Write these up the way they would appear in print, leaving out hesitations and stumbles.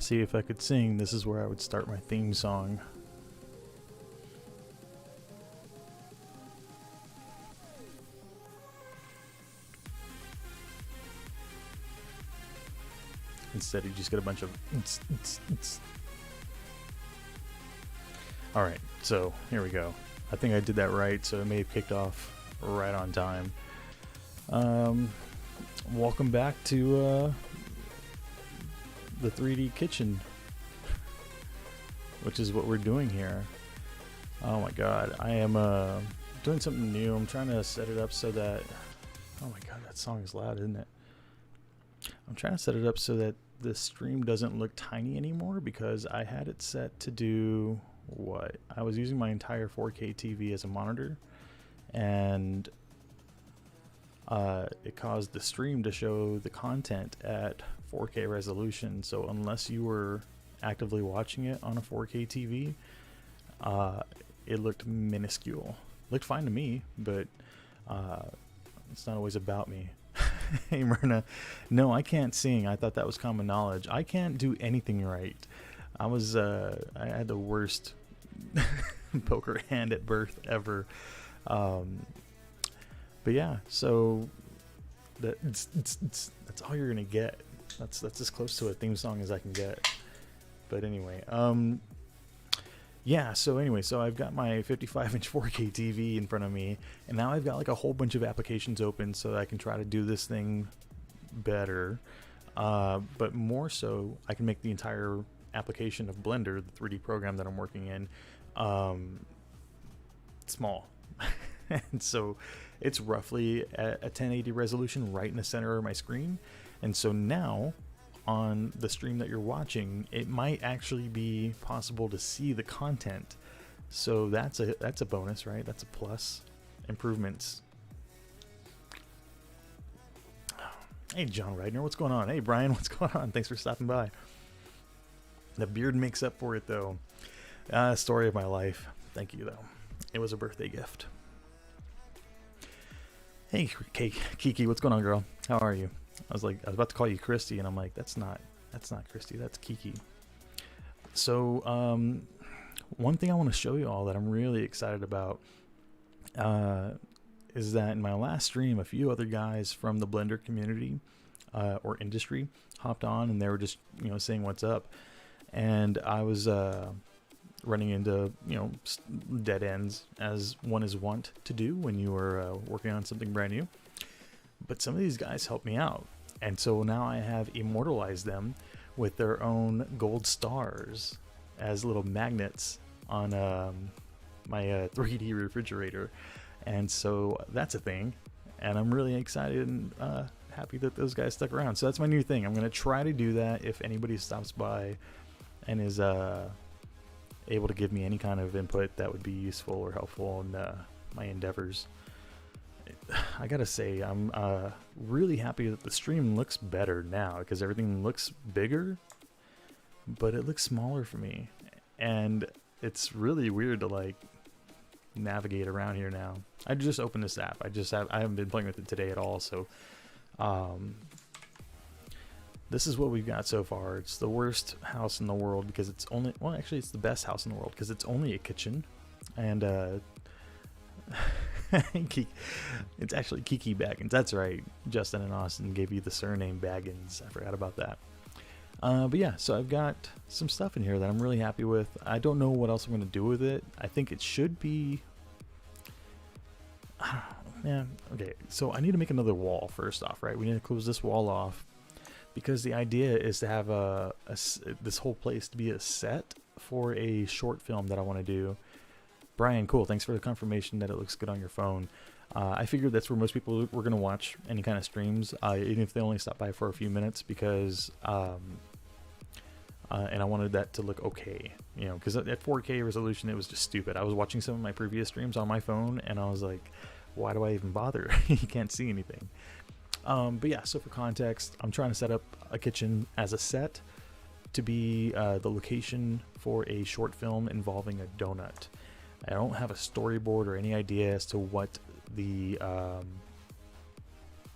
see if I could sing. This is where I would start my theme song. Instead, you just get a bunch of. Alright, so here we go. I think I did that right, so it may have kicked off right on time. Welcome back to the 3D kitchen, which is what we're doing here. Oh my god, I am doing something new. I'm trying to set it up so that, oh my god, that song is loud, isn't it? I'm trying to set it up so that the stream doesn't look tiny anymore, because I had it set to do what? I was using my entire 4K TV as a monitor, and it caused the stream to show the content at 4K resolution. So unless you were actively watching it on a 4K TV, it looked minuscule. Looked fine to me, but it's not always about me. Hey Myrna, no, I can't sing. I thought that was common knowledge. I can't do anything right. I had the worst poker hand at birth ever. But yeah, so that's all you're gonna get. That's as close to a theme song as I can get. But anyway, yeah, so I've got my 55-inch 4K TV in front of me, and now I've got like a whole bunch of applications open so that I can try to do this thing better. But more so, I can make the entire application of Blender, the 3D program that I'm working in, small. And so it's roughly a 1080 resolution right in the center of my screen. And so now, on the stream that you're watching, it might actually be possible to see the content. So that's a bonus, right? That's a plus. Improvements. Hey John Reidner, what's going on? Hey Brian, what's going on? Thanks for stopping by. The beard makes up for it though. Story of my life. Thank you though. It was a birthday gift. Hey Kiki, what's going on, girl? How are you? I was about to call you Christy, and I'm like, that's not Christy, that's Kiki. So one thing I want to show you all that I'm really excited about is that in my last stream, a few other guys from the Blender community or industry hopped on, and they were just saying what's up, and I was running into dead ends, as one is wont to do when you are working on something brand new. But some of these guys helped me out, and so now I have immortalized them with their own gold stars as little magnets on my 3D refrigerator. And so that's a thing, and I'm really excited and happy that those guys stuck around. So that's my new thing. I'm going to try to do that if anybody stops by and is able to give me any kind of input that would be useful or helpful in my endeavors. I gotta say, I'm really happy that the stream looks better now, because everything looks bigger, but it looks smaller for me, and it's really weird to like navigate around here now. I just opened this app. I haven't been playing with it today at all, so this is what we've got so far. It's the worst house in the world because it's only, well, actually it's the best house in the world because it's only a kitchen, and it's actually Kiki Baggins. That's right. Justin and Austin gave you the surname Baggins. I forgot about that. But yeah, so I've got some stuff in here that I'm really happy with. I don't know what else I'm going to do with it. I think it should be... Man, okay, so I need to make another wall first off, right? We need to close this wall off, because the idea is to have this whole place to be a set for a short film that I want to do. Brian, cool. Thanks for the confirmation that it looks good on your phone. I figured that's where most people were going to watch any kind of streams, even if they only stop by for a few minutes, because and I wanted that to look okay, because at 4K resolution, it was just stupid. I was watching some of my previous streams on my phone, and I was like, why do I even bother? You can't see anything. But yeah, so for context, I'm trying to set up a kitchen as a set to be the location for a short film involving a donut. I don't have a storyboard or any idea as to what the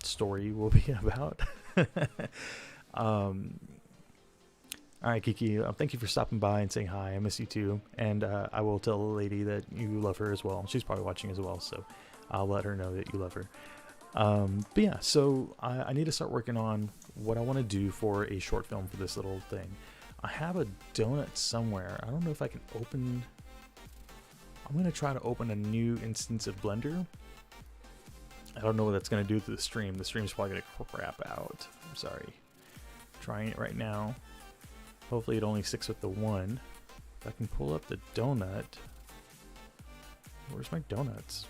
story will be about. All right, Kiki, thank you for stopping by and saying hi. I miss you too. And I will tell the lady that you love her as well. She's probably watching as well, so I'll let her know that you love her. But yeah, so I need to start working on what I want to do for a short film for this little thing. I have a donut somewhere. I don't know if I can open... I'm going to try to open a new instance of Blender. I don't know what that's going to do to the stream. The stream's probably going to crap out. I'm sorry. I'm trying it right now. Hopefully it only sticks with the one. If I can pull up the donut. Where's my donuts?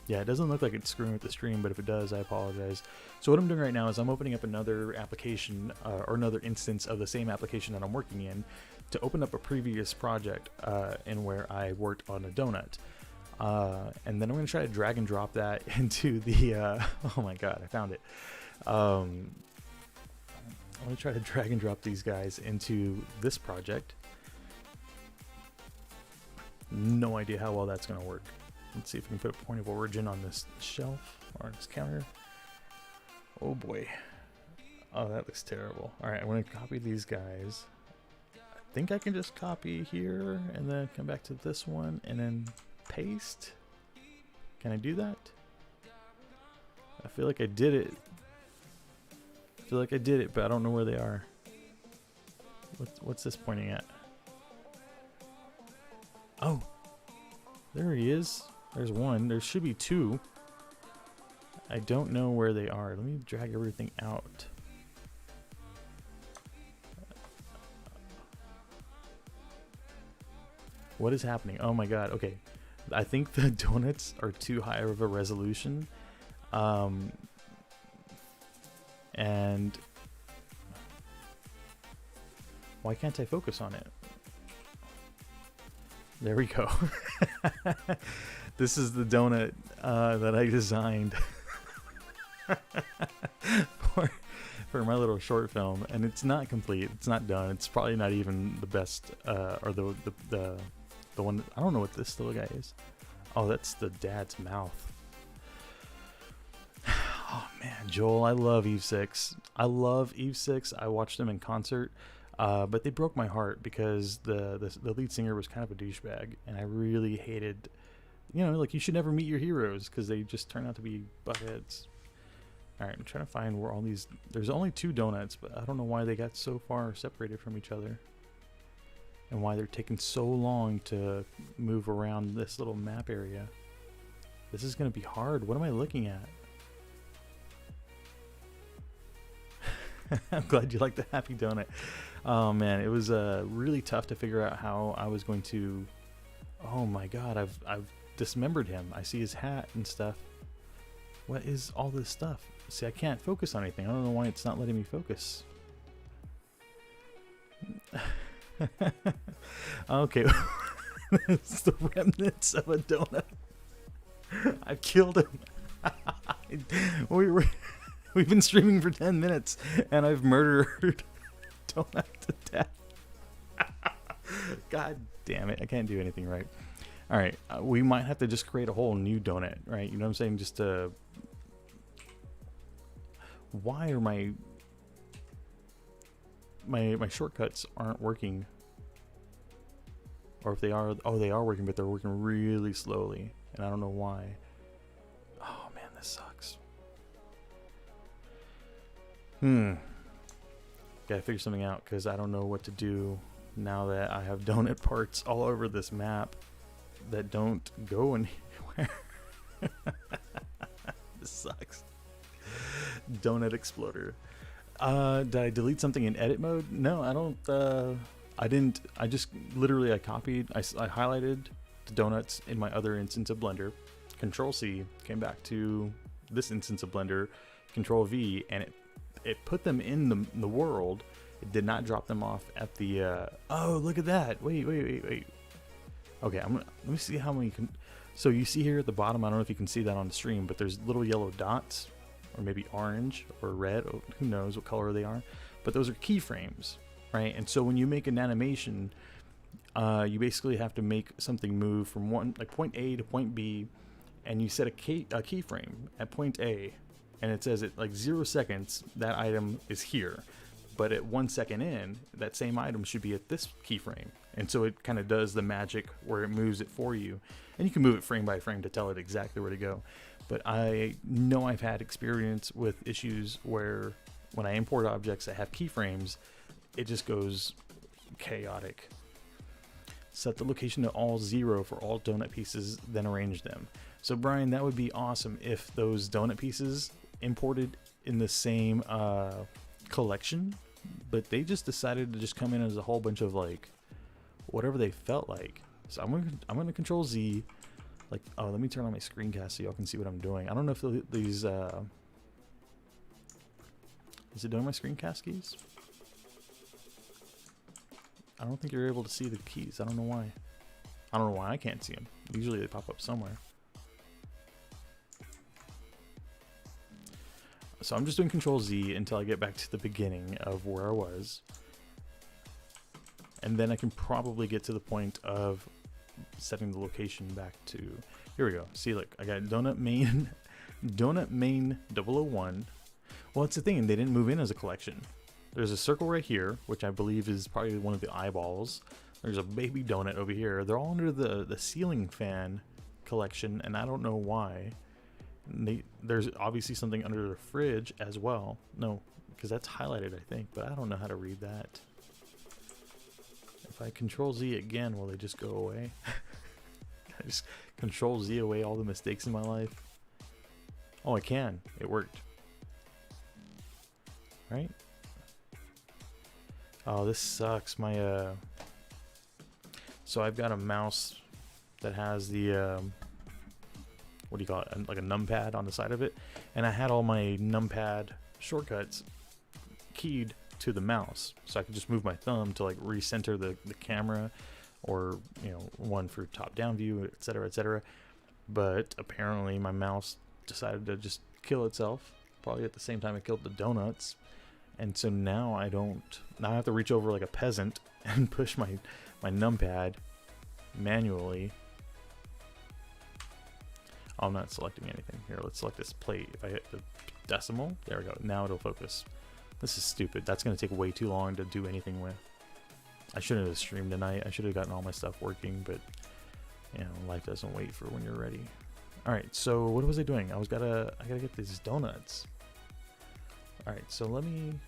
Yeah, it doesn't look like it's screwing with the stream, but if it does, I apologize. So what I'm doing right now is I'm opening up another application or another instance of the same application that I'm working in to open up a previous project in where I worked on a donut. And then I'm going to try to drag and drop that into the... oh my god, I found it. I'm going to try to drag and drop these guys into this project. No idea how well that's going to work. Let's see if we can put a point of origin on this shelf or this counter. Oh boy. Oh, that looks terrible. Alright, I'm going to copy these guys. I think I can just copy here and then come back to this one and then paste. Can I do that? I feel like I did it. I feel like I did it, but I don't know where they are. What's this pointing at? Oh, there he is. There's one. There should be two. I don't know where they are. Let me drag everything out. What is happening? Oh my god. Okay. I think the donuts are too high of a resolution. And why can't I focus on it? There we go. This is the donut that I designed for my little short film, and it's not complete. It's not done. It's probably not even the best, or the one. I don't know what this little guy is. Oh, that's the dad's mouth. Oh man, Joel, I love Eve 6. I love Eve 6. I watched them in concert, but they broke my heart because the lead singer was kind of a douchebag, and I really hated, you know, like you should never meet your heroes because they just turn out to be buttheads. All right, I'm trying to find where all these. There's only two donuts, but I don't know why they got so far separated from each other, and why they're taking so long to move around this little map area. This is gonna be hard. What am I looking at? I'm glad you like the happy donut. Oh man, it was really tough to figure out how I was going to. Oh my god, I've dismembered him. I see his hat and stuff. What is all this stuff? See, I can't focus on anything. I don't know why it's not letting me focus. Okay, it's the remnants of a donut. I killed him. We've been streaming for 10 minutes, and I've murdered Donut to death. God damn it, I can't do anything right. Alright, we might have to just create a whole new donut, right? You know what I'm saying? Just to... Why are my shortcuts aren't working? Or if they are... Oh, they are working, but they're working really slowly. And I don't know why. Oh man, this sucks. Gotta figure something out because I don't know what to do now that I have donut parts all over this map that don't go anywhere. This sucks. Donut exploder. Did I delete something in edit mode? No, I don't. I didn't. I just literally I copied. I highlighted the donuts in my other instance of Blender. Control C, came back to this instance of Blender. Control V, and it put them in the world. It did not drop them off at the oh, look at that. Wait. Okay, let me see how many so you see here at the bottom, I don't know if you can see that on the stream, but there's little yellow dots, or maybe orange or red, who knows what color they are, but those are keyframes, right? And so when you make an animation, you basically have to make something move from point A to point B, and you set a keyframe at point A, and it says at like 0 seconds that item is here. but at 1 second in, that same item should be at this keyframe. And so it kind of does the magic where it moves it for you. And you can move it frame by frame to tell it exactly where to go. But I know I've had experience with issues where when I import objects that have keyframes, it just goes chaotic. Set the location to all 0 for all donut pieces, then arrange them. So Brian, that would be awesome if those donut pieces imported in the same collection, but they just decided to just come in as a whole bunch of like whatever they felt like. So I'm gonna control Z. Like, oh, let me turn on my screencast so y'all can see what I'm doing. I don't know if these is it doing my screencast keys? I don't think you're able to see the keys. I don't know why. I don't know why I can't see them. Usually they pop up somewhere. So I'm just doing Control Z until I get back to the beginning of where I was. And then I can probably get to the point of setting the location back to, here we go. See, look, I got donut main, donut main 001. Well, it's the thing, they didn't move in as a collection. There's a circle right here, which I believe is probably one of the eyeballs. There's a baby donut over here. They're all under the ceiling fan collection, and I don't know why. There's obviously something under the fridge as well. No, because that's highlighted, I think, but I don't know how to read that. If I Control Z again, will they just go away? I just Control Z away all the mistakes in my life. Oh, I can. It worked. Right? Oh, this sucks. My so I've got a mouse that has the what do you call it? Like a numpad on the side of it, and I had all my numpad shortcuts keyed to the mouse, so I could just move my thumb to like recenter the camera, or you know, one for top-down view, etc., etc. But apparently my mouse decided to just kill itself, probably at the same time it killed the donuts. And so now I have to reach over like a peasant and push my numpad manually. Oh, I'm not selecting anything. Here, let's select this plate. If I hit the decimal, there we go. Now it'll focus. This is stupid. That's going to take way too long to do anything with. I shouldn't have streamed tonight. I should have gotten all my stuff working, but you know, life doesn't wait for when you're ready. All right, so what was I doing? I gotta get these donuts. Alright, so I'm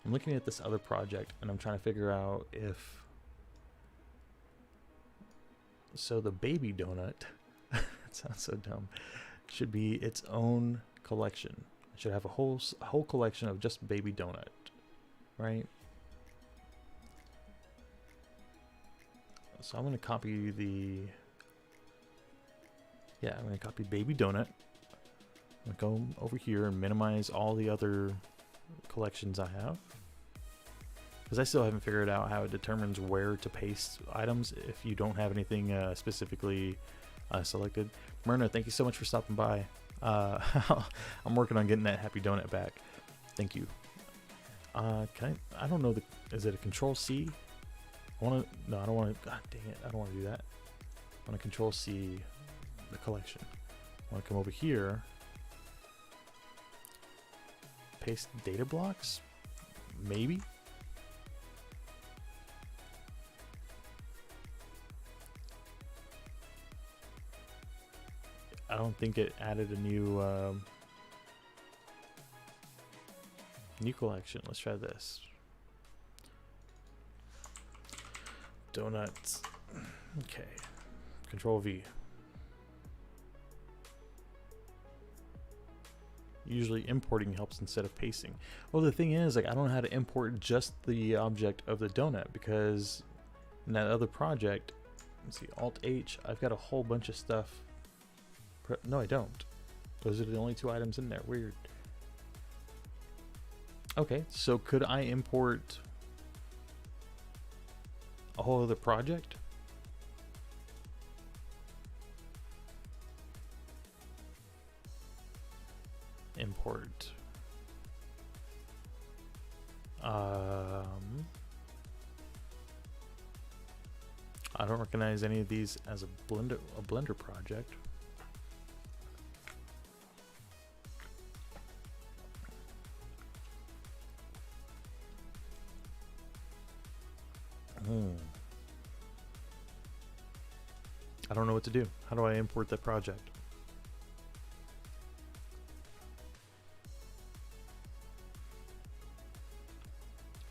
looking at this other project and I'm trying to figure out if, so the baby donut, that sounds so dumb, should be its own collection. It should have a whole collection of just baby donut, right? So I'm going to copy I'm going to copy baby donut. I'm gonna go over here and minimize all the other collections I have, because I still haven't figured out how it determines where to paste items if you don't have anything specifically selected. Myrna, thank you so much for stopping by. I'm working on getting that happy donut back. Thank you. I don't know, is it a Control C? No, I don't want to. God dang it, I don't want to do that. I want to Control C the collection. I want to come over here. Paste data blocks? Maybe? I don't think it added a new collection. Let's try this. Donuts. Okay. Control V. Usually importing helps instead of pasting. Well, the thing is, like, I don't know how to import just the object of the donut, because in that other project, let's see, Alt H, I've got a whole bunch of stuff. No, I don't. Those are the only two items in there. Weird. Okay, so could I import a whole other project? Import. I don't recognize any of these as a Blender project. I don't know what to do. How do I import that project?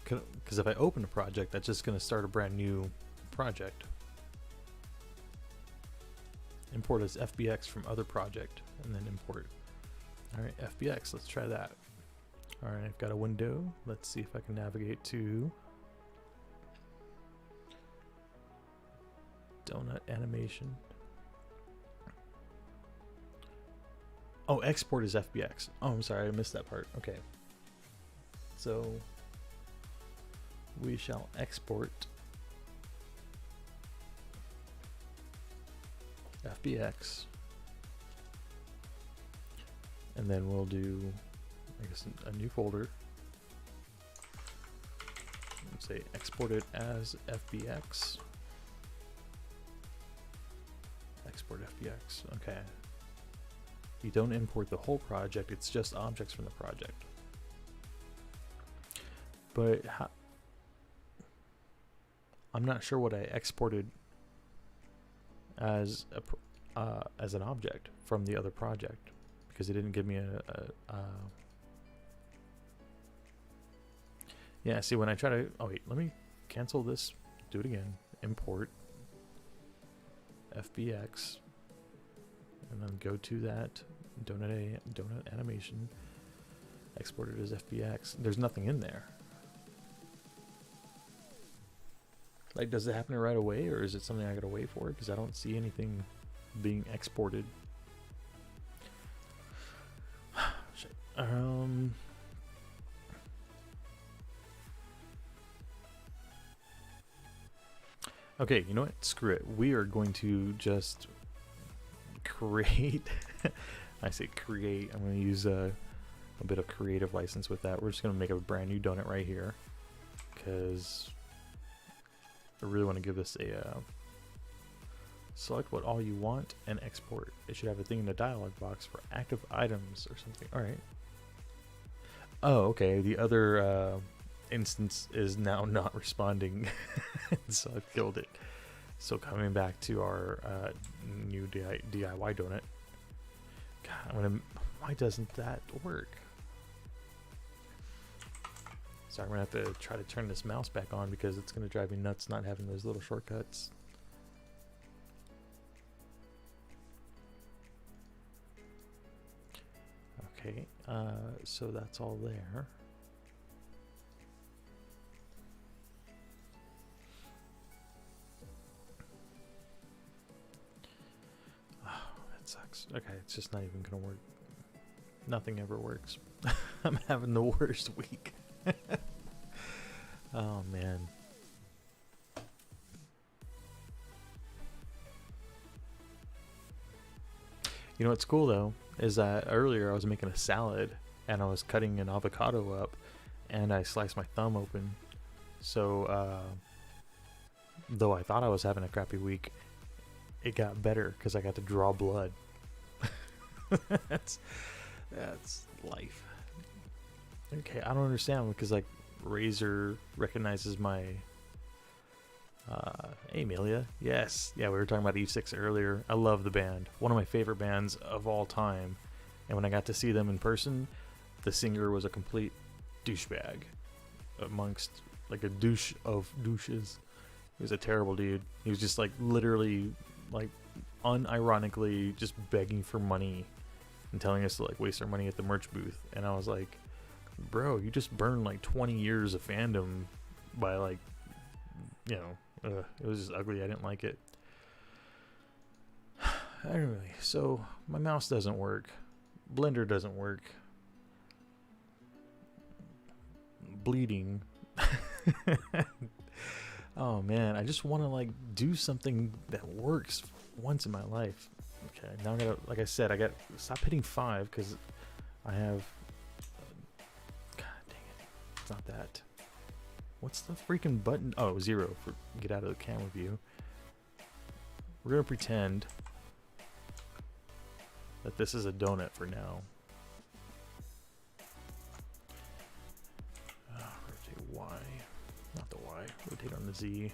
Because if I open a project, that's just going to start a brand new project. Import as FBX from other project, and then import. All right, FBX, let's try that. All right, I've got a window. Let's see if I can navigate to donut animation. Oh, export is FBX. Oh, I'm sorry, I missed that part. Okay. So we shall export FBX, and then we'll do, I guess, a new folder. Let's say export it as FBX. Export FBX. Okay. You don't import the whole project, it's just objects from the project. But I'm not sure what I exported as an object from the other project, because it didn't give me yeah, see, when I try to, oh wait, let me cancel this, do it again, import FBX, and then go to that donut animation, export it as FBX. There's nothing in there. Like, does it happen right away, or is it something I gotta wait for? Because I don't see anything being exported. Shit. Okay, you know what? Screw it. We are going to just create. I say create. I'm going to use a bit of creative license with that. We're just going to make a brand new donut right here, because I really want to give this a select what all you want and export. It should have a thing in the dialog box for active items or something. All right. Oh, okay. The other instance is now not responding, so I've killed it. So coming back to our new DIY donut. God, why doesn't that work? So I'm gonna have to try to turn this mouse back on, because it's gonna drive me nuts not having those little shortcuts. Okay, so that's all there. Oh, that sucks. Okay, it's just not even gonna work. Nothing ever works. I'm having the worst week. Oh man. You know what's cool though is that earlier I was making a salad and I was cutting an avocado up and I sliced my thumb open. So though I thought I was having a crappy week, it got better because I got to draw blood. that's life. Okay, I don't understand, because like Razer recognizes my hey Amelia. Yes, yeah, we were talking about E6 earlier. I love the band, one of my favorite bands of all time, and when I got to see them in person, the singer was a complete douchebag amongst like a douche of douches. He was a terrible dude. He was just like literally, like unironically just begging for money and telling us to like waste our money at the merch booth, and I was like, bro, you just burned like 20 years of fandom by like, you know, it was just ugly. I didn't like it. Anyway, so my mouse doesn't work. Blender doesn't work. Bleeding. Oh man, I just want to like do something that works once in my life. Okay, now I gotta, like I said, I got stop hitting 5 because I have. God dang it! It's not that. What's the freaking button? Oh, 0 for get out of the camera view. We're gonna pretend that this is a donut for now. Rotate Y, not the Y. Rotate on the Z.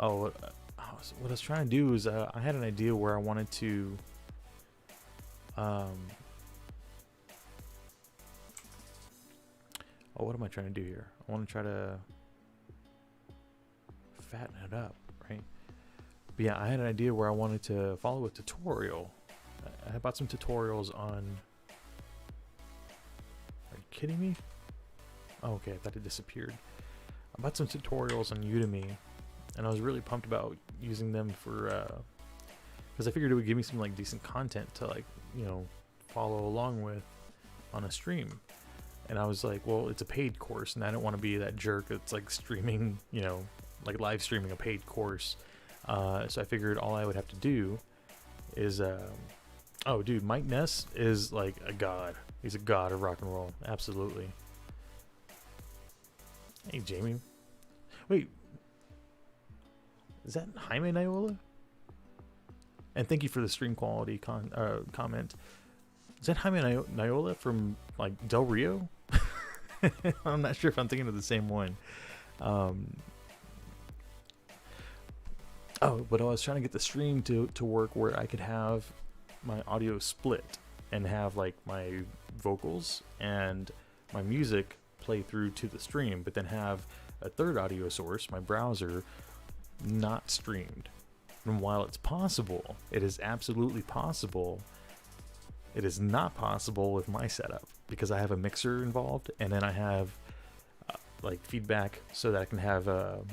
Oh, what I was trying to do is I had an idea where I wanted to. Um, oh, what am I trying to do here? I want to try to fatten it up, right? But yeah, I had an idea where I wanted to follow a tutorial. I bought some tutorials on. Are you kidding me? Oh, okay, I thought it disappeared. I bought some tutorials on Udemy, and I was really pumped about using them for, because I figured it would give me some like decent content to like, follow along with on a stream. And I was like, well, it's a paid course, and I don't want to be that jerk that's like streaming, like live streaming a paid course. So I figured all I would have to do is, oh, dude, Mike Ness is like a god. He's a god of rock and roll, absolutely. Hey, Jamie. Wait, is that Jaime Niola? And thank you for the stream quality comment. Is that Jaime Niola from like Del Rio? I'm not sure if I'm thinking of the same one. Oh, but I was trying to get the stream to work where I could have my audio split and have like my vocals and my music play through to the stream, but then have a third audio source, my browser, not streamed. And while it's possible, it is absolutely possible, it is not possible with my setup because I have a mixer involved, and then I have like feedback so that I can have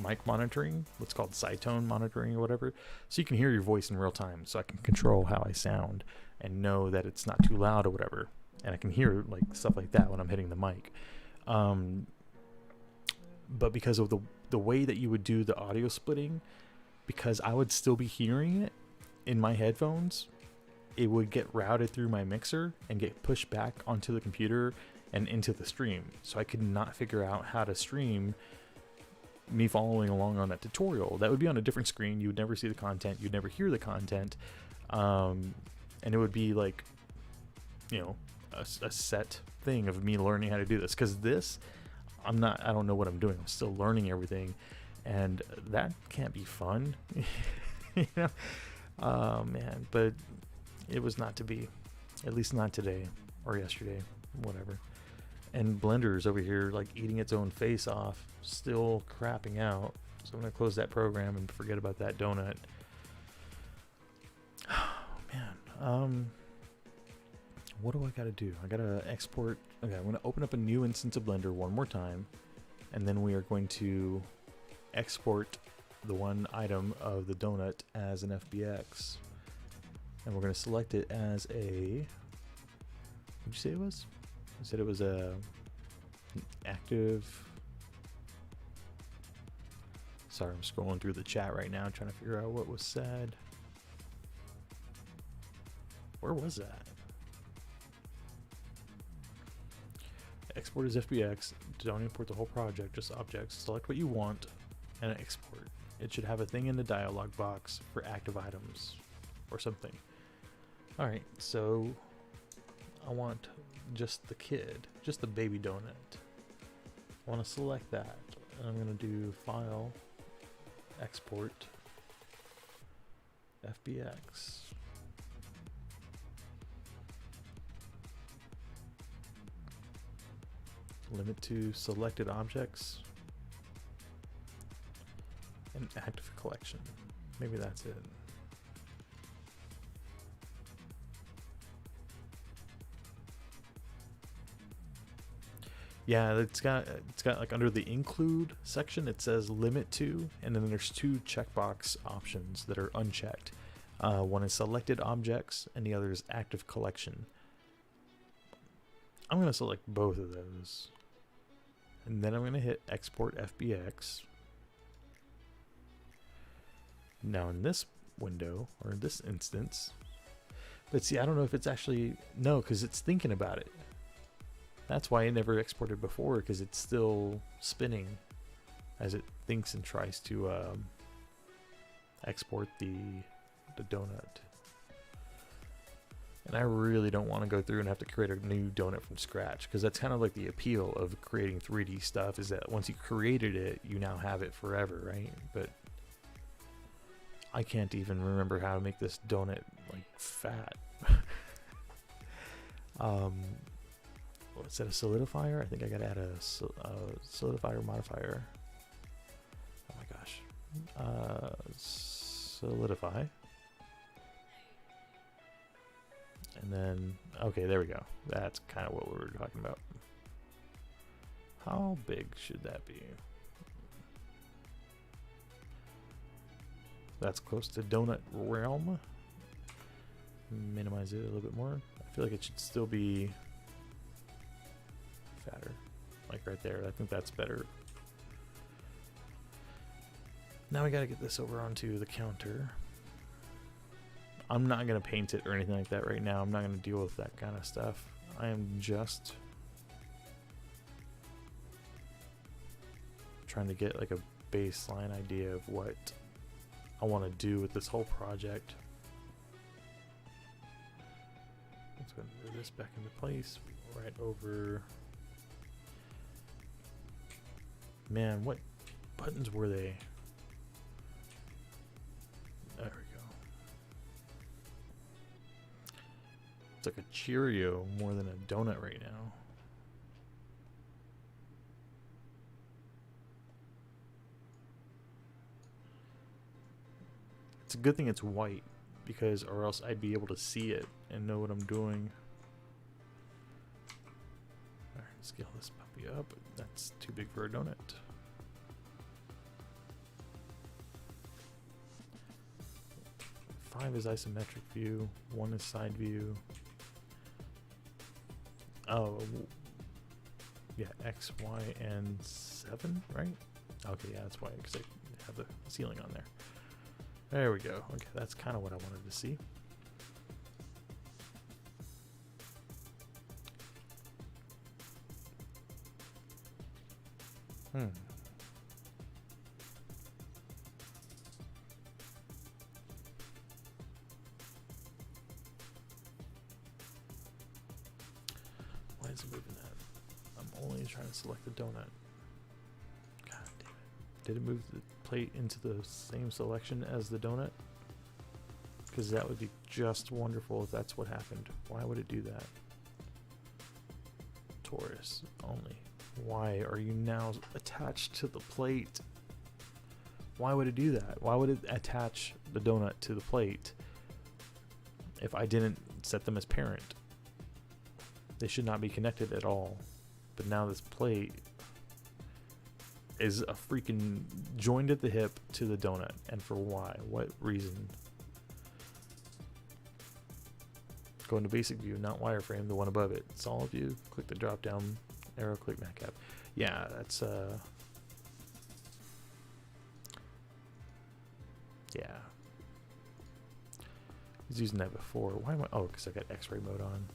mic monitoring, what's called side tone monitoring or whatever, so you can hear your voice in real time, so I can control how I sound and know that it's not too loud or whatever, and I can hear like stuff like that when I'm hitting the mic. But because of the way that you would do the audio splitting, because I would still be hearing it in my headphones, it would get routed through my mixer and get pushed back onto the computer and into the stream. So I could not figure out how to stream me following along on that tutorial. That would be on a different screen. You would never see the content. You'd never hear the content. And it would be like, a set thing of me learning how to do this. Because this, I don't know what I'm doing. I'm still learning everything. And that can't be fun. Oh, man. But it was not to be. At least not today or yesterday. Whatever. And Blender's over here like eating its own face off, still crapping out. So I'm gonna close that program and forget about that donut. Oh man. What do I gotta do? I gotta export. Okay, I'm gonna open up a new instance of Blender one more time, and then we are going to export the one item of the donut as an FBX. And we're gonna select it as a, what'd you say it was? I said it was an active. Sorry, I'm scrolling through the chat right now trying to figure out what was said. Where was that? Export as FBX. Don't import the whole project, just objects. Select what you want and export. It should have a thing in the dialog box for active items or something. Alright, so I want just the kid, just the baby donut. I want to select that, and I'm going to do File, Export, FBX. Limit to selected objects and active collection. Maybe that's it. Yeah, it's got like under the include section it says limit to, and then there's two checkbox options that are unchecked. One is selected objects and the other is active collection. I'm gonna select both of those, and then I'm gonna hit export FBX. Now in this window or in this instance, but see, I don't know if it's actually no, because it's thinking about it. That's why it never exported before, because it's still spinning as it thinks and tries to export the donut. And I really don't want to go through and have to create a new donut from scratch, because that's kind of like the appeal of creating 3D stuff, is that once you created it, you now have it forever, right? But I can't even remember how to make this donut like fat. What's that, a solidifier? I think I gotta add a solidifier modifier. Oh my gosh. Solidify. And then, okay, there we go. That's kind of what we were talking about. How big should that be? That's close to donut realm. Minimize it a little bit more. I feel like it should still be fatter, like right there. I think that's better. Now we gotta get this over onto the counter. I'm not gonna paint it or anything like that right now. I'm not gonna deal with that kind of stuff. I am just trying to get like a baseline idea of what I want to do with this whole project. Let's go and move this back into place right over. Man, what buttons were they? There we go. It's like a Cheerio more than a donut right now. It's a good thing it's white, because or else I'd be able to see it and know what I'm doing. Alright, scale this puppy up. That's too big for a donut. Five is isometric view, 1 is side view. Oh, yeah, X, Y, and 7, right? Okay, yeah, that's why, because I have the ceiling on there. There we go. Okay, that's kind of what I wanted to see. Why is it moving that? I'm only trying to select the donut. God damn it. Did it move the plate into the same selection as the donut? Because that would be just wonderful if that's what happened. Why would it do that? Taurus only. Why are you now attached to the plate? Why would it do that? Why would it attach the donut to the plate if I didn't set them as parent? They should not be connected at all. But now this plate is a freaking joined at the hip to the donut. And for why? What reason? Go into basic view, not wireframe, the one above it. Solid view, click the drop down arrow, click matcap. Yeah, that's yeah. I was using that before. Why am I? Oh, because I got X-ray mode on.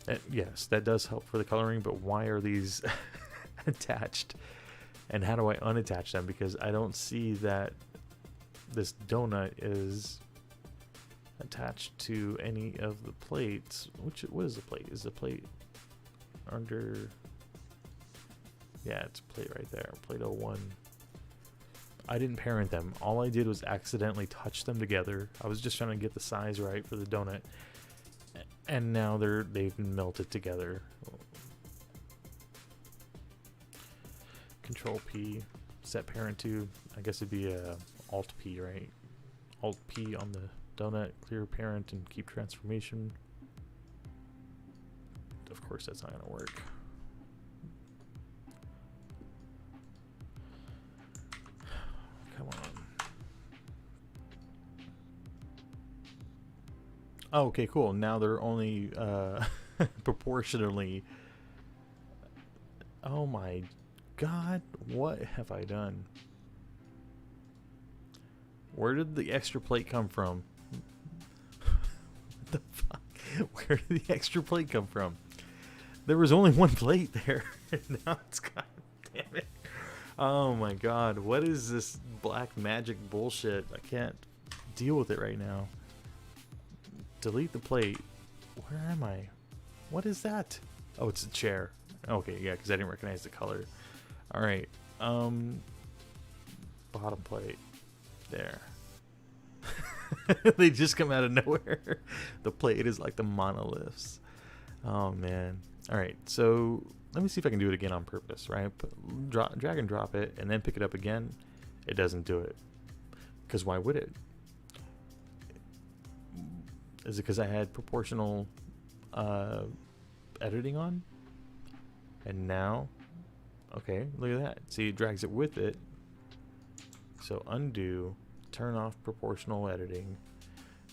And yes, that does help for the coloring, but why are these attached? And how do I unattach them? Because I don't see that this donut is attached to any of the plates. What is the plate? Is the plate under? Yeah, it's plate right there. Plate 01. I didn't parent them. All I did was accidentally touch them together. I was just trying to get the size right for the donut. And now they've been melted together. Control P, set parent to, I guess it'd be a Alt P, right? Alt P on the donut, clear parent and keep transformation. Of course that's not gonna work. Come on. Oh, okay, cool. Now they're only proportionally. Oh my God, what have I done? Where did the extra plate come from? What the fuck? Where did the extra plate come from? There was only one plate there. And now it's God damn it. Oh my God, what is this black magic bullshit? I can't deal with it right now. Delete the plate. Where am I? What is that? Oh, it's a chair. Okay, yeah, because I didn't recognize the color. Alright. Bottom plate. There. They just come out of nowhere. The plate is like the monoliths. Oh man. All right, so let me see if I can do it again on purpose, right? Drag and drop it, and then pick it up again. It doesn't do it. Because why would it? Is it because I had proportional editing on? And now, okay, look at that. See, it drags it with it. So undo, turn off proportional editing.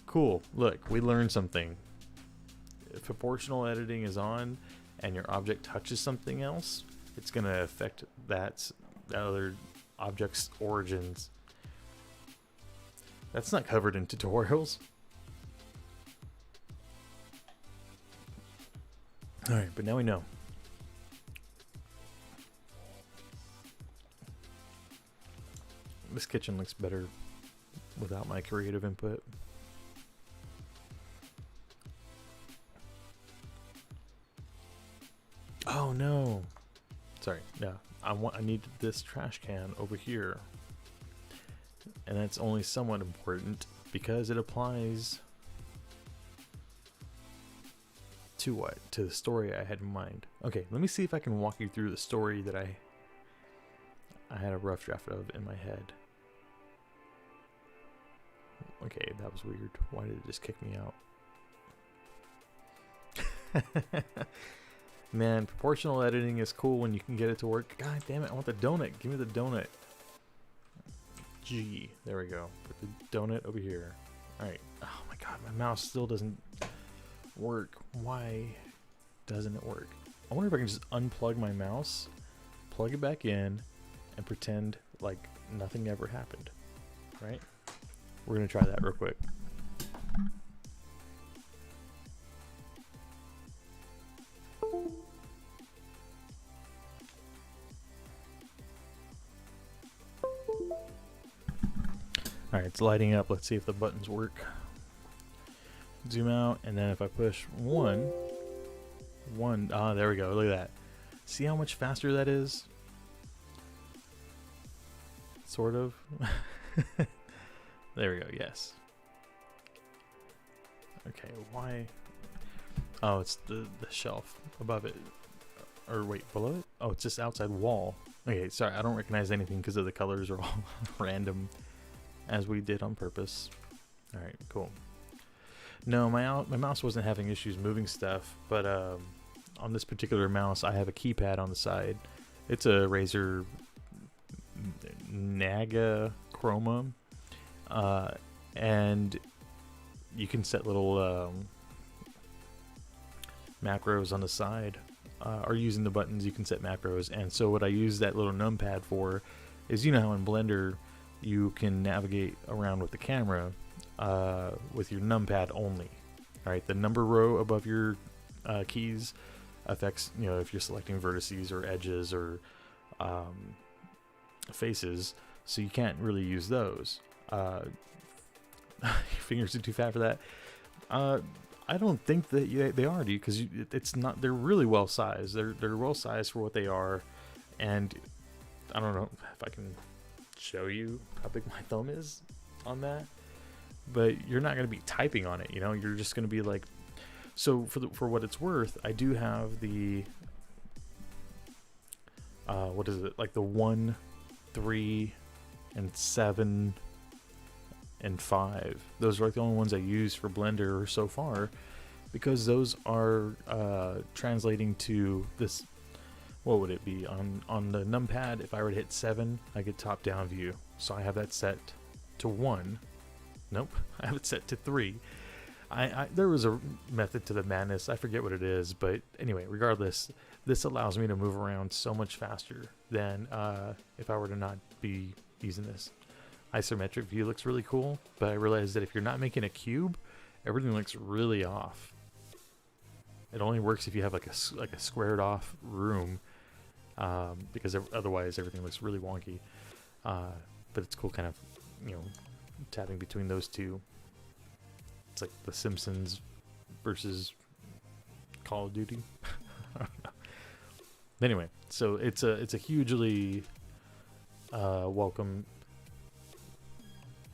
Cool, look, we learned something. If proportional editing is on and your object touches something else, it's going to affect that other object's origins. That's not covered in tutorials. Alright, but now we know. This kitchen looks better without my creative input. Oh no. Sorry, yeah. I need this trash can over here. And that's only somewhat important because it applies to what? To the story I had in mind. Okay, let me see if I can walk you through the story that I had a rough draft of in my head. Okay, that was weird. Why did it just kick me out? Man, proportional editing is cool when you can get it to work. God damn it, I want the donut. Give me the donut. G. There we go. Put the donut over here. Alright. Oh my god, my mouse still doesn't work. Why doesn't it work? I wonder if I can just unplug my mouse, plug it back in, and pretend like nothing ever happened. Right? We're gonna try that real quick. Alright, it's lighting up. Let's see if the buttons work. Zoom out, and then if I push one, there we go. Look at that. See how much faster that is? Sort of. There we go, yes. Okay, why? Oh, it's the shelf above it. Or wait, below it? Oh, it's just outside wall. Okay, sorry, I don't recognize anything because of the colors are all random, as we did on purpose. Alright, cool. No, my mouse wasn't having issues moving stuff, but on this particular mouse, I have a keypad on the side. It's a Razer Naga Chroma, and you can set little macros on the side, or using the buttons you can set macros. And so what I use that little numpad for is, you know how in Blender you can navigate around with the camera with your numpad only. Alright, the number row above your keys affects, you know, if you're selecting vertices or edges or faces, so you can't really use those. Your fingers are too fat for that. I don't think that they are, dude, because it's not. They're really well sized. They're well sized for what they are, and I don't know if I can show you how big my thumb is on that, but you're not going to be typing on it. You know, you're just going to be like. So for what it's worth, I do have the what is it, like the 1, 3, and 7 and 5. Those are like the only ones I use for Blender so far, because those are translating to this. What would it be on the numpad? If I were to hit 7, I get top down view. So I have that set to 1. Nope, I have it set to 3. There was a method to the madness. I forget what it is, but anyway, regardless, this allows me to move around so much faster than if I were to not be using this. Isometric view looks really cool, but I realized that if you're not making a cube, everything looks really off. It only works if you have like a squared off room, because otherwise everything looks really wonky. But it's cool, kind of, you know, tapping between those two. It's like The Simpsons versus Call of Duty. I don't know. Anyway, so it's a hugely welcome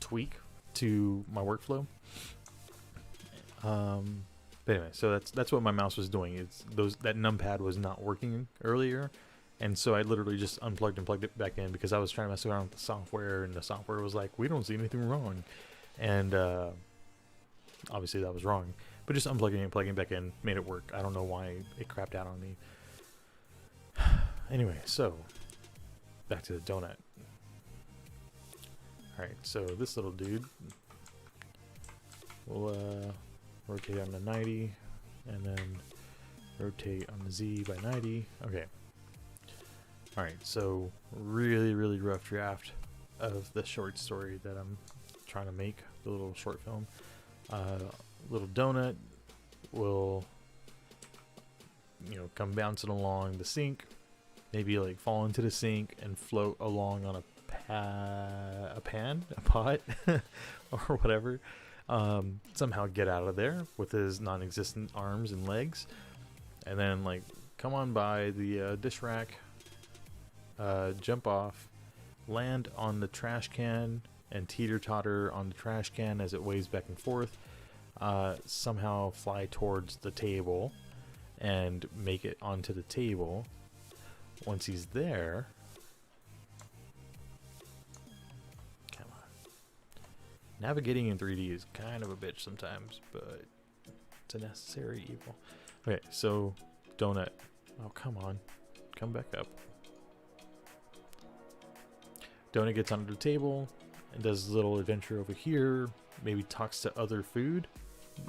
tweak to my workflow. But anyway, so that's what my mouse was doing. It's that numpad was not working earlier, and so I literally just unplugged and plugged it back in because I was trying to mess around with the software, and the software was like, we don't see anything wrong, and obviously that was wrong. But just unplugging it and plugging it back in made it work. I don't know why it crapped out on me. Anyway, so back to the donut. Alright, so this little dude, we'll rotate on the 90, and then rotate on the Z by 90. Okay. Alright, so really, really rough draft of the short story that I'm trying to make, the little short film. Little donut will, come bouncing along the sink, maybe like fall into the sink and float along on a pot, or whatever. Somehow get out of there with his non-existent arms and legs, and then like come on by the dish rack, jump off, land on the trash can, and teeter-totter on the trash can as it waves back and forth. Somehow fly towards the table and make it onto the table. Once he's there, come on. Navigating in 3D is kind of a bitch sometimes, but it's a necessary evil. Okay, so donut. Oh, come on. Come back up. Donut gets onto the table and does a little adventure over here. Maybe talks to other food.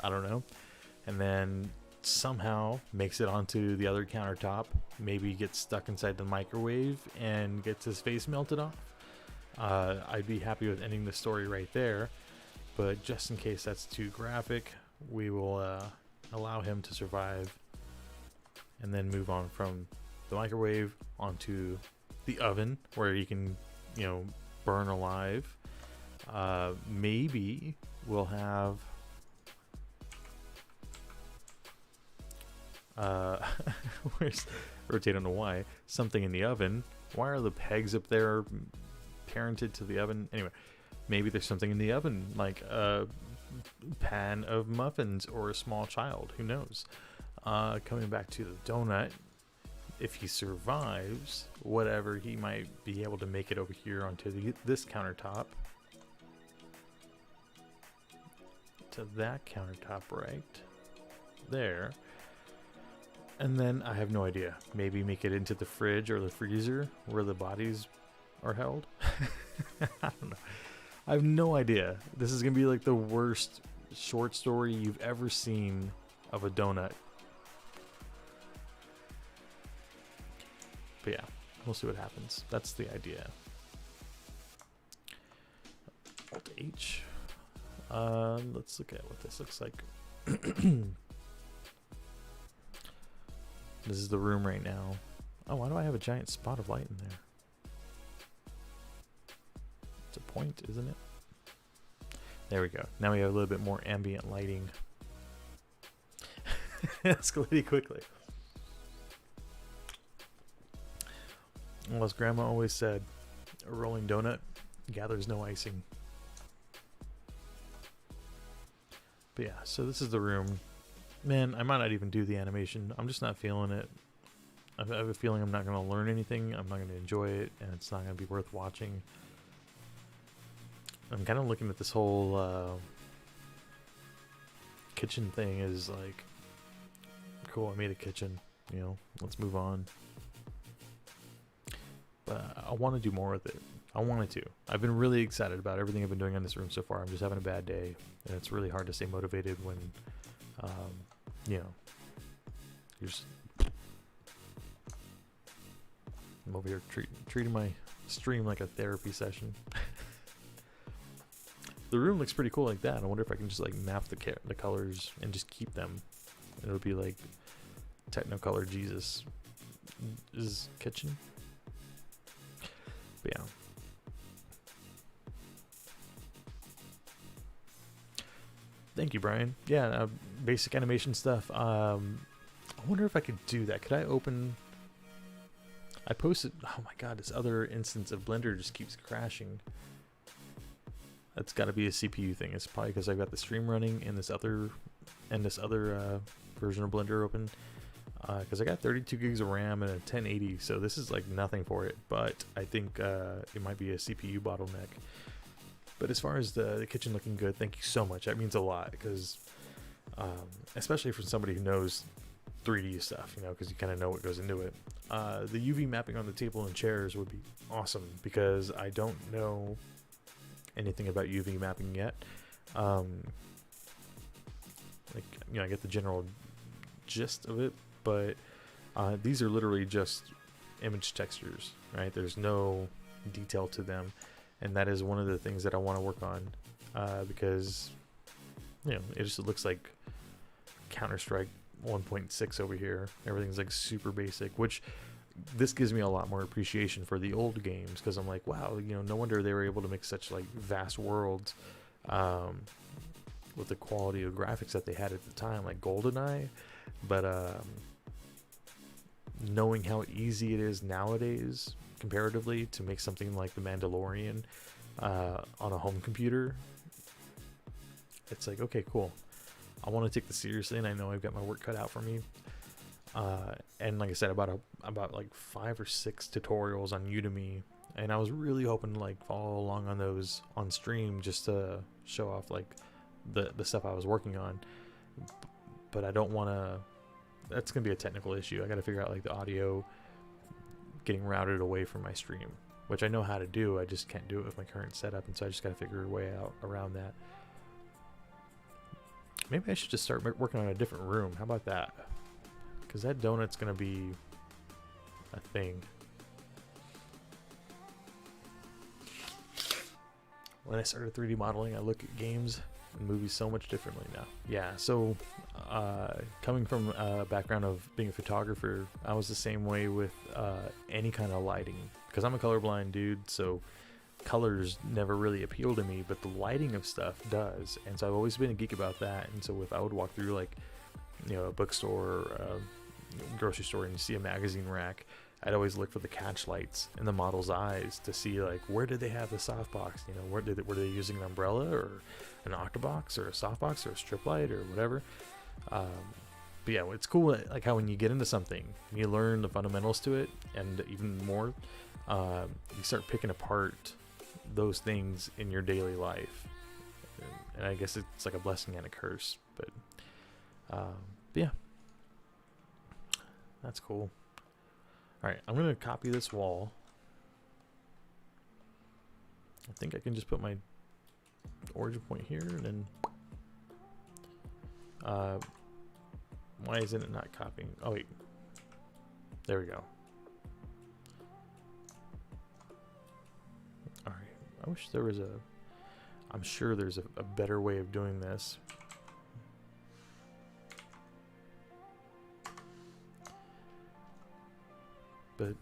I don't know. And then somehow makes it onto the other countertop. Maybe gets stuck inside the microwave and gets his face melted off. I'd be happy with ending the story right there. But just in case that's too graphic, we will allow him to survive and then move on from the microwave onto the oven where he can, burn alive. Maybe we'll have where's rotate on the Y, something in the oven. Why are the pegs up there parented to the oven? Anyway, maybe there's something in the oven, like a pan of muffins or a small child, who knows. Coming back to the donut, if he survives, whatever, he might be able to make it over here onto this countertop, to that countertop right there. And then I have no idea. Maybe make it into the fridge or the freezer where the bodies are held. I don't know. I have no idea. This is going to be like the worst short story you've ever seen of a donut. But yeah, we'll see what happens. That's the idea. Alt H. Let's look at what this looks like. This is the room right now. Oh, why do I have a giant spot of light in there? It's a point, isn't it? There we go. Now we have a little bit more ambient lighting. Escalating quickly. Well, as Grandma always said, a rolling donut gathers no icing. But yeah, so this is the room. Man, I might not even do the animation. I'm just not feeling it. I have a feeling I'm not going to learn anything. I'm not going to enjoy it, and it's not going to be worth watching. I'm kind of looking at this whole kitchen thing is like, cool, I made a kitchen, let's move on. But I want to do more with it. I wanted to. I've been really excited about everything I've been doing in this room so far. I'm just having a bad day, and it's really hard to stay motivated when, you're just... I'm over here treating my stream like a therapy session. The room looks pretty cool like that. I wonder if I can just like map the colors and just keep them. It'll be like Technicolor Jesus' kitchen. But yeah. Thank you, Brian. Yeah, basic animation stuff. I wonder if I could do that. Could I open... I posted... Oh my god, this other instance of Blender just keeps crashing. That's got to be a CPU thing. It's probably because I've got the stream running and this other version of Blender open. Because I got 32 gigs of RAM and a 1080, so this is like nothing for it. But I think it might be a CPU bottleneck. But as far as the kitchen looking good, thank you so much. That means a lot, because especially for somebody who knows 3D stuff, you know, because you kind of know what goes into it. The UV mapping on the table and chairs would be awesome, because I don't know anything about UV mapping yet. Like, you know, I get the general gist of it, but these are literally just image textures, right? There's no detail to them, and that is one of the things that I want to work on, because, you know, it just looks like Counter-Strike 1.6 over here. Everything's like super basic, which this gives me a lot more appreciation for the old games, because I'm like, wow, you know, no wonder they were able to make such like vast worlds with the quality of graphics that they had at the time, like GoldenEye. But knowing how easy it is nowadays comparatively to make something like The Mandalorian on a home computer, it's like, okay, cool, I want to take this seriously, and I know I've got my work cut out for me. And like I said, about like 5 or 6 tutorials on Udemy, and I was really hoping to like follow along on those on stream, just to show off like the stuff I was working on. But I don't want to, that's gonna be a technical issue. I got to figure out like the audio getting routed away from my stream, which I know how to do, I just can't do it with my current setup, and so I just got to figure a way out around that. Maybe I should just start working on a different room. How about that? Because that donut's gonna be a thing. When I started 3D modeling, I look at games and movies so much differently now. Yeah, so coming from a background of being a photographer, I was the same way with any kind of lighting. Because I'm a colorblind dude, so colors never really appeal to me, but the lighting of stuff does. And so I've always been a geek about that. And so if I would walk through like, you know, a bookstore or a grocery store and you see a magazine rack, I'd always look for the catch lights in the model's eyes to see like, where did they have the softbox? You know, were they using an umbrella or an octobox or a softbox or a strip light or whatever? But yeah, it's cool like how when you get into something, you learn the fundamentals to it, and even more, you start picking apart those things in your daily life. And I guess it's like a blessing and a curse, but yeah, that's cool. All right, I'm gonna copy this wall. I think I can just put my origin point here, and then why isn't it not copying? Oh wait, there we go. All right, I wish there was I'm sure there's a better way of doing this. But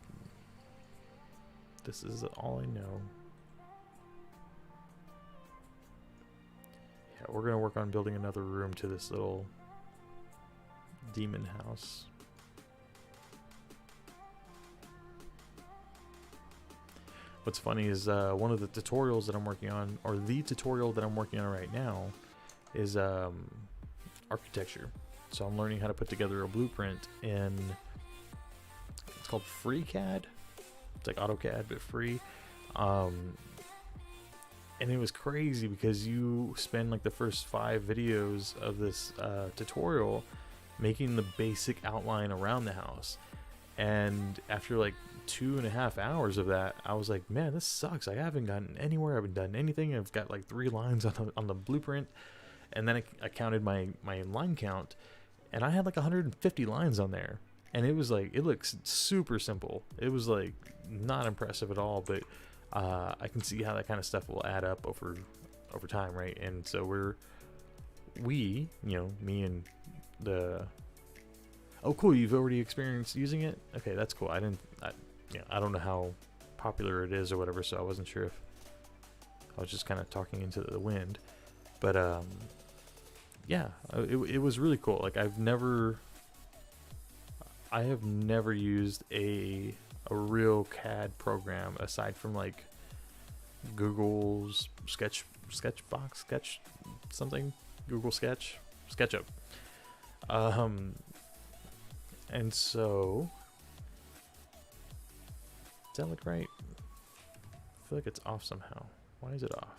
this is all I know. Yeah, we're gonna work on building another room to this little demon house. What's funny is one of the tutorials that I'm working on, or the tutorial that I'm working on right now, is architecture. So I'm learning how to put together a blueprint in, it's called FreeCAD. It's like AutoCAD but free. And it was crazy because you spend like the first 5 videos of this tutorial making the basic outline around the house, and after like 2.5 hours of that, I was like, man, this sucks. I haven't gotten anywhere. I haven't done anything. I've got like 3 lines on the blueprint, and then I counted my line count, and I had like 150 lines on there. And it was like, it looks super simple. It was like not impressive at all, but I can see how that kind of stuff will add up over time, right? And so we, you know, me and the, oh cool, you've already experienced using it? Okay, that's cool. I don't know how popular it is or whatever, so I wasn't sure if I was just kind of talking into the wind. But yeah, it was really cool. Like I have never used a real CAD program aside from like Google's Sketchbox, Sketch something, Google SketchUp. And so, does that look right? I feel like it's off somehow. Why is it off?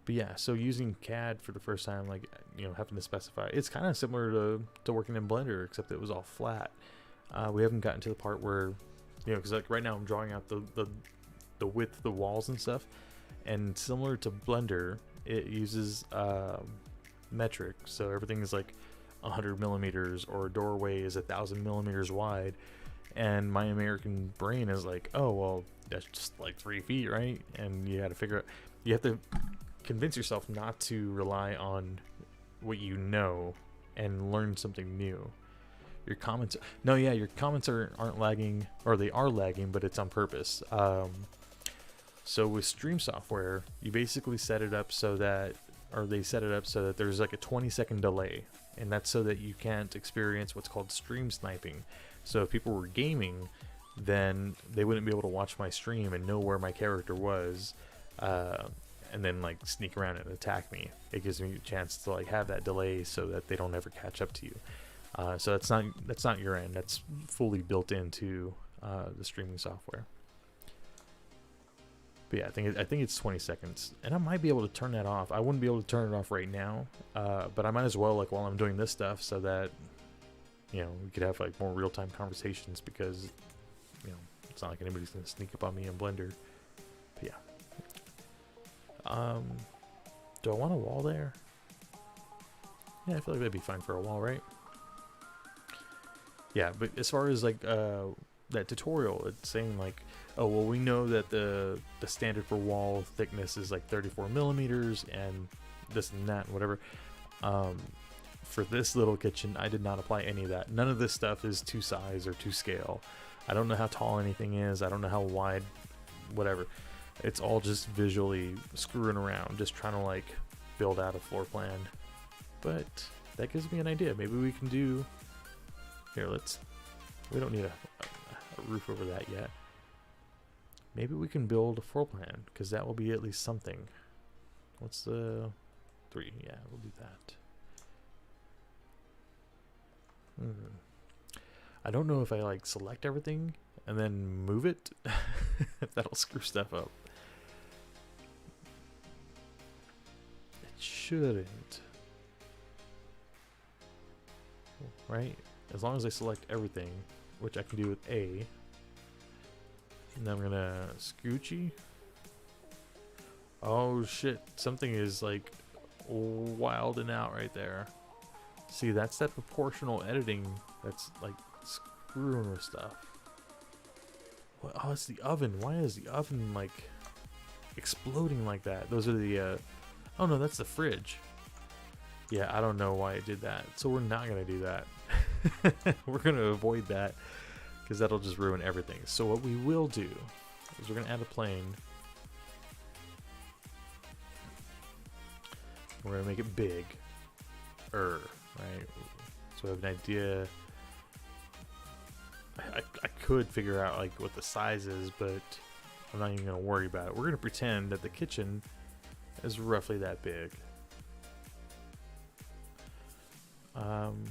But yeah, so using CAD for the first time, like, having to specify, it's kind of similar to working in Blender, except it was all flat. We haven't gotten to the part where, because like right now I'm drawing out the width of the walls and stuff, and similar to Blender, it uses metric, so everything is like 100 millimeters, or a doorway is 1,000 millimeters wide, and my American brain is like, oh well, that's just like 3 feet, right? And you got to figure out, you have to convince yourself not to rely on what you know and learn something new. Your comments, your comments aren't lagging, or they are lagging, but it's on purpose. So with Stream Software, you basically set it up so that, or they set it up so that there's like a 20-second delay, and that's so that you can't experience what's called stream sniping. So if people were gaming, then they wouldn't be able to watch my stream and know where my character was, and then like sneak around and attack me. It gives me a chance to like have that delay so that they don't ever catch up to you. So that's not your end. That's fully built into the streaming software. But yeah, I think it's 20 seconds, and I might be able to turn that off. I wouldn't be able to turn it off right now, but I might as well, like, while I'm doing this stuff, so that we could have like more real-time conversations, because it's not like anybody's gonna sneak up on me in Blender. But yeah. Do I want a wall there? Yeah, I feel like that'd be fine for a wall, right? Yeah, but as far as like that tutorial, it's saying like, oh well, we know that the standard for wall thickness is like 34 millimeters and this and that and whatever. For this little kitchen, I did not apply any of that. None of this stuff is to size or to scale. I don't know how tall anything is. I don't know how wide, whatever. It's all just visually screwing around, just trying to like build out a floor plan. But that gives me an idea. Maybe we can do, here, we don't need a roof over that yet. Maybe we can build a floor plan, because that will be at least something. What's the 3? Yeah, we'll do that. I don't know if I like select everything and then move it. If that'll screw stuff up. It shouldn't. Right? As long as I select everything, which I can do with A. And then I'm gonna scoochy. Oh shit, something is like wilding out right there. See, that's that proportional editing that's like screwing with stuff. What? Oh, it's the oven. Why is the oven like exploding like that? Those are the oh no, that's the fridge. Yeah, I don't know why it did that. So we're not gonna do that. We're gonna avoid that, because that'll just ruin everything. So what we will do is we're gonna add a plane. We're gonna make it big. Right? So we have an idea. I could figure out like what the size is, but I'm not even gonna worry about it. We're gonna pretend that the kitchen is roughly that big. And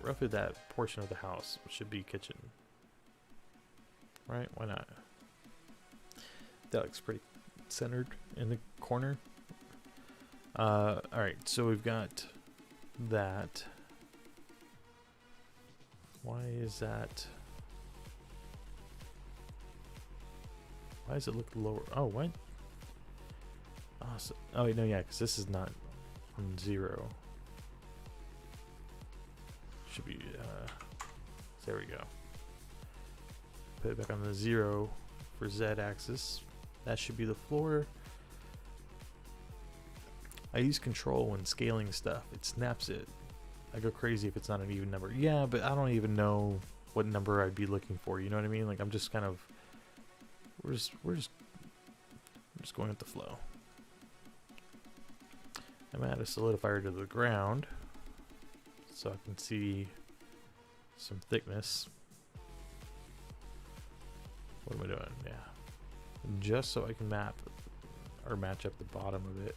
roughly that portion of the house should be kitchen. Right? Why not? That looks pretty centered in the corner. Alright, so we've got that. Why is that? Why does it look lower? Oh, what? Oh, wait, no, yeah, because this is not on 0. Should be, there we go. Put it back on the 0 for Z axis. That should be the floor. I use control when scaling stuff. It snaps it. I go crazy if it's not an even number. Yeah, but I don't even know what number I'd be looking for. You know what I mean? Like, I'm just kind of, we're just going with the flow. I'm gonna add a solidifier to the ground so I can see some thickness. What am I doing? Yeah. Just so I can map or match up the bottom of it,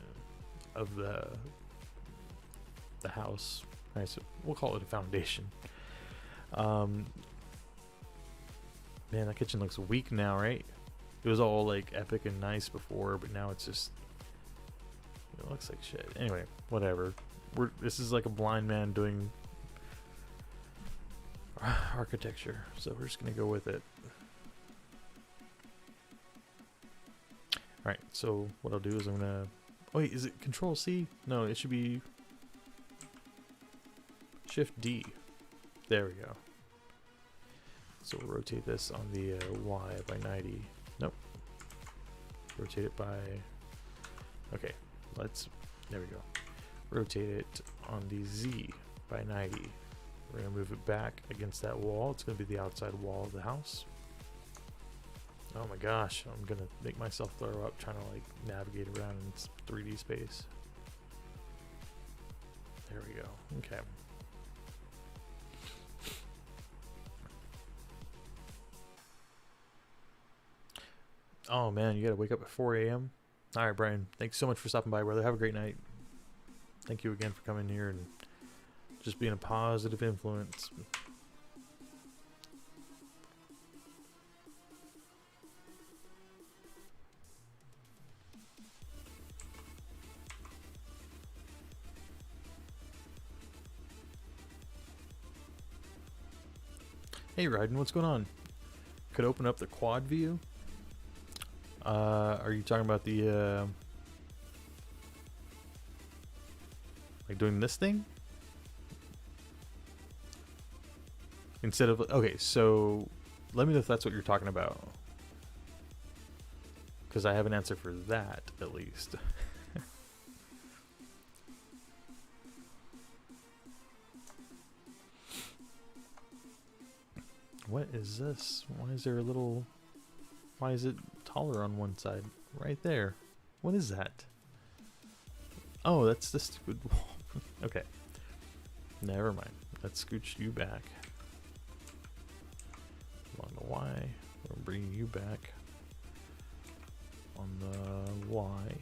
of the house. All right, so we'll call it a foundation. Man, that kitchen looks weak now, right? It was all like epic and nice before, but now it's just, it looks like shit. Anyway, whatever. This is like a blind man doing architecture, so we're just gonna go with it. Alright, so what I'll do is I'm gonna... Oh, wait, is it Control C? No, it should be Shift D. There we go. So we'll rotate this on the Y by 90. Nope. Rotate it by... Okay, let's... There we go. Rotate it on the Z by 90. We're gonna move it back against that wall. It's gonna be the outside wall of the house. Oh my gosh, I'm gonna make myself throw up trying to like navigate around in 3D space. There we go. Okay. Oh man, you gotta wake up at 4 a.m. Alright, Brian, thanks so much for stopping by, brother. Have a great night. Thank you again for coming here and just being a positive influence. Hey Ryden, what's going on? Could open up the quad view. Are you talking about the like doing this thing? Instead of, okay, so let me know if that's what you're talking about. Because I have an answer for that, at least. What is this? Why is there a little... Why is it taller on one side? Right there. What is that? Oh, that's the stupid wall. Okay. Never mind. Let's scooch you back. On the Y. We're bringing you back. On the Y.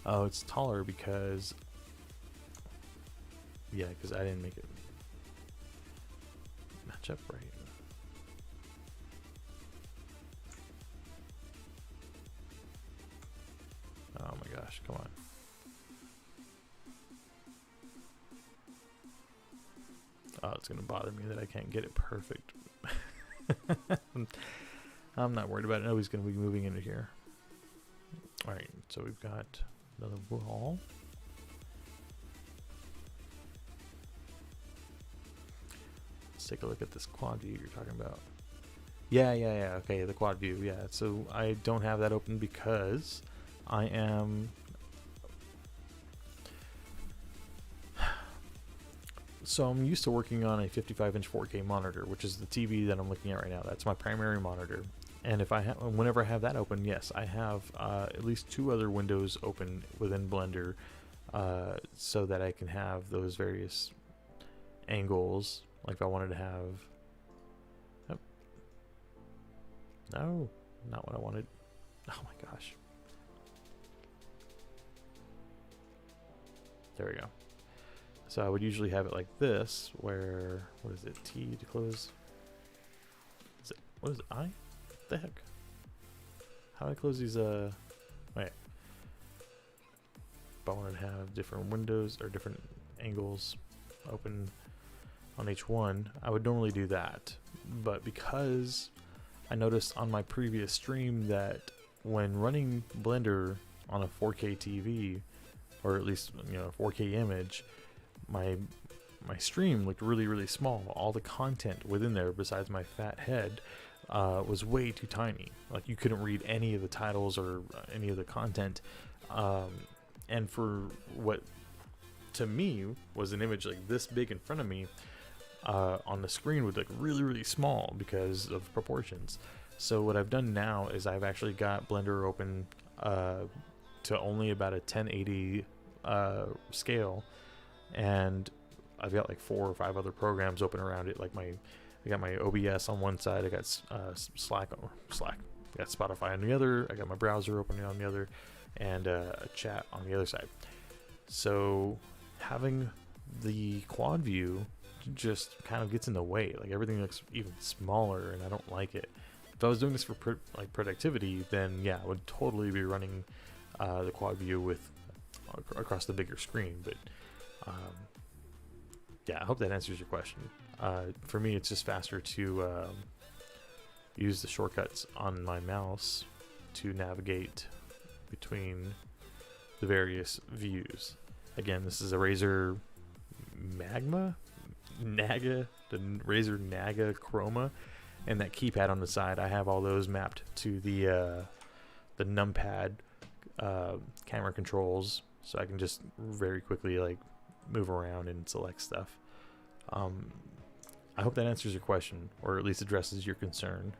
Oh, it's taller because... Yeah, because I didn't make it match up right. Oh my gosh, come on. Oh, it's gonna bother me that I can't get it perfect. I'm not worried about it. Nobody's gonna be moving into here. Alright, so we've got another wall. Let's take a look at this quad view you're talking about. Yeah, okay, the quad view, yeah. So I don't have that open because I am... So I'm used to working on a 55-inch 4K monitor, which is the TV that I'm looking at right now. That's my primary monitor. And if I have, whenever I have that open, yes, I have at least 2 other windows open within Blender, so that I can have those various angles. Like if I wanted to have... Oh. No, not what I wanted. Oh my gosh. There we go. So I would usually have it like this, where, what is it, T to close? Is it, what is it, I? What the heck? How do I close these, wait. If I wanted to have different windows, or different angles open on H1, I would normally do that. But because I noticed on my previous stream that when running Blender on a 4K TV, or at least, you know, a 4K image, my stream looked really small. All the content within there, besides my fat head, was way too tiny. Like you couldn't read any of the titles or any of the content. And for what to me was an image like this big in front of me, on the screen would look really small because of proportions. So what I've done now is I've actually got Blender open to only about a 1080 scale, and I've got like 4 or 5 other programs open around it, like my I got my OBS on one side. I got Slack. I got Spotify on the other. I got my browser open on the other, and a chat on the other side. So having the quad view just kind of gets in the way. Like everything looks even smaller, and I don't like it. If I was doing this for productivity, then yeah, I would totally be running the quad view with across the bigger screen. But yeah, I hope that answers your question. For me, it's just faster to use the shortcuts on my mouse to navigate between the various views. Again, this is a Razer Naga, the Razer Naga Chroma, and that keypad on the side, I have all those mapped to the numpad camera controls, so I can just very quickly like move around and select stuff. I hope that answers your question, or at least addresses your concern.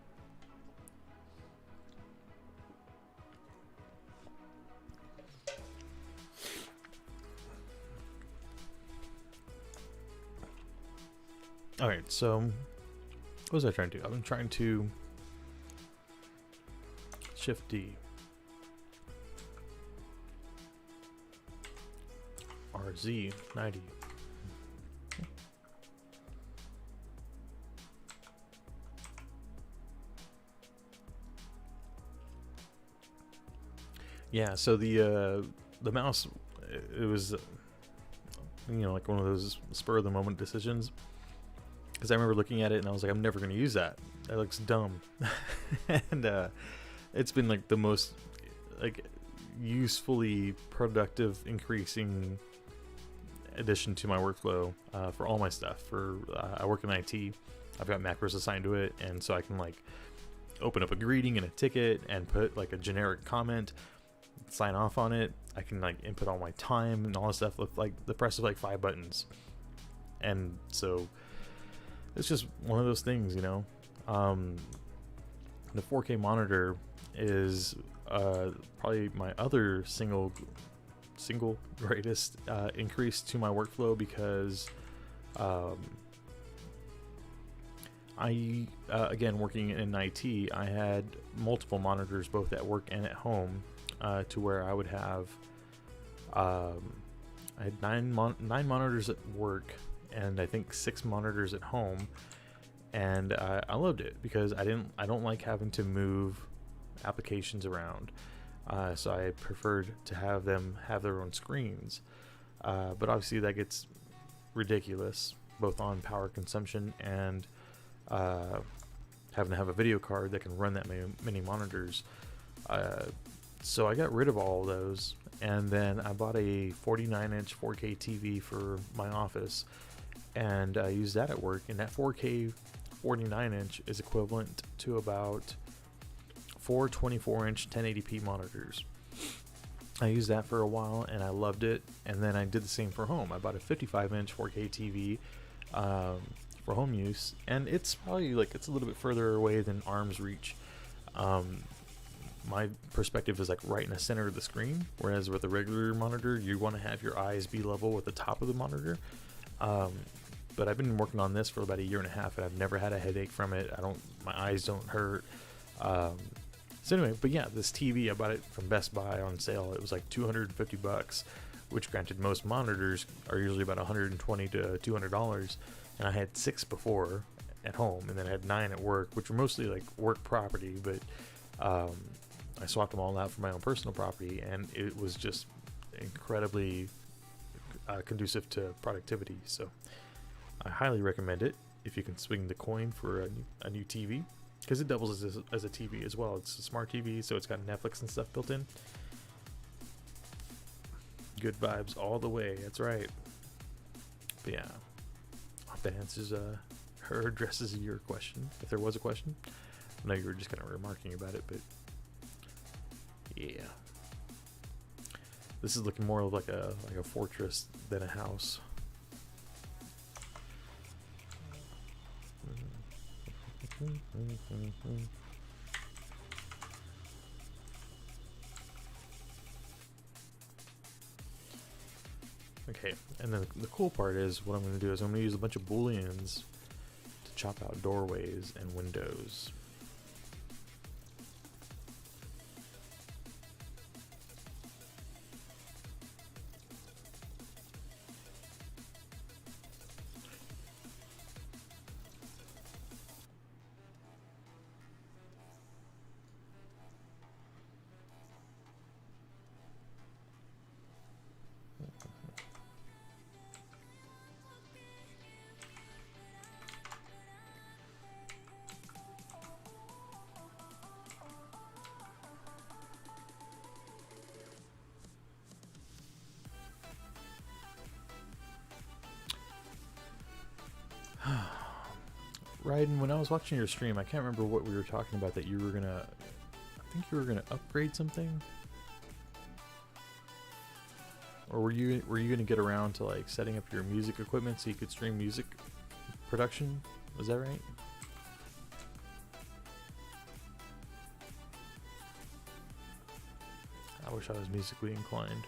Alright, so what was I trying to do? I'm trying to Shift D. RZ90. Yeah, so the mouse, it was like one of those spur of the moment decisions, because I remember looking at it and I was like, I'm never going to use that. That looks dumb. And it's been like the most like usefully productive, increasing addition to my workflow for all my stuff. I work in IT. I've got macros assigned to it, and so I can like open up a greeting and a ticket and put like a generic comment, sign off on it. I can like input all my time and all this stuff with like the press of like 5 buttons. And so it's just one of those things, the 4K monitor is probably my other single greatest increase to my workflow, because I again, working in IT, I had multiple monitors both at work and at home, to where I would have I had nine monitors at work, and I think 6 monitors at home, and I loved it because I don't like having to move applications around, so I preferred to have them have their own screens, but obviously that gets ridiculous both on power consumption and having to have a video card that can run that many monitors. So I got rid of all of those, and then I bought a 49-inch 4K TV for my office, and I used that at work. And that 4K 49-inch is equivalent to about 4 24-inch 1080p monitors. I used that for a while, and I loved it. And then I did the same for home. I bought a 55-inch 4K TV for home use, and it's probably like it's a little bit further away than arm's reach. My perspective is like right in the center of the screen, whereas with a regular monitor, you want to have your eyes be level with the top of the monitor. But I've been working on this for about 1.5 years, and I've never had a headache from it. My eyes don't hurt. So anyway, but yeah, this TV, I bought it from Best Buy on sale. It was like $250, which granted most monitors are usually about $120 to $200, and I had 6 before at home, and then I had 9 at work, which were mostly like work property, but I swapped them all out for my own personal property, and it was just incredibly conducive to productivity. So I highly recommend it if you can swing the coin for a new TV, because it doubles as a TV as well. It's a smart TV, so it's got Netflix and stuff built in. Good vibes all the way. That's right. But yeah, I hope that answers or addresses your question, if there was a question. I know you were just kind of remarking about it, but yeah, this is looking more like a fortress than a house. Okay, and then the cool part is what I'm going to do is I'm going to use a bunch of booleans to chop out doorways and windows. Raiden, when I was watching your stream, I can't remember what we were talking about that you were gonna... I think you were gonna upgrade something? Or were you gonna get around to like setting up your music equipment so you could stream music production? Was that right? I wish I was musically inclined.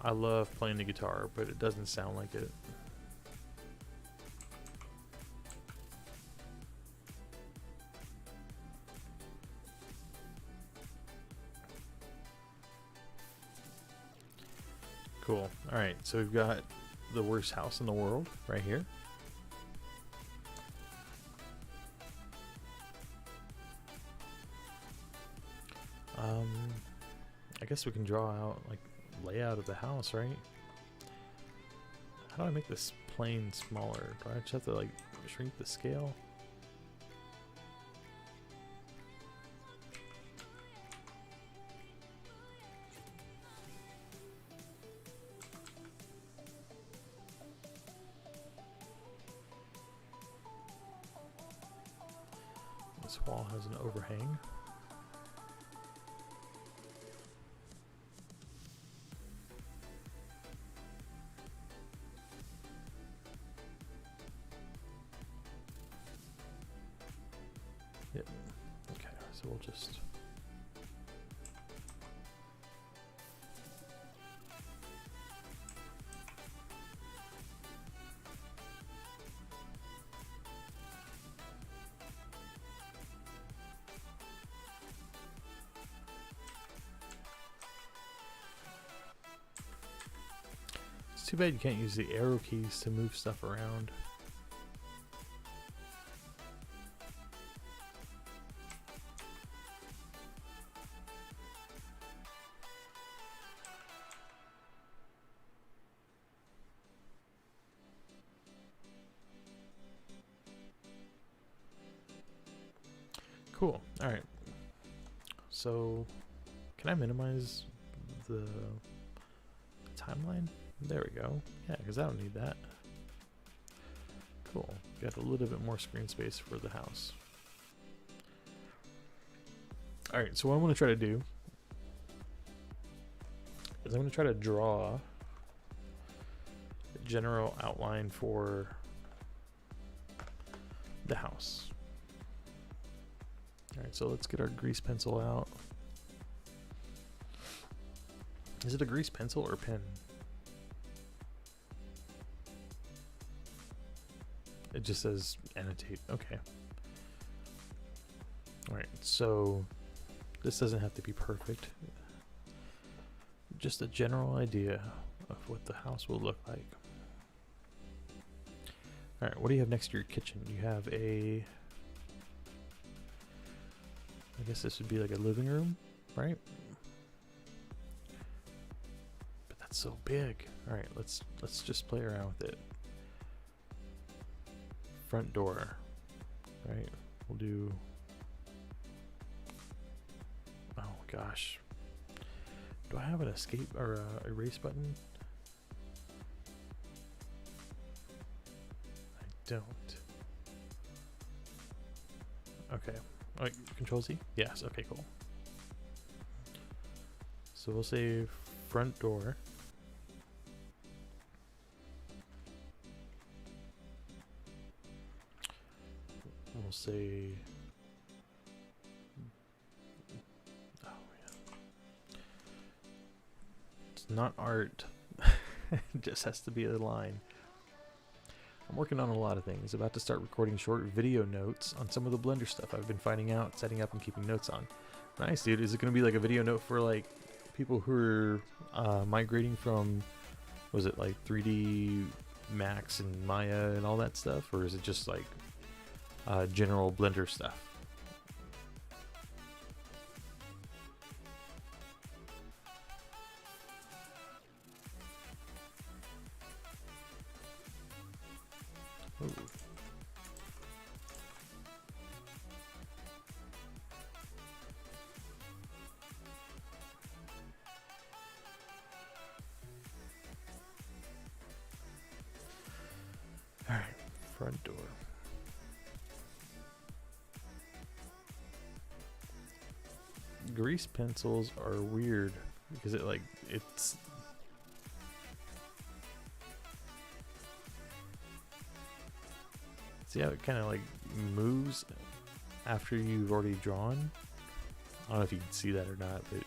I love playing the guitar, but it doesn't sound like it. Cool. Alright, so we've got the worst house in the world right here. I guess we can draw out like layout of the house, right? How do I make this plane smaller? Do I just have to like shrink the scale? This wall has an overhang. Yep. Okay, so we'll just... It's too bad you can't use the arrow keys to move stuff around. Cool. Alright. So, can I minimize the timeline? There we go. Yeah, because I don't need that. Cool. Got a little bit more screen space for the house. Alright, so what I'm going to try to do is I'm going to try to draw a general outline for the house. Alright, so let's get our grease pencil out. Is it a grease pencil or pen? It just says annotate. Okay. Alright, so this doesn't have to be perfect. Just a general idea of what the house will look like. Alright, what do you have next to your kitchen? You have a... I guess this would be like a living room, right? But that's so big. Alright, let's just play around with it. Front door, right? We'll do... Oh gosh. Do I have an escape or a erase button? I don't. Okay. Wait, Control Z? Yes, okay, cool. So we'll say front door. We'll say... Oh, yeah. It's not art. It just has to be a line. I'm working on a lot of things. About to start recording short video notes on some of the Blender stuff I've been finding out, setting up, and keeping notes on. Nice, dude. Is it going to be like a video note for like people who are migrating from, was it like 3D Max and Maya and all that stuff? Or is it just like general Blender stuff? Ooh. All right, front door. Grease pencils are weird because it's see how it kind of like moves after you've already drawn. I don't know if you can see that or not, but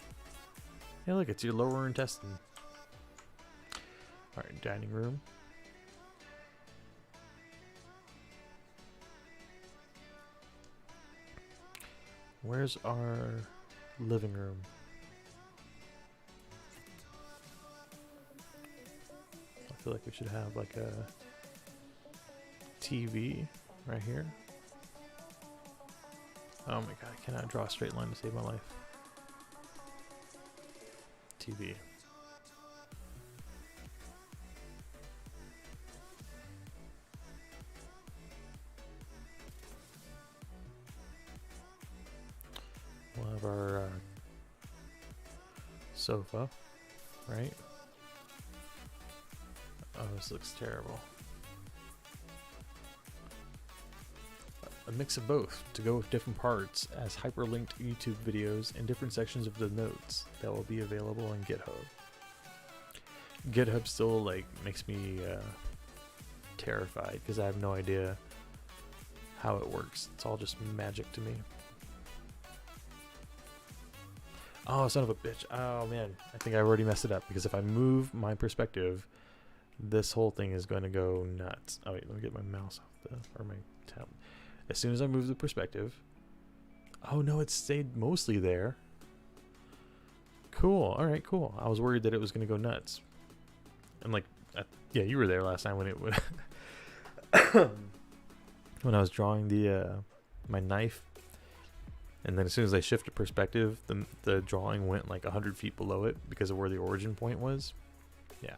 yeah, look, it's your lower intestine. All right, dining room. Where's our living room? I feel like we should have like a TV right here. Oh my god, I cannot draw a straight line to save my life. TV. We'll have our sofa, right? Oh, this looks terrible. A mix of both to go with different parts as hyperlinked YouTube videos and different sections of the notes that will be available on GitHub. GitHub still like makes me terrified because I have no idea how it works. It's all just magic to me. Oh, son of a bitch. Oh man, I think I already messed it up because if I move my perspective, this whole thing is going to go nuts. Oh wait, let me get my mouse off or my tab. As soon as I move the perspective, oh no, it stayed mostly there. Cool. All right, cool. I was worried that it was going to go nuts. And like, yeah, you were there last time when it would when I was drawing the my knife, and then as soon as I shifted perspective, the drawing went like 100 feet below it because of where the origin point was. Yeah.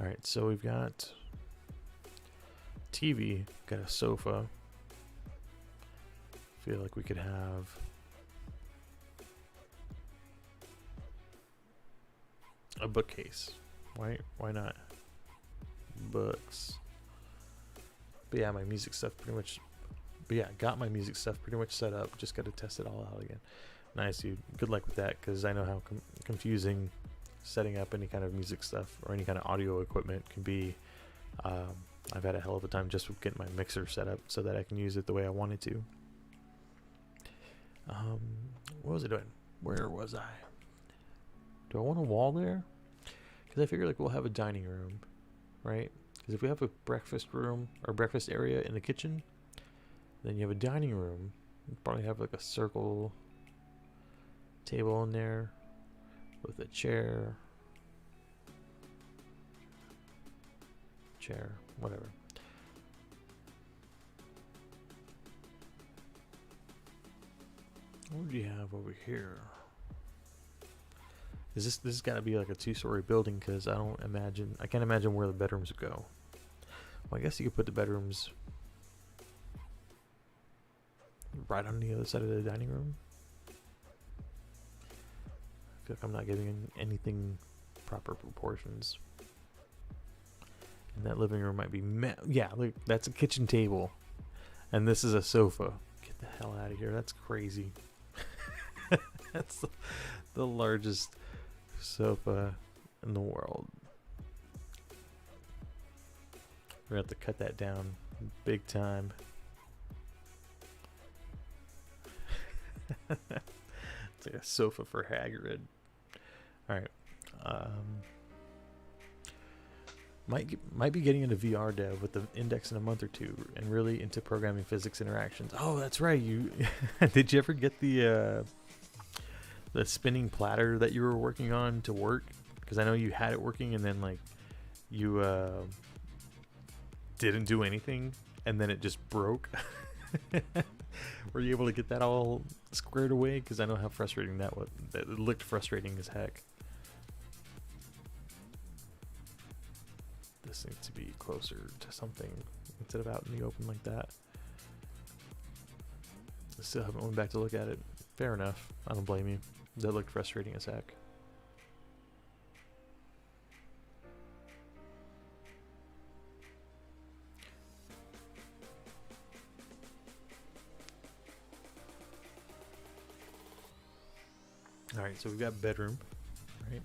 All right, so we've got TV, got a sofa. Feel like we could have a bookcase. Why not? Books. But yeah, my music stuff pretty much. But yeah, got my music stuff pretty much set up. Just got to test it all out again. Nice, dude. Good luck with that, because I know how confusing setting up any kind of music stuff or any kind of audio equipment can be. I've had a hell of a time just with getting my mixer set up so that I can use it the way I wanted to. What was I doing? Where was I? Do I want a wall there? Because I figure like we'll have a dining room, right? Because if we have a breakfast room or breakfast area in the kitchen, then you have a dining room. You probably have like a circle table in there with a chair, whatever. What do you have over here? Is this has got to be like a 2-story building, because I can't imagine where the bedrooms go. Well, I guess you could put the bedrooms right on the other side of the dining room. I feel like I'm not giving anything proper proportions. And that living room might be yeah, look, that's a kitchen table, and this is a sofa. Get the hell out of here. That's crazy. That's the largest sofa in the world. We're gonna have to cut that down big time. It's like a sofa for Hagrid. Alright. Might be getting into VR dev with the index in a month or two, and really into programming physics interactions. Oh, that's right. You did you ever get the spinning platter that you were working on to work? Because I know you had it working, and then like you didn't do anything, and then it just broke. Were you able to get that all squared away? Because I know how frustrating that was. It looked frustrating as heck. This needs to be closer to something instead of out in the open like that. I still haven't went back to look at it. Fair enough. I don't blame you. That looked frustrating as heck. All right, so we've got bedroom, right?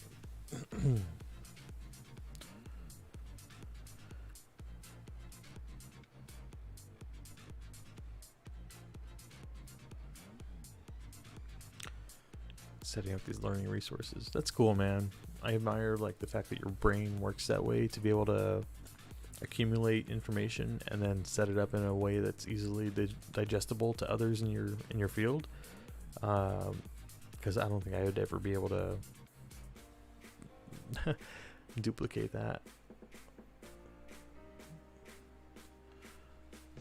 Setting up these learning resources. That's cool, man. I admire like the fact that your brain works that way to be able to accumulate information and then set it up in a way that's easily digestible to others in your field. Because I don't think I would ever be able to duplicate that.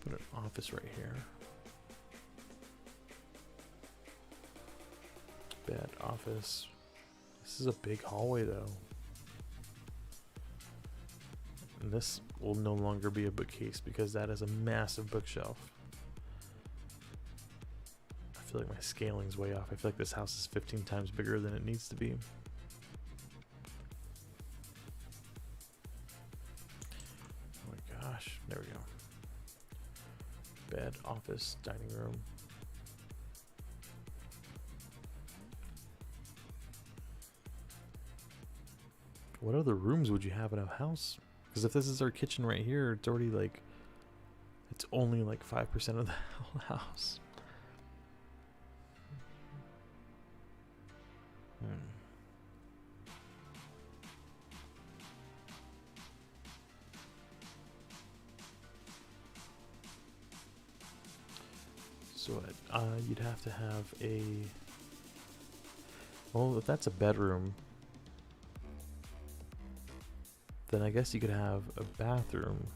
Put an office right here. Bed, office. This is a big hallway though. And this will no longer be a bookcase because that is a massive bookshelf. I feel like my scaling's way off. I feel like this house is 15 times bigger than it needs to be. Oh my gosh, there we go. Bed, office, dining room. What other rooms would you have in a house? Because if this is our kitchen right here, it's already like, it's only like 5% of the whole house. So you'd have to have a, well, if that's a bedroom, then I guess you could have a bathroom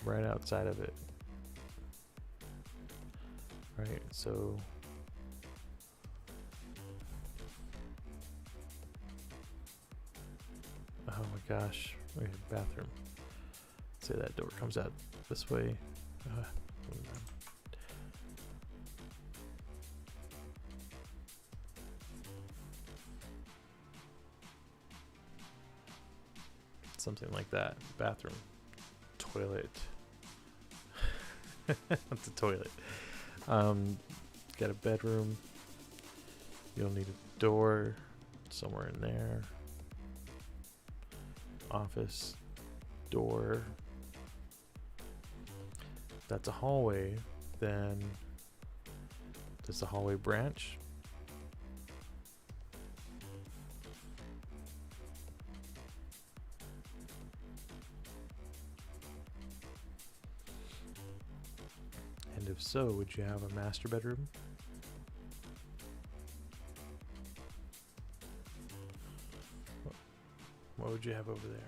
right outside of it. Right, so oh my gosh, okay, bathroom. Say that door comes out this way. Something like that. Bathroom. Toilet. That's a toilet. Got a bedroom. You'll need a door somewhere in there. Office. Door. If that's a hallway, then does the hallway branch? And if so, would you have a master bedroom? What would you have over there?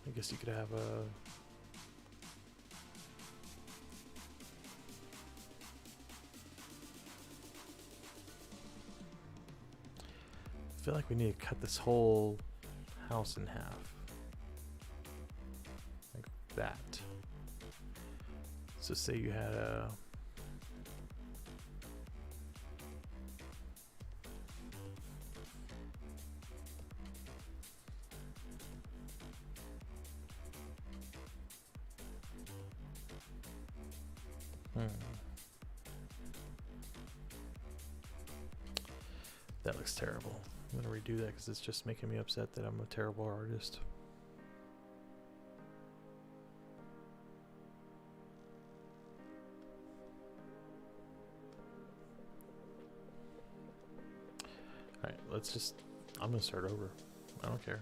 I guess you could have a I feel like we need to cut this whole house in half. Like that. So say you had a That looks terrible. I'm gonna redo that because it's just making me upset that I'm a terrible artist. Alright, let's just, I'm gonna start over. I don't care.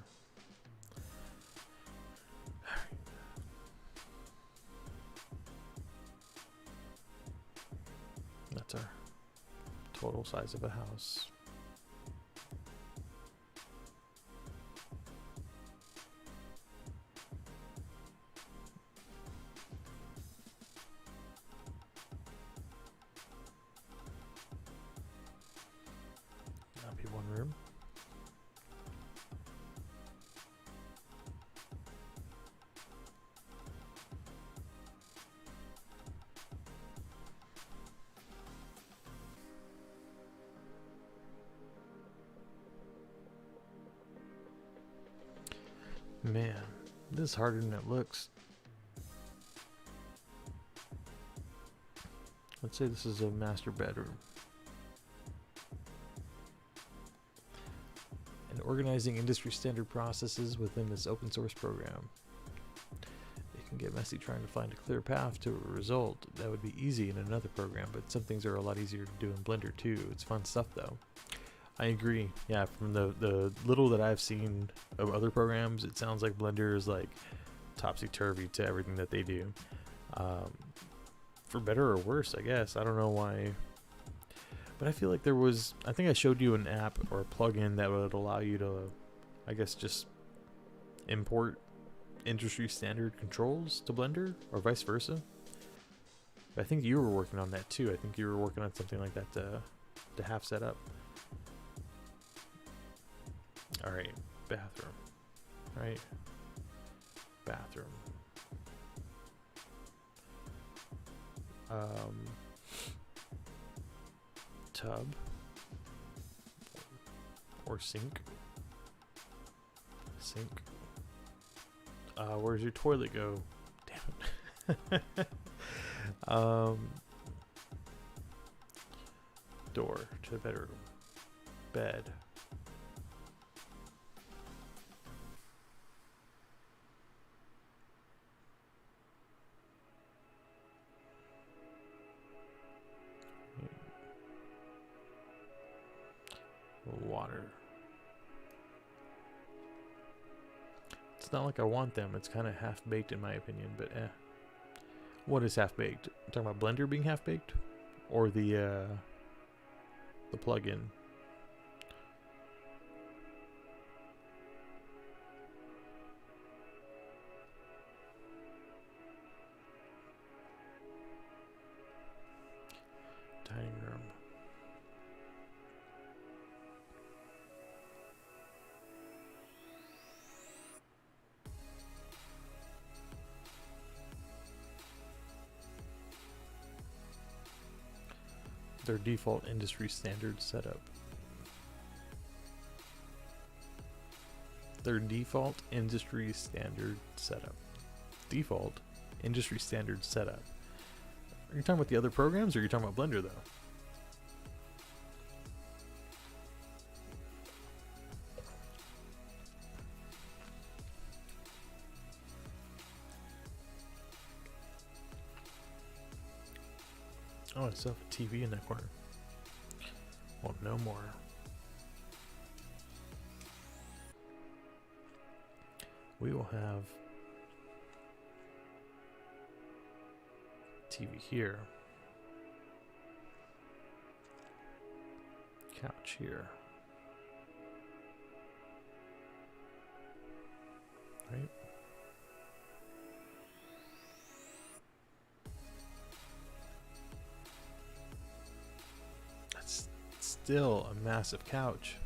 That's our total size of a house. That'll be one room. Man, this is harder than it looks. Let's say this is a master bedroom. And organizing industry standard processes within this open source program. It can get messy trying to find a clear path to a result. That would be easy in another program, but some things are a lot easier to do in Blender too. It's fun stuff though. I agree. Yeah, from the little that I've seen of other programs, it sounds like Blender is like topsy-turvy to everything that they do. For better or worse, I guess. I don't know why. But I feel like there was, I think I showed you an app or a plugin that would allow you to, I guess, just import industry standard controls to Blender or vice versa. But I think you were working on that too. I think you were working on something like that to have set up. Alright, bathroom. Right? Bathroom. Tub. Or sink. Sink. Where's your toilet go? Damn it. Door to the bedroom. Bed. Water. It's not like I want them. It's kind of half-baked in my opinion, but eh. What is half-baked? I'm talking about Blender being half-baked? Or the plugin? Dining room. Their default industry standard setup. Their default industry standard setup. Default industry standard setup. Are you talking about the other programs or are you talking about Blender though? Oh, I still have a TV in that corner. Well, no more. We will have TV here. Couch here. Right? That's still a massive couch.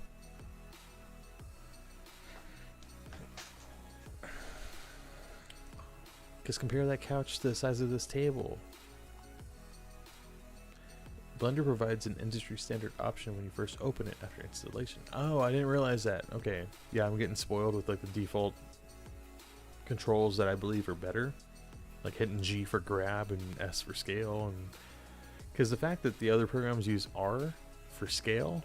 Because compare that couch to the size of this table. Blender provides an industry standard option when you first open it after installation. Oh, I didn't realize that. Okay. Yeah, I'm getting spoiled with like the default controls that I believe are better. Like hitting G for grab and S for scale. And because the fact that the other programs use R for scale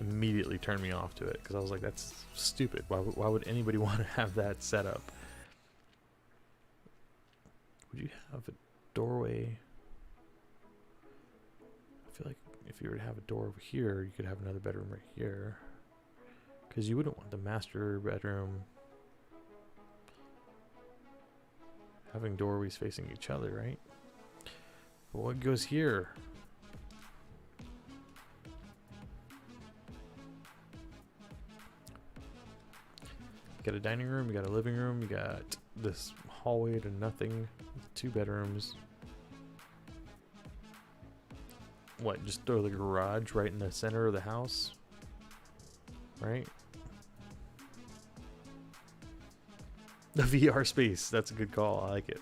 immediately turned me off to it. Because I was like, that's stupid. Why would anybody want to have that set up? Would you have a doorway? I feel like if you were to have a door over here, you could have another bedroom right here. Because you wouldn't want the master bedroom having doorways facing each other, right? But what goes here? You got a dining room, you got a living room, you got this hallway to nothing, 2 bedrooms. What, just throw the garage right in the center of the house? Right? The VR space, that's a good call, I like it.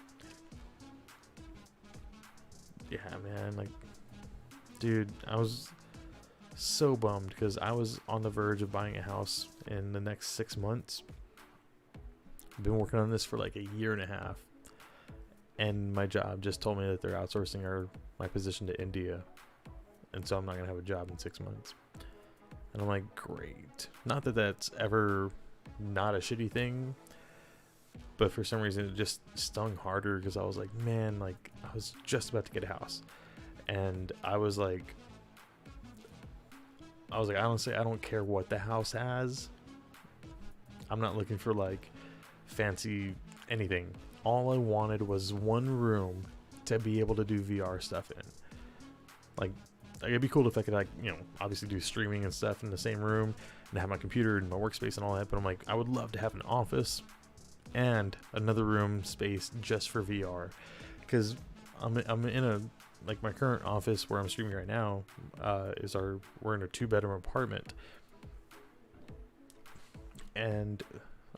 Yeah, man, like, dude, I was so bummed because I was on the verge of buying a house in the next 6 months. I've been working on this for like a year and a half, and my job just told me that they're outsourcing my position to India, and so I'm not gonna have a job in 6 months. And I'm like, great. Not that that's ever not a shitty thing, but for some reason it just stung harder because I was like, man, like I was just about to get a house, and I was like, honestly, I don't care what the house has. I'm not looking for like fancy anything. All I wanted was one room to be able to do VR stuff in. Like it'd be cool if I could, like, you know, obviously do streaming and stuff in the same room and have my computer and my workspace and all that, but I'm like, I would love to have an office and another room space just for VR, because I'm in a, like, my current office where I'm streaming right now we're in a 2-bedroom apartment, and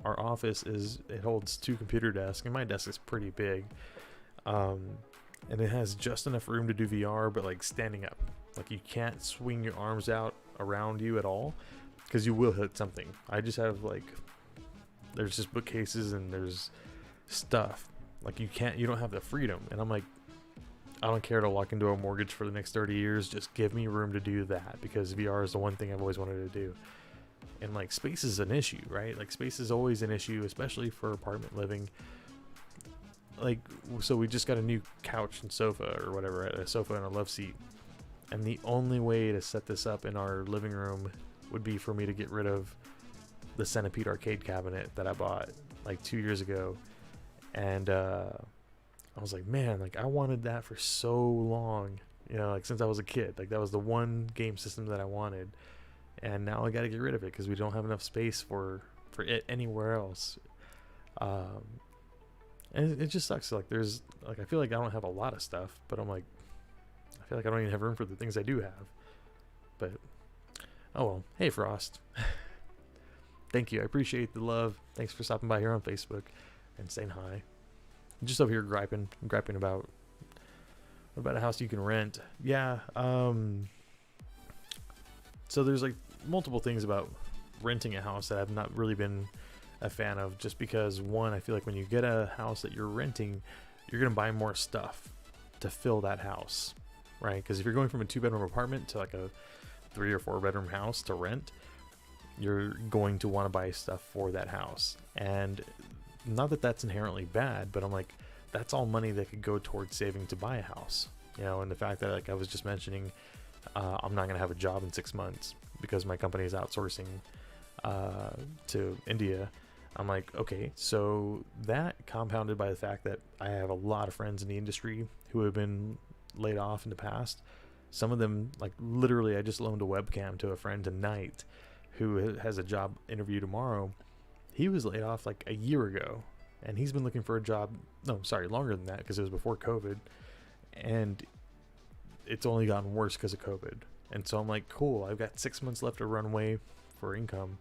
our office it holds 2 computer desks, and my desk is pretty big, and it has just enough room to do VR, but like standing up, like you can't swing your arms out around you at all because you will hit something. I just have like, there's just bookcases and there's stuff, like you don't have the freedom, and I'm like, I don't care to lock into a mortgage for the next 30 years, just give me room to do that, because VR is the one thing I've always wanted to do. And like, space is an issue, right? Like space is always an issue, especially for apartment living. Like, so we just got a new couch and sofa or whatever, a sofa and a love seat, and the only way to set this up in our living room would be for me to get rid of the Centipede arcade cabinet that I bought like 2 years ago. And I was like, man, like I wanted that for so long, you know, like since I was a kid. Like that was the one game system that I wanted, and now I got to get rid of it because we don't have enough space for it anywhere else. And it just sucks. Like there's, like, I feel like I don't have a lot of stuff, but I'm like, I feel like I don't even have room for the things I do have. But oh well. Hey Frost. Thank you. I appreciate the love. Thanks for stopping by here on Facebook and saying hi. I'm just over here griping about a house you can rent. Yeah. So there's like multiple things about renting a house that I've not really been a fan of, just because, one, I feel like when you get a house that you're renting, you're gonna buy more stuff to fill that house, right? Because if you're going from a 2-bedroom apartment to like a 3 or 4 bedroom house to rent, you're going to want to buy stuff for that house. And not that that's inherently bad, but I'm like, that's all money that could go towards saving to buy a house, you know. And the fact that, like I was just mentioning, I'm not gonna have a job in 6 months because my company is outsourcing to India. I'm like, okay, so that compounded by the fact that I have a lot of friends in the industry who have been laid off in the past. Some of them, like literally, I just loaned a webcam to a friend tonight who has a job interview tomorrow. He was laid off like a year ago, and he's been looking for a job, no, sorry, longer than that, because it was before COVID, and it's only gotten worse because of COVID. And so I'm like, cool, I've got 6 months left of runway for income.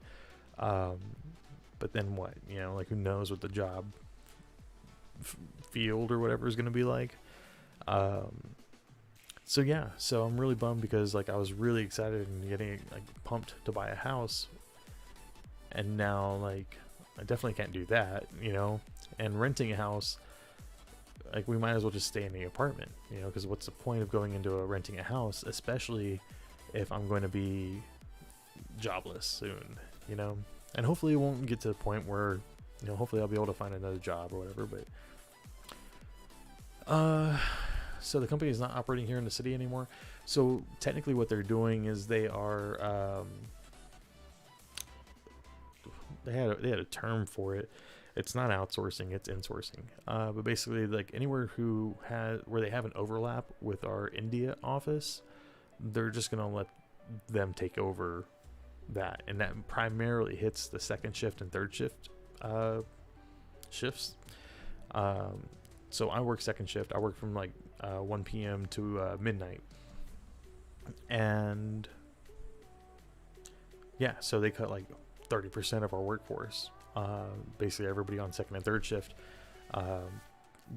But then what, you know, like who knows what the job field or whatever is going to be like. So yeah, so I'm really bummed because like I was really excited and getting like pumped to buy a house, and now like I definitely can't do that, you know. And renting a house, like we might as well just stay in the apartment, you know, because what's the point of going into renting a house, especially if I'm going to be jobless soon, you know. And hopefully it won't get to the point where, you know, hopefully I'll be able to find another job or whatever. But so the company is not operating here in the city anymore. So technically what they're doing is they are, they had a term for it. It's not outsourcing, it's insourcing. But basically, like anywhere where they have an overlap with our India office, they're just gonna let them take over that, and that primarily hits the second shift and third shift shifts. So I work second shift. I work from like 1 p.m. to midnight, and yeah, so they cut like 30% of our workforce. Basically everybody on second and third shift,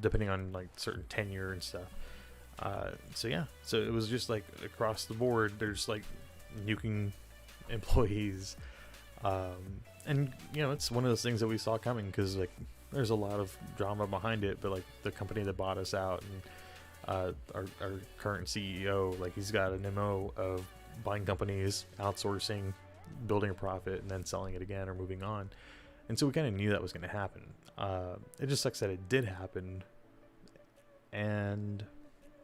depending on like certain tenure and stuff. So yeah, so it was just like across the board, there's like nuking employees. And you know, it's one of those things that we saw coming, because like there's a lot of drama behind it, but like the company that bought us out, and our current CEO, like he's got an MO of buying companies, outsourcing, building a profit, and then selling it again or moving on. And so we kind of knew that was going to happen. It just sucks that it did happen, and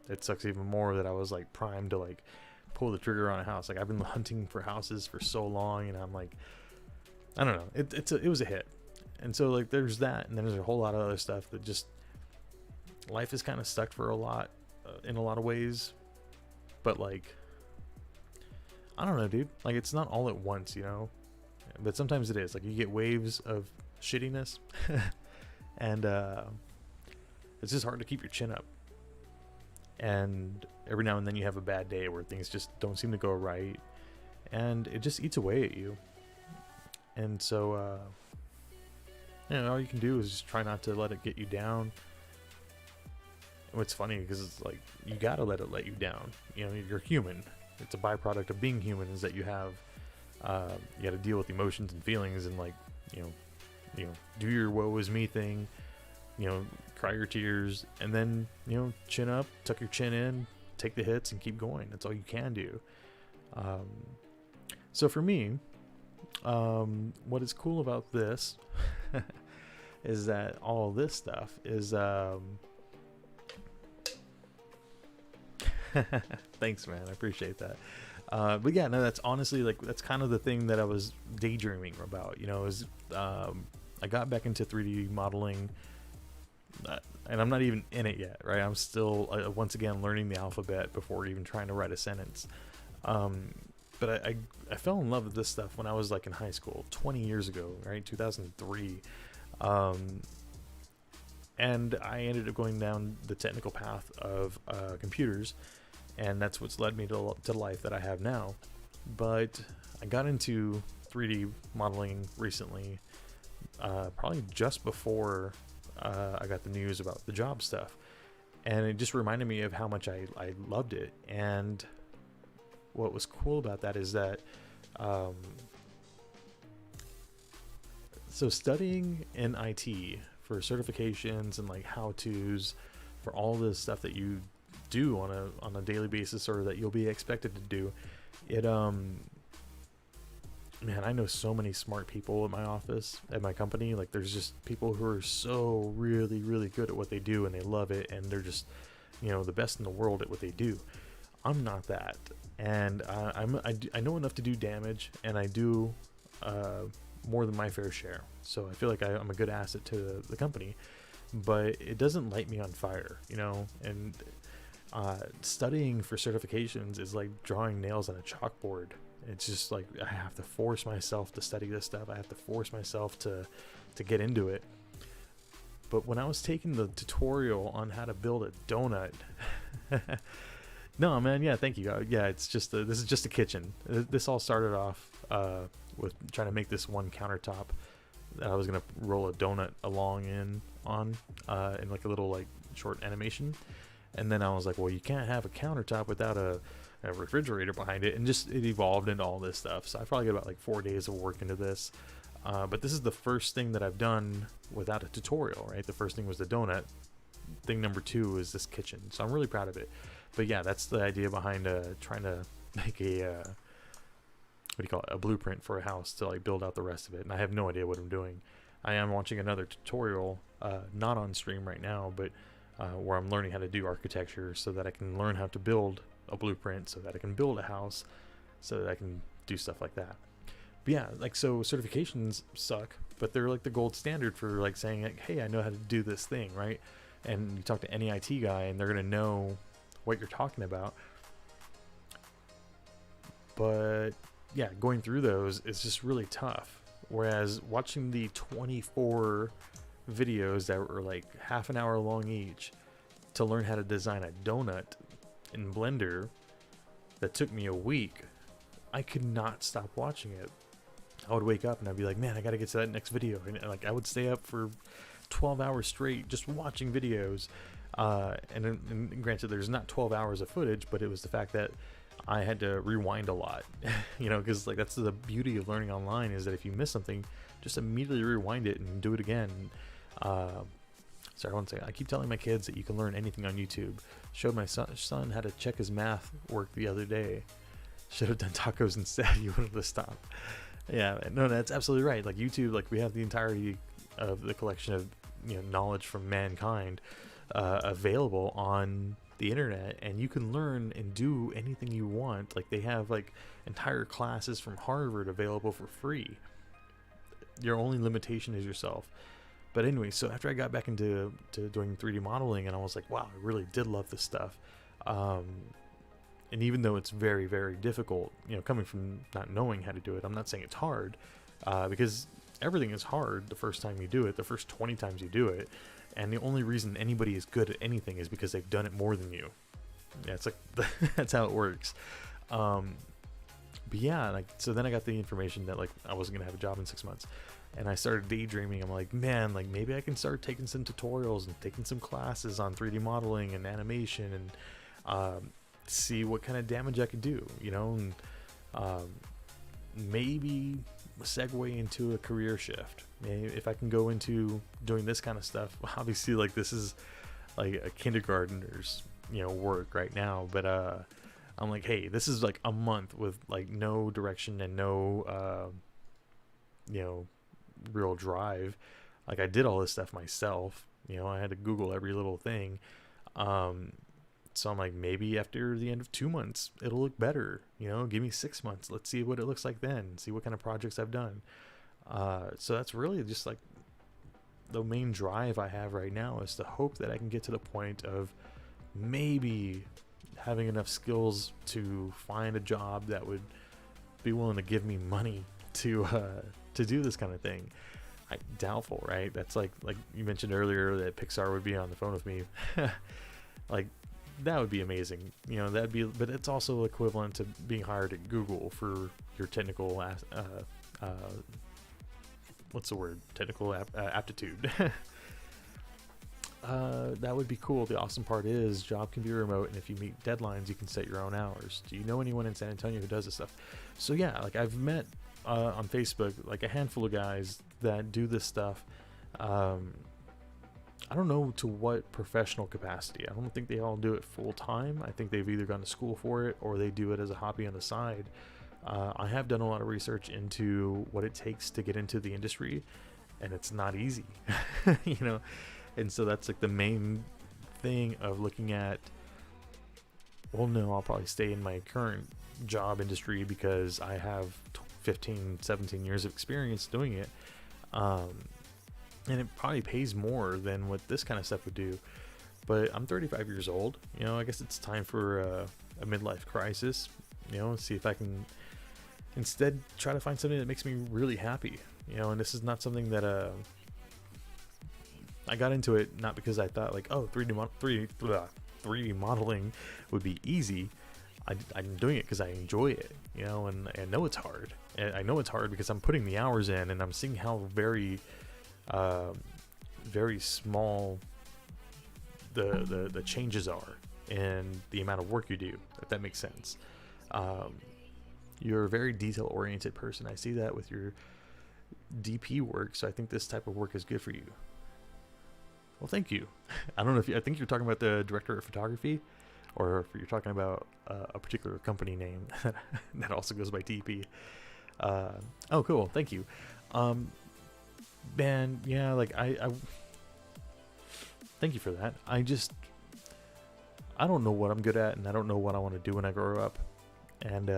it sucks even more that I was like primed to like pull the trigger on a house. Like I've been hunting for houses for so long, and I'm like, I don't know, it was a hit. And so like there's that, and then there's a whole lot of other stuff that just, life is kind of stuck for a lot, in a lot of ways. But like, I don't know, dude, like it's not all at once, you know, but sometimes it is. Like you get waves of shittiness and it's just hard to keep your chin up, and every now and then you have a bad day where things just don't seem to go right, and it just eats away at you. And so you know, all you can do is just try not to let it get you down. And what's funny, because it's like you gotta let it let you down, you know, you're human. It's a byproduct of being human, is that you have you got to deal with emotions and feelings, and like you know do your woe is me thing, you know, cry your tears, and then you know chin up, tuck your chin in, take the hits, and keep going. That's all you can do. So for me, what is cool about this is that all this stuff is thanks, man, I appreciate that. But yeah, no, that's honestly like, that's kind of the thing that I was daydreaming about, you know, is I got back into 3D modeling, and I'm not even in it yet, right? I'm still once again learning the alphabet before even trying to write a sentence. But I fell in love with this stuff when I was like in high school 20 years ago, right? 2003. And I ended up going down the technical path of computers, and that's what's led me to the life that I have now. But I got into 3D modeling recently, probably just before I got the news about the job stuff, and it just reminded me of how much I loved it. And what was cool about that is that so studying in IT for certifications and like how-tos for all this stuff that you do on a daily basis, or that you'll be expected to do it, man, I know so many smart people at my office, at my company. Like there's just people who are so really good at what they do, and they love it, and they're just, you know, the best in the world at what they do. I'm not that, and I know enough to do damage, and I do more than my fair share. So I feel like I'm a good asset to the company, but it doesn't light me on fire, you know. And studying for certifications is like drawing nails on a chalkboard. It's just like I have to force myself to study this stuff. I have to force myself to get into it. But when I was taking the tutorial on how to build a donut, no, man, yeah, thank you. Yeah, it's just this is just a kitchen. This all started off with trying to make this one countertop that I was gonna roll a donut along in like a little like short animation. And then I was like, well, you can't have a countertop without a refrigerator behind it, and just it evolved into all this stuff. So I probably got about like 4 days of work into this, but this is the first thing that I've done without a tutorial, right? The first thing was the donut. Thing number 2 is this kitchen, so I'm really proud of it. But yeah, that's the idea behind trying to make a what do you call it, a blueprint for a house to like build out the rest of it. And I have no idea what I'm doing. I am watching another tutorial, not on stream right now, but where I'm learning how to do architecture so that I can learn how to build a blueprint, so that I can build a house, so that I can do stuff like that. But yeah, like, so certifications suck, but they're like the gold standard for like saying like, hey, I know how to do this thing, right? And you talk to any IT guy and they're gonna know what you're talking about. But yeah, going through those is just really tough. Whereas watching the 24 videos that were like half an hour long each to learn how to design a donut in Blender that took me a week, I could not stop watching it. I would wake up and I'd be like, man, I gotta get to that next video. And like, I would stay up for 12 hours straight just watching videos. And granted, there's not 12 hours of footage, but it was the fact that I had to rewind a lot, you know, because like, that's the beauty of learning online, is that if you miss something, just immediately rewind it and do it again. Sorry, one second. I keep telling my kids that you can learn anything on YouTube. Showed my son how to check his math work the other day. Should have done tacos instead. You wanted to stop. Yeah, no, that's absolutely right. Like YouTube, like we have the entirety of the collection of, you know, knowledge from mankind available on the internet, and you can learn and do anything you want. Like they have like entire classes from Harvard available for free. Your only limitation is yourself. But anyway, so after I got back into doing 3D modeling, and I was like, wow, I really did love this stuff. And even though it's very, very difficult, you know, coming from not knowing how to do it, I'm not saying it's hard, because everything is hard the first time you do it, the first 20 times you do it. And the only reason anybody is good at anything is because they've done it more than you. Yeah, it's like, that's how it works. But yeah, like, so then I got the information that like I wasn't gonna have a job in 6 months, and I started daydreaming. I'm like, man, like maybe I can start taking some tutorials and taking some classes on 3D modeling and animation, and see what kind of damage I could do, you know, and maybe segue into a career shift. Maybe if I can go into doing this kind of stuff. Obviously, like this is like a kindergartner's, you know, work right now, but I'm like, hey, this is like a month with like no direction and no you know, real drive. Like I did all this stuff myself, you know, I had to Google every little thing. So I'm like, maybe after the end of 2 months, it'll look better. You know, give me 6 months. Let's see what it looks like then. See what kind of projects I've done. So that's really just like the main drive I have right now, is to hope that I can get to the point of maybe having enough skills to find a job that would be willing to give me money to do this kind of thing. Doubtful, right? That's like you mentioned earlier that Pixar would be on the phone with me. Like, that would be amazing, you know. That'd be, but it's also equivalent to being hired at Google for your technical what's the word, technical aptitude. That would be cool. The awesome part is job can be remote, and if you meet deadlines, you can set your own hours. Do you know anyone in San Antonio who does this stuff? So yeah, like I've met on Facebook like a handful of guys that do this stuff. I don't know to what professional capacity. I don't think they all do it full time. I think they've either gone to school for it or they do it as a hobby on the side. I have done a lot of research into what it takes to get into the industry, and it's not easy, you know. And so that's like the main thing of looking at, well, no, I'll probably stay in my current job industry because I have 15, 17 years of experience doing it. And it probably pays more than what this kind of stuff would do. But I'm 35 years old. You know, I guess it's time for a midlife crisis. You know, see if I can instead try to find something that makes me really happy. You know, and this is not something that I got into it not because I thought like, oh, 3D modeling would be easy. I'm doing it because I enjoy it. You know, and I know it's hard. And I know it's hard because I'm putting the hours in, and I'm seeing how very small the changes are and the amount of work you do, if that makes sense. You're a very detail oriented person. I see that with your DP work, so I think this type of work is good for you. Well, thank you. I don't know if I think you're talking about the director of photography, or if you're talking about a particular company name that also goes by DP. Oh, cool. Thank you. Man, yeah, like I Thank you for that. I don't know what I'm good at, and I don't know what I want to do when I grow up. And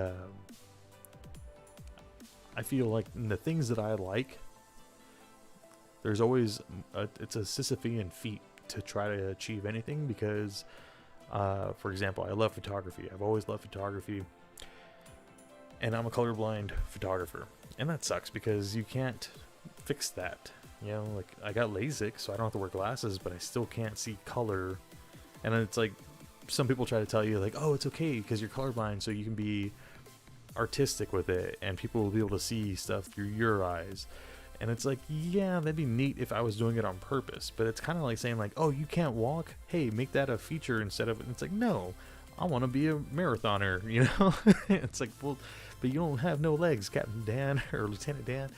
I feel like in the things that I like, there's always it's a Sisyphean feat to try to achieve anything because, for example, I love photography. I've always loved photography, and I'm a colorblind photographer, and that sucks because you can't fix that. You know, like I got LASIK, so I don't have to wear glasses, but I still can't see color. And it's like some people try to tell you like, oh, it's okay because you're colorblind, so you can be artistic with it, and people will be able to see stuff through your eyes. And it's like, yeah, that'd be neat if I was doing it on purpose, but it's kind of like saying like, oh, you can't walk, hey, make that a feature instead of, and it's like, no, I want to be a marathoner, you know. It's like, well, but you don't have no legs, Captain Dan or Lieutenant Dan.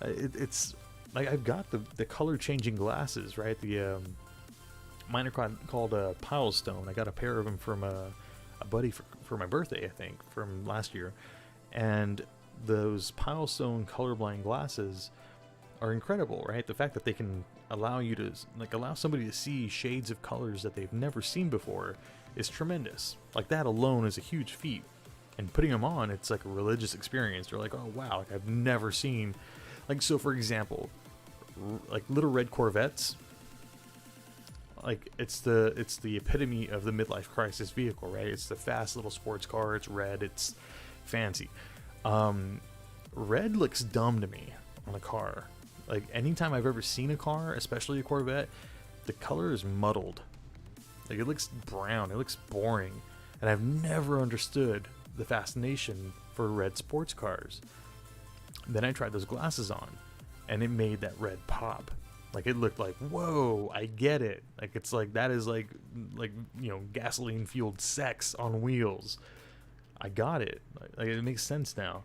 It's like I've got the color changing glasses, right? The mine are called Pilestone. I got a pair of them from a buddy for my birthday, I think, from last year. And those Pilestone colorblind glasses are incredible, right? The fact that they can allow you to allow somebody to see shades of colors that they've never seen before is tremendous. Like that alone is a huge feat. And putting them on, it's like a religious experience. You're like, oh wow, like I've never seen, like, so for example, like little red Corvettes, like it's the epitome of the midlife crisis vehicle, right? It's the fast little sports car. It's red. It's fancy. Red looks dumb to me on a car. Like anytime I've ever seen a car, especially a Corvette, the color is muddled. Like it looks brown. It looks boring. And I've never understood the fascination for red sports cars. Then I tried those glasses on, and it made that red pop. Like it looked like, whoa, I get it. Like it's like that is like you know, gasoline fueled sex on wheels. I got it. Like it makes sense now.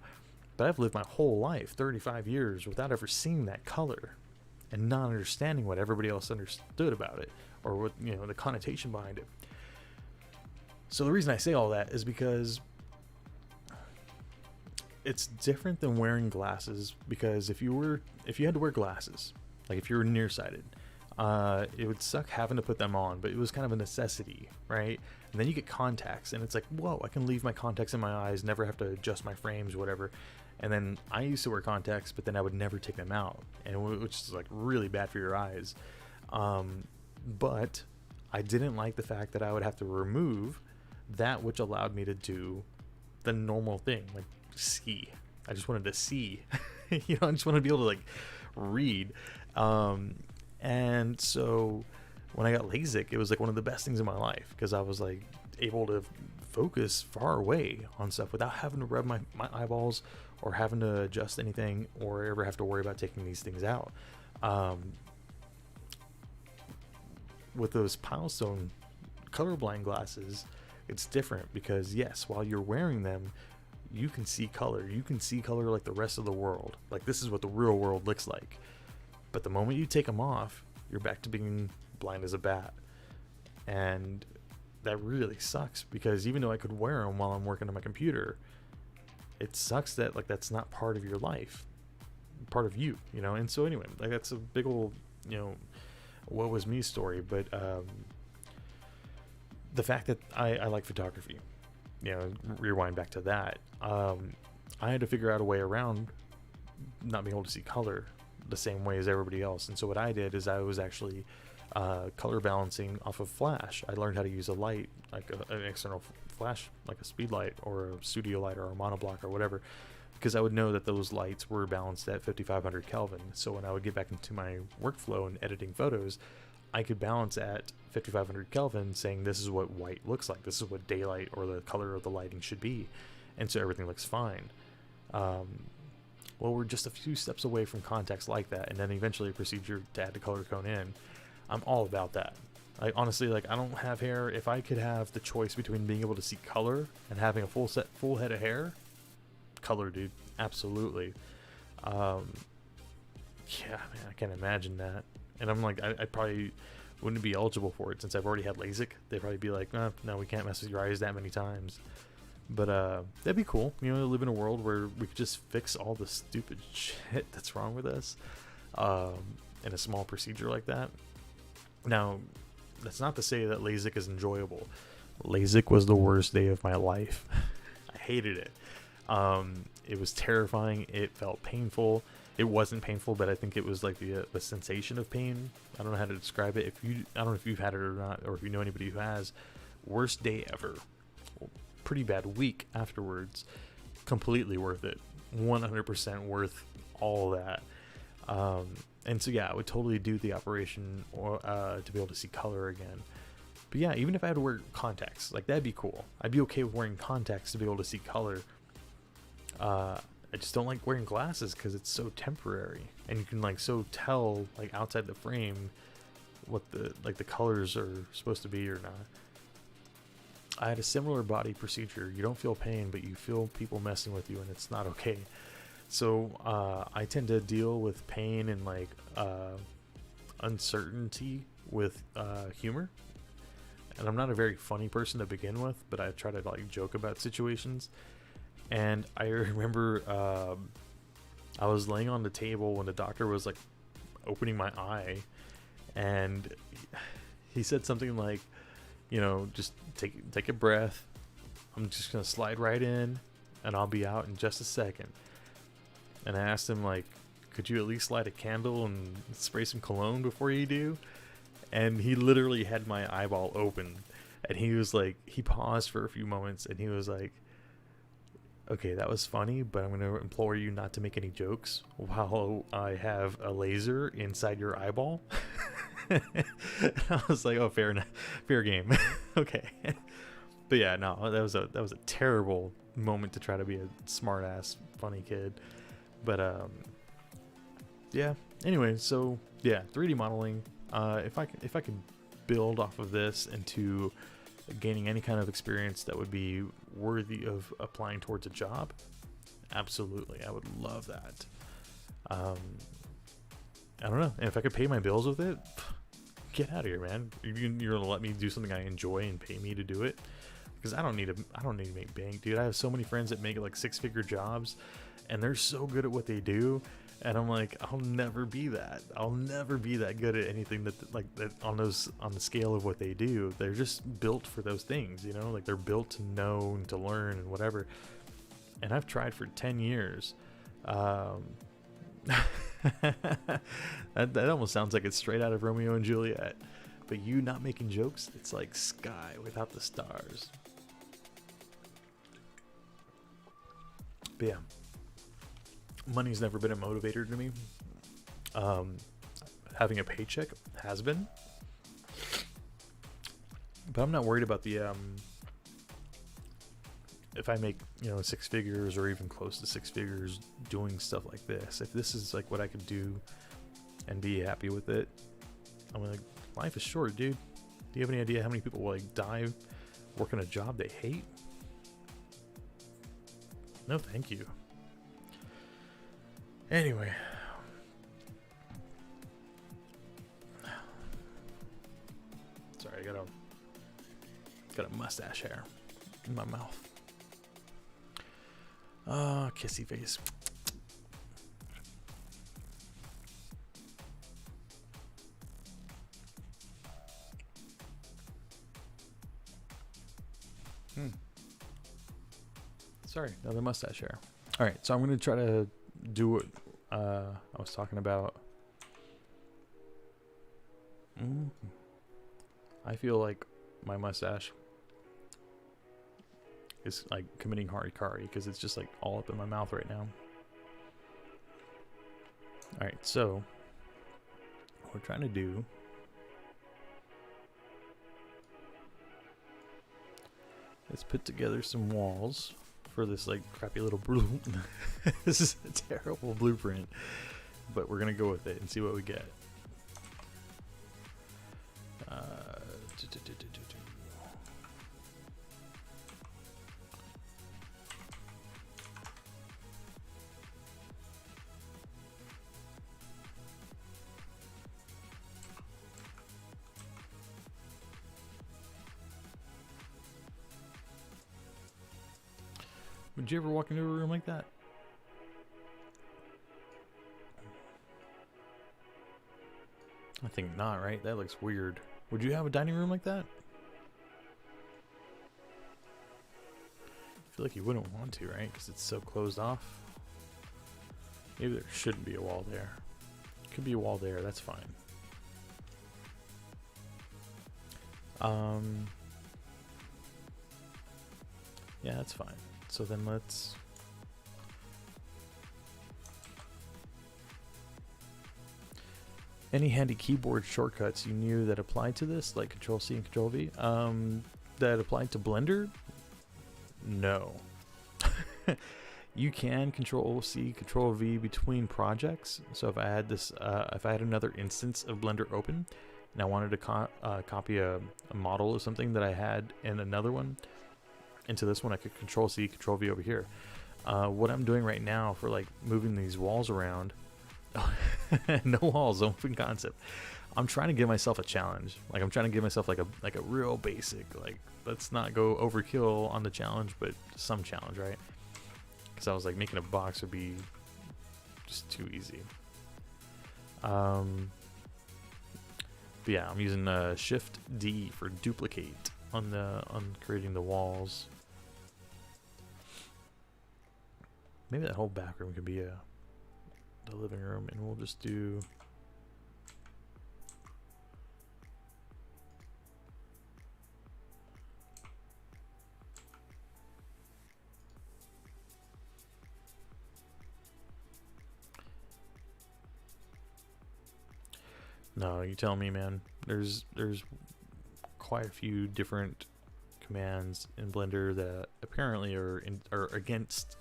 But I've lived my whole life, 35 years, without ever seeing that color and not understanding what everybody else understood about it, or what, you know, the connotation behind it. So the reason I say all that is because it's different than wearing glasses, because if you had to wear glasses, like if you were nearsighted, it would suck having to put them on, but it was kind of a necessity, right? And then you get contacts, and it's like, whoa, I can leave my contacts in my eyes, never have to adjust my frames, whatever. And then I used to wear contacts, but then I would never take them out, and which is like really bad for your eyes. But I didn't like the fact that I would have to remove that which allowed me to do the normal thing, like see. I just wanted to see. You know, I just wanted to be able to like read. And so when I got LASIK, it was like one of the best things in my life, because I was like able to focus far away on stuff without having to rub my eyeballs or having to adjust anything or ever have to worry about taking these things out. With those Pilestone colorblind glasses, it's different, because yes, while you're wearing them, you can see color. You can see color like the rest of the world. Like this is what the real world looks like. But the moment you take them off, you're back to being blind as a bat. And that really sucks, because even though I could wear them while I'm working on my computer, it sucks that like that's not part of your life, part of you, you know. And so anyway, like that's a big old, you know, what was me story. But the fact that I like photography, you know, rewind back to that, I had to figure out a way around not being able to see color the same way as everybody else. And so what I did is I was actually color balancing off of flash. I learned how to use a light, like an external flash, like a speed light or a studio light or a monoblock or whatever, because I would know that those lights were balanced at 5500 Kelvin. So when I would get back into my workflow and editing photos, I could balance at 5500 Kelvin, saying this is what white looks like, this is what daylight or the color of the lighting should be, and so everything looks fine. Well, we're just a few steps away from contacts like that, and then eventually a procedure to add the color cone in. I'm all about that. I honestly, like, I don't have hair. If I could have the choice between being able to see color and having a full head of hair, color, dude, absolutely. Yeah, man, I can't imagine that. And I'm like, I probably wouldn't be eligible for it since I've already had LASIK. They'd probably be like, no, we can't mess with your eyes that many times. But that'd be cool, you know, to live in a world where we could just fix all the stupid shit that's wrong with us in a small procedure like that. Now, that's not to say that LASIK is enjoyable. LASIK was the worst day of my life. I hated it. It was terrifying. It felt painful. It wasn't painful, but I think it was like the sensation of pain. I don't know how to describe it. I don't know if you've had it or not, or if you know anybody who has. Worst day ever. Pretty bad week afterwards. Completely worth it. 100% worth all that. And so yeah, I would totally do the operation or to be able to see color again. But yeah, even if I had to wear contacts, like that'd be cool. I'd be okay with wearing contacts to be able to see color. I just don't like wearing glasses because it's so temporary, and you can like so tell like outside the frame what the colors are supposed to be or not. I had a similar body procedure. You don't feel pain, but you feel people messing with you, and it's not okay. So I tend to deal with pain and like uncertainty with humor. And I'm not a very funny person to begin with, but I try to like joke about situations. And I remember I was laying on the table when the doctor was like opening my eye, and he said something like, you know, just take a breath. I'm just gonna slide right in, and I'll be out in just a second. And I asked him like, could you at least light a candle and spray some cologne before you do? And he literally had my eyeball open, and he was like, he paused for a few moments, and he was like, okay, that was funny, but I'm going to implore you not to make any jokes while I have a laser inside your eyeball. I was like, oh, fair enough, fair game. Okay. But yeah, no, that was a terrible moment to try to be a smart ass funny kid. But yeah, anyway, so yeah, 3D modeling, if I could build off of this into gaining any kind of experience that would be worthy of applying towards a job, absolutely, I would love that. I don't know, and if I could pay my bills with it, get out of here, man. You're gonna let me do something I enjoy and pay me to do it? Because I don't need to make bank, dude. I have so many friends that make like 6-figure jobs, and they're so good at what they do, and I'm like, I'll never be that. I'll never be that good at anything that on the scale of what they do. They're just built for those things, you know, like they're built to know and to learn and whatever. And I've tried for 10 years. That almost sounds like it's straight out of Romeo and Juliet. But you not making jokes, it's like sky without the stars. But yeah, money's never been a motivator to me. Having a paycheck has been, but I'm not worried about the if I make, you know, 6 figures or even close to 6 figures doing stuff like this. If this is like what I could do and be happy with it, I'm like, life is short, dude. Do you have any idea how many people will like die working a job they hate? No, thank you. Anyway. Sorry, I got a mustache hair in my mouth. Kissy face. Sorry, another mustache hair. All right, so I'm going to try to do what I was talking about. I feel like my mustache is like committing harikari because it's just like all up in my mouth right now. All right, so what we're trying to do is put together some walls for this like crappy little blue. This is a terrible blueprint, but we're gonna go with it and see what we get. Would you ever walk into a room like that? I think not, right? That looks weird. Would you have a dining room like that? I feel like you wouldn't want to, right? Because it's so closed off. Maybe there shouldn't be a wall there. Could be a wall there, that's fine. Yeah, that's fine. So then let's... Any handy keyboard shortcuts you knew that applied to this, like Control-C and Control-V, that applied to Blender? No. You can Control-C, Control-V between projects. So if I had this, if I had another instance of Blender open, and I wanted to copy a model or something that I had in another one into this one, I could Control-C, Control-V over here. What I'm doing right now for like moving these walls around, no walls, open concept. I'm trying to give myself a challenge. Like I'm trying to give myself like a real basic, like let's not go overkill on the challenge, but some challenge, right? Because I was like making a box would be just too easy. But yeah, I'm using Shift D for duplicate on creating the walls. Maybe that whole back room could be the living room, and we'll just do no, you tell me, man. There's quite a few different commands in Blender that apparently are against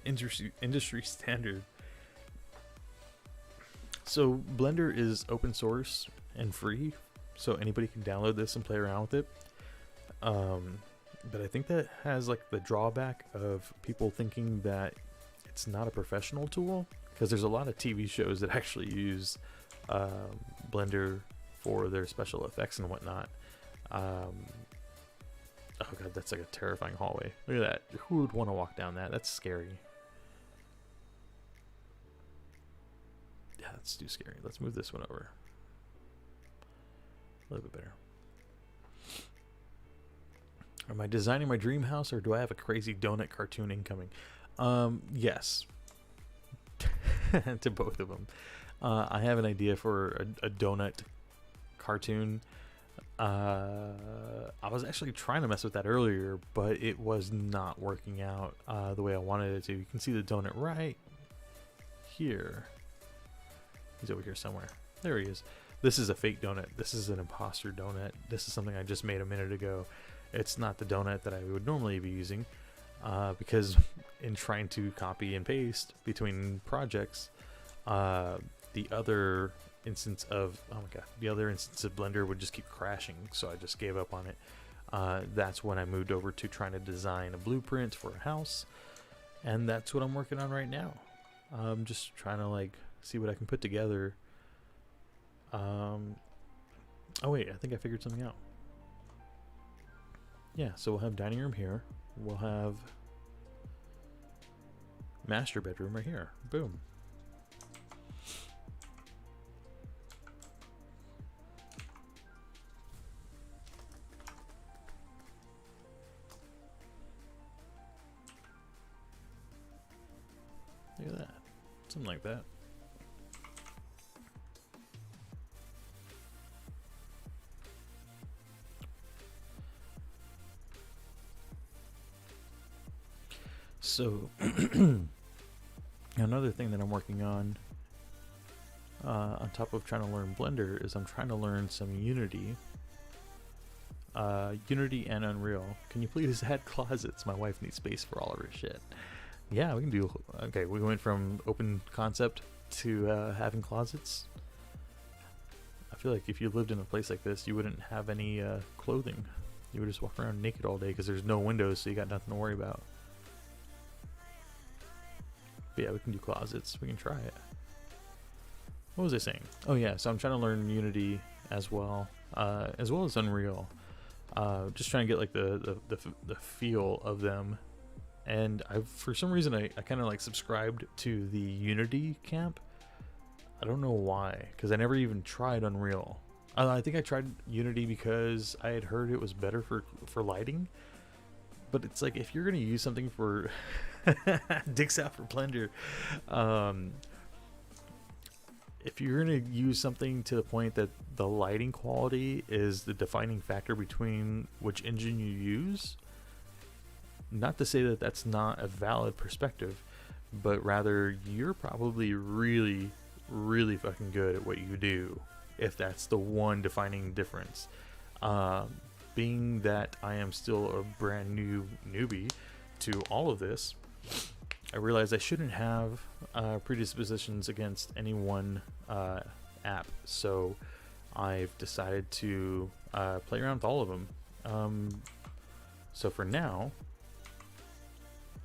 industry standard. So Blender is open source and free, so anybody can download this and play around with it. But I think that has like the drawback of people thinking that it's not a professional tool, because there's a lot of TV shows that actually use Blender for their special effects and whatnot. Oh god, that's like a terrifying hallway. Look at that. Who would want to walk down that? That's scary. Yeah, that's too scary. Let's move this one over. A little bit better. Am I designing my dream house, or do I have a crazy donut cartoon incoming? Yes. To both of them. I have an idea for a donut cartoon. I was actually trying to mess with that earlier, but it was not working out the way I wanted it to. You can see the donut right here. He's over here somewhere. There he is. This is a fake donut. This is an imposter donut. This is something I just made a minute ago. It's not the donut that I would normally be using, because in trying to copy and paste between projects, the other instance of Blender would just keep crashing, so I just gave up on it. That's when I moved over to trying to design a blueprint for a house, and that's what I'm working on right now. I'm just trying to like see what I can put together. Oh wait, I think I figured something out. Yeah, so we'll have dining room here. We'll have master bedroom right here. Boom. Look at that. Something like that. So another thing that I'm working on top of trying to learn Blender, is I'm trying to learn some Unity. Unity and Unreal. Can you please add closets? My wife needs space for all of her shit. Yeah, we can do. Okay, we went from open concept to having closets. I feel like if you lived in a place like this, you wouldn't have any clothing. You would just walk around naked all day because there's no windows, so you got nothing to worry about. But yeah, we can do closets. We can try it. What was I saying? Oh yeah, so I'm trying to learn Unity as well as Unreal. Just trying to get like the feel of them. And for some reason I kind of like subscribed to the Unity camp. I don't know why, because I never even tried Unreal. I think I tried Unity because I had heard it was better for lighting. But it's like, if you're gonna use something for dicks out for Blender, um, if you're gonna use something to the point that the lighting quality is the defining factor between which engine you use, not to say that that's not a valid perspective, but rather you're probably really, really fucking good at what you do if that's the one defining difference. Being that I am still a brand new newbie to all of this, I realized I shouldn't have predispositions against any one app. So I've decided to play around with all of them. So for now,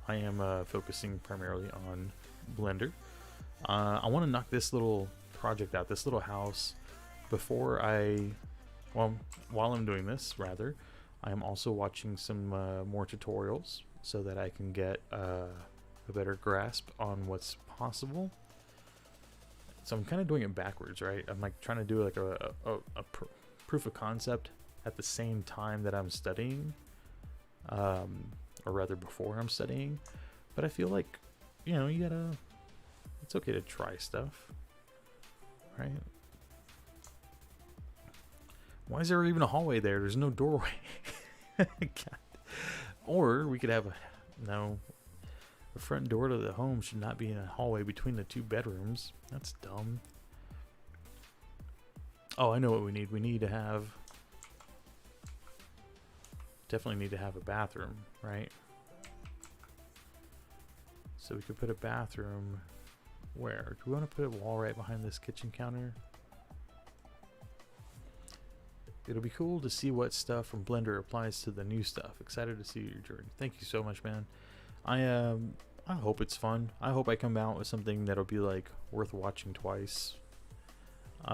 I am focusing primarily on Blender. I want to knock this little project out, this little house, before while I'm doing this, rather, I am also watching some more tutorials so that I can get a better grasp on what's possible. So I'm kind of doing it backwards, right? I'm like trying to do like a proof of concept at the same time that I'm studying, or rather before I'm studying. But I feel like, it's okay to try stuff, right? Why is there even a hallway there? There's no doorway. God. Or we could have the front door to the home should not be in a hallway between the two bedrooms. That's dumb. Oh, I know what we need. We need to have, definitely need to have a bathroom, right? So we could put a bathroom where? Do we want to put a wall right behind this kitchen counter? It'll be cool to see what stuff from Blender applies to the new stuff. Excited to see your journey. Thank you so much, man. I hope it's fun. I hope I come out with something that'll be like worth watching twice. If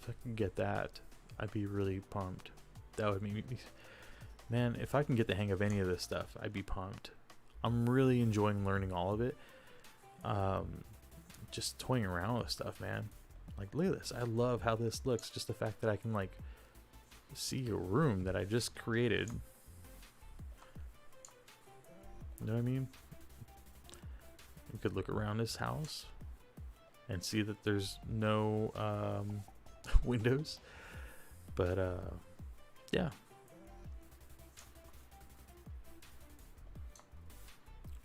I can get that, I'd be really pumped. That would make me, man, if I can get the hang of any of this stuff, I'd be pumped. I'm really enjoying learning all of it. Just toying around with stuff, man. Like, look at this. I love how this looks. Just the fact that I can, like, see a room that I just created. You know what I mean? You could look around this house and see that there's no windows. But, yeah.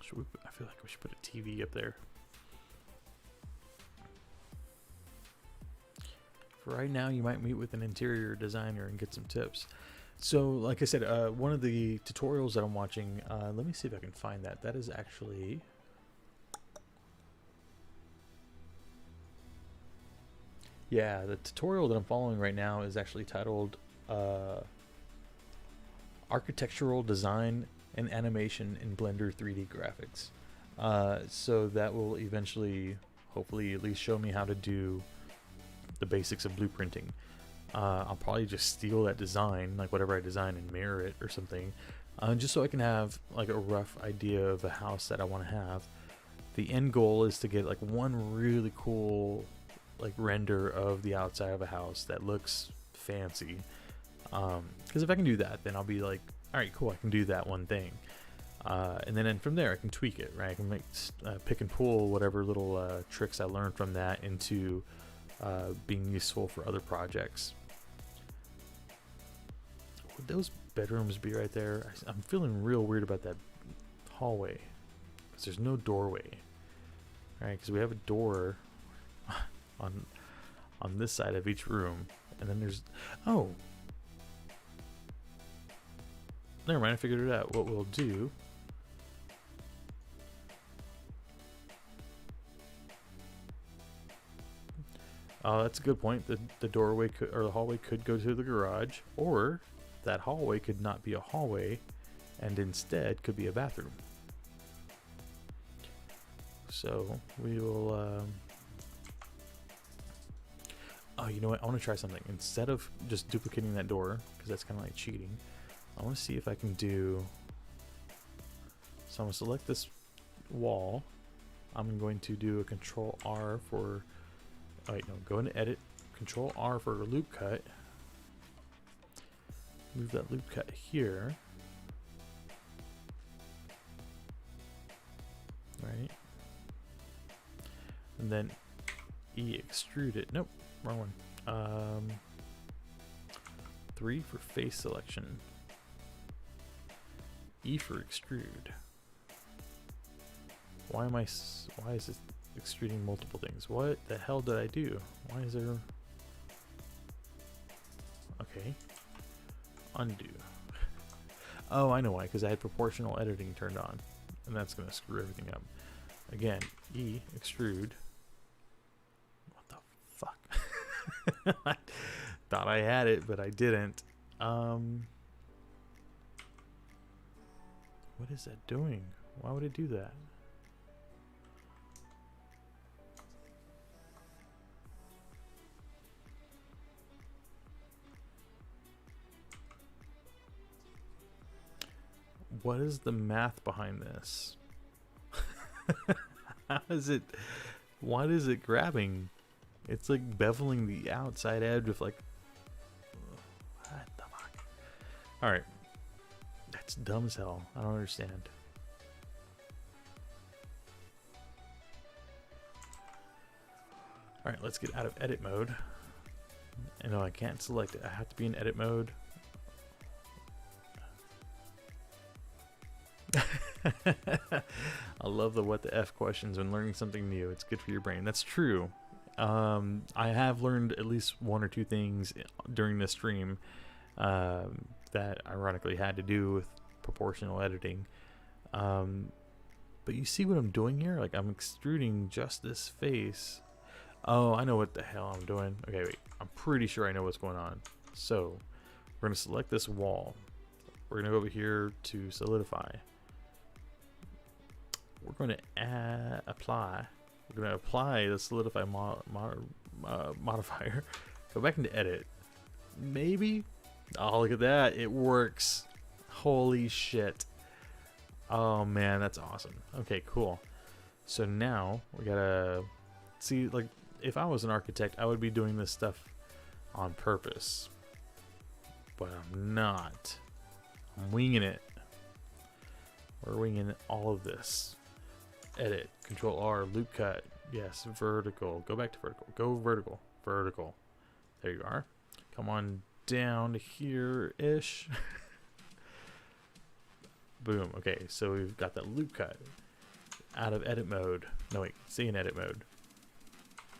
I feel like we should put a TV up there. Right now, you might meet with an interior designer and get some tips. So, like I said, one of the tutorials that I'm watching, let me see if I can find that. That is actually, yeah, the tutorial that I'm following right now is actually titled Architectural Design and Animation in Blender 3D Graphics. So that will eventually, hopefully, at least show me how to do the basics of blueprinting. I'll probably just steal that design, like whatever I design, and mirror it or something, just so I can have like a rough idea of the house that I want to have. The end goal is to get like one really cool like render of the outside of a house that looks fancy, because if I can do that, then I'll be like, all right, cool, I can do that one thing. And then from there I can tweak it, right? I can make pick and pull whatever little tricks I learned from that into being useful for other projects. Would those bedrooms be right there? I'm feeling real weird about that hallway because there's no doorway, right? Because we have a door on this side of each room, and then there's, oh, never mind, I figured it out. What we'll do, that's a good point. The doorway could, or the hallway could go to the garage, or that hallway could not be a hallway and instead could be a bathroom. So we will, oh, you know what? I want to try something. Instead of just duplicating that door, because that's kind of like cheating, I want to see if I can do, so I'm going to select this wall. I'm going to do a Control R for, oh wait, no, go into Edit, Control R for a loop cut. Move that loop cut here. Right. And then E extrude it. Nope, wrong one. 3 for face selection. E for extrude. Why is this extruding multiple things? What the hell did I do? Why is there... Okay. Undo. Oh, I know why, because I had proportional editing turned on. And that's going to screw everything up. Again, E, extrude. What the fuck? I thought I had it, but I didn't. What is that doing? Why would it do that? What is the math behind this? How is it? What is it grabbing? It's like beveling the outside edge of like. What the fuck? All right, that's dumb as hell. I don't understand. All right, let's get out of edit mode. And no, I can't select it. I have to be in edit mode. I love the what the F questions when learning something new. It's good for your brain. That's true. I have learned at least 1 or 2 things during this stream that ironically had to do with proportional editing. But you see what I'm doing here? Like, I'm extruding just this face. Oh, I know what the hell I'm doing. Okay, wait. I'm pretty sure I know what's going on. So, we're going to select this wall. We're going to go over here to solidify. We're going to apply. We're going to apply the solidify modifier. Go back into edit. Maybe. Oh, look at that. It works. Holy shit. Oh, man. That's awesome. Okay, cool. So now we got to see, like, if I was an architect, I would be doing this stuff on purpose. But I'm not. I'm winging it. We're winging all of this. Edit, Control R, loop cut. Yes, vertical. Go back to vertical. Go vertical. Vertical. There you are. Come on down to here-ish. Boom. Okay, so we've got that loop cut. Out of edit mode. No, wait. Stay in edit mode.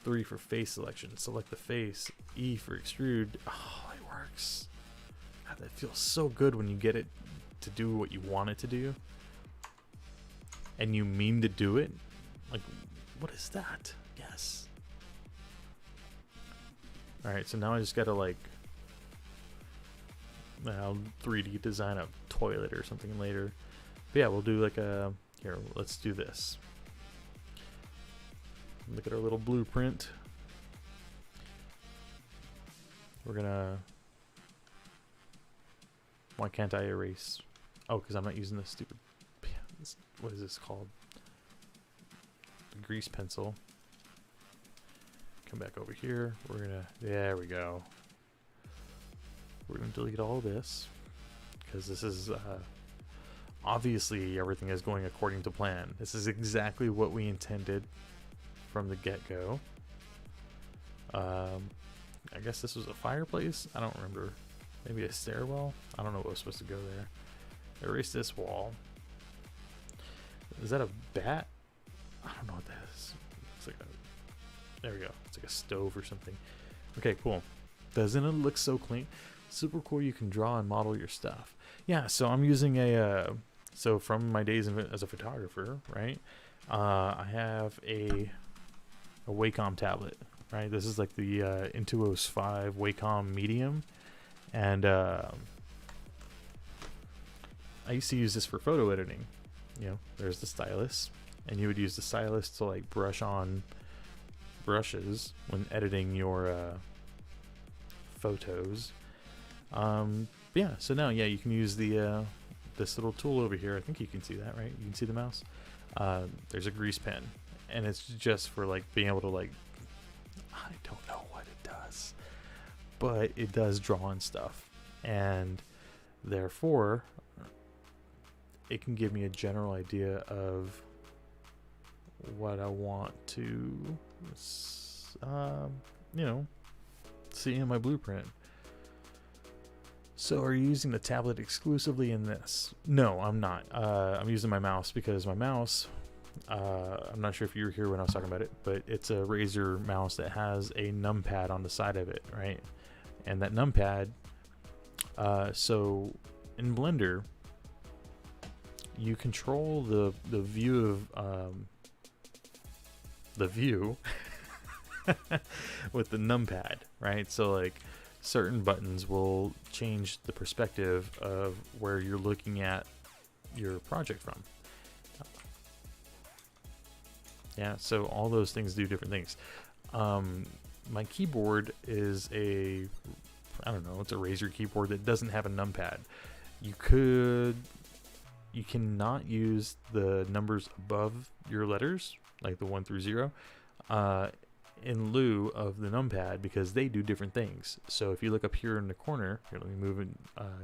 3 for face selection. Select the face. E for extrude. Oh, it works. God, that feels so good when you get it to do what you want it to do. And you mean to do it? Like, what is that? Yes. Alright, so now I just gotta, like, I'll 3D design a toilet or something later. But yeah, we'll do like a... Here, let's do this. Look at our little blueprint. We're gonna... Why can't I erase? Oh, because I'm not using this stupid... What is this called? The grease pencil. Come back over here. We're gonna... There we go. We're gonna delete all this. Because this is... obviously, everything is going according to plan. This is exactly what we intended from the get-go. I guess this was a fireplace? I don't remember. Maybe a stairwell? I don't know what was supposed to go there. Erase this wall. Is that a bat? I don't know what that is. It's like a... There we go. It's like a stove or something. Okay, cool. Doesn't it look so clean? Super cool. You can draw and model your stuff. Yeah, so I'm using a... so from my days as a photographer, right? I have a Wacom tablet, right? This is like the Intuos 5 Wacom Medium. And I used to use this for photo editing. You know, there's the stylus, and you would use the stylus to like brush on brushes when editing your photos. Yeah, so now, yeah, you can use the this little tool over here. I think you can see that, right? You can see the mouse. There's a grease pen, and it's just for like being able to like, I don't know what it does, but it does draw on stuff, and therefore it can give me a general idea of what I want to, see in my blueprint. So are you using the tablet exclusively in this? No, I'm not. I'm using my mouse because my mouse, I'm not sure if you were here when I was talking about it, but it's a Razer mouse that has a numpad on the side of it, right? And that numpad, so in Blender, you control the view of the view with the numpad, right? So like certain buttons will change the perspective of where you're looking at your project from. Yeah, so all those things do different things. My keyboard is it's a Razer keyboard that doesn't have a numpad. You cannot use the numbers above your letters, like the 1 through 0, in lieu of the numpad, because they do different things. So if you look up here in the corner, here, let me move and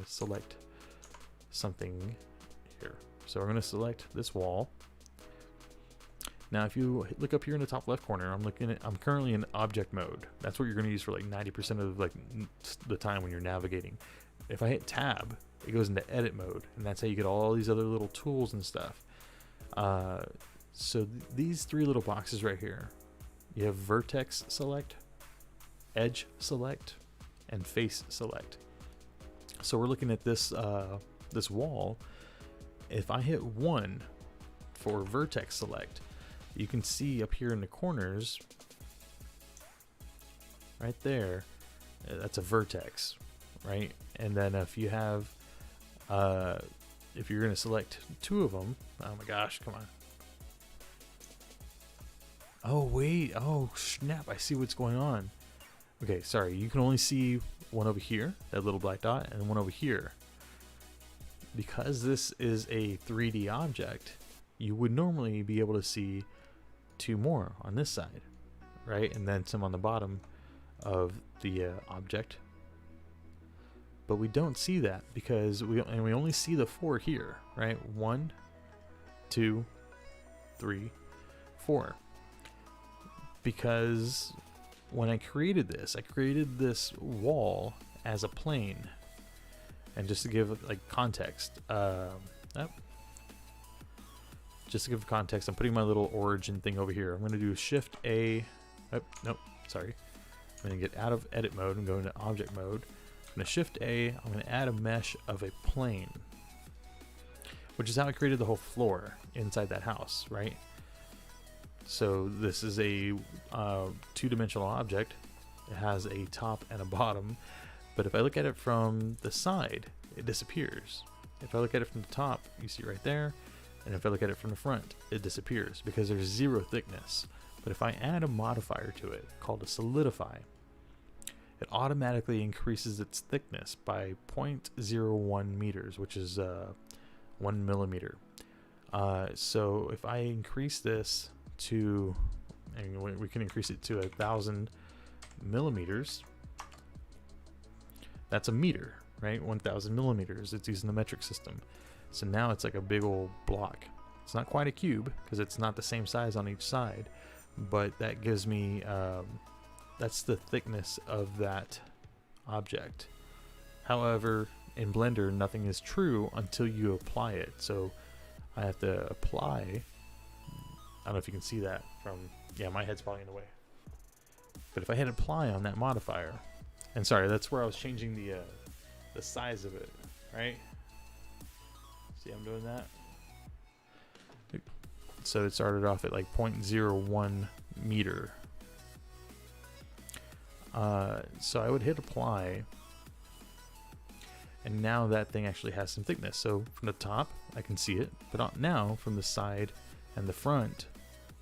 select something here. So we're going to select this wall. Now, if you look up here in the top left corner, I'm currently in object mode. That's what you're going to use for like 90% of like the time when you're navigating. If I hit tab, it goes into edit mode, and that's how you get all these other little tools and stuff. So these three little boxes right here, you have vertex select, edge select, and face select. So we're looking at this this wall. If I hit 1 for vertex select, you can see up here in the corners, right there, that's a vertex, right? And then if you have, if you're going to select 2 of them, oh my gosh, come on. Oh wait, oh snap, I see what's going on. Okay, sorry, you can only see one over here, that little black dot, and one over here. Because this is a 3D object, you would normally be able to see 2 more on this side, right? And then some on the bottom of the object. But we don't see that because we only see the 4 here, right? 1, 2, 3, 4. Because when I created this wall as a plane. And just to give like context, just to give context, I'm putting my little origin thing over here. I'm going to do Shift A. I'm going to get out of edit mode and go into object mode. I'm going to Shift A. I'm going to add a mesh of a plane, which is how I created the whole floor inside that house, right? So this is a 2-dimensional object. It has a top and a bottom. But if I look at it from the side, it disappears. If I look at it from the top, you see right there. And if I look at it from the front, it disappears because there's 0 thickness. But if I add a modifier to it called a solidify, it automatically increases its thickness by 0.01 meters, which is 1 millimeter. So if I increase this to, and we can increase it to 1,000 millimeters, that's a meter, right? 1,000 millimeters. It's using the metric system. So now it's like a big old block. It's not quite a cube because it's not the same size on each side, but that gives me, that's the thickness of that object. However, in Blender, nothing is true until you apply it. So I have to apply. I don't know if you can see that from, yeah, my head's probably in the way. But if I hit apply on that modifier, and sorry, that's where I was changing the size of it, right? See, I'm doing that. So it started off at like 0.01 meter. So I would hit apply, and now that thing actually has some thickness. So from the top, I can see it, but now from the side and the front,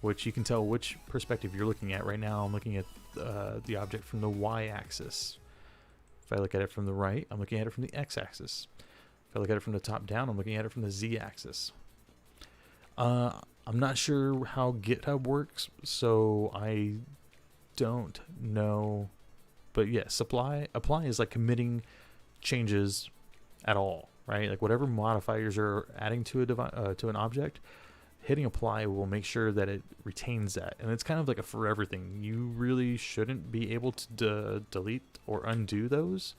which you can tell which perspective you're looking at. Right now, I'm looking at the object from the y-axis. If I look at it from the right, I'm looking at it from the x-axis. If I look at it from the top down, I'm looking at it from the z-axis. I'm not sure how GitHub works, so I don't know But yes, apply is like committing changes at all, right? Like whatever modifiers you're adding to to an object, hitting apply will make sure that it retains that. And it's kind of like a forever thing. You really shouldn't be able to delete or undo those.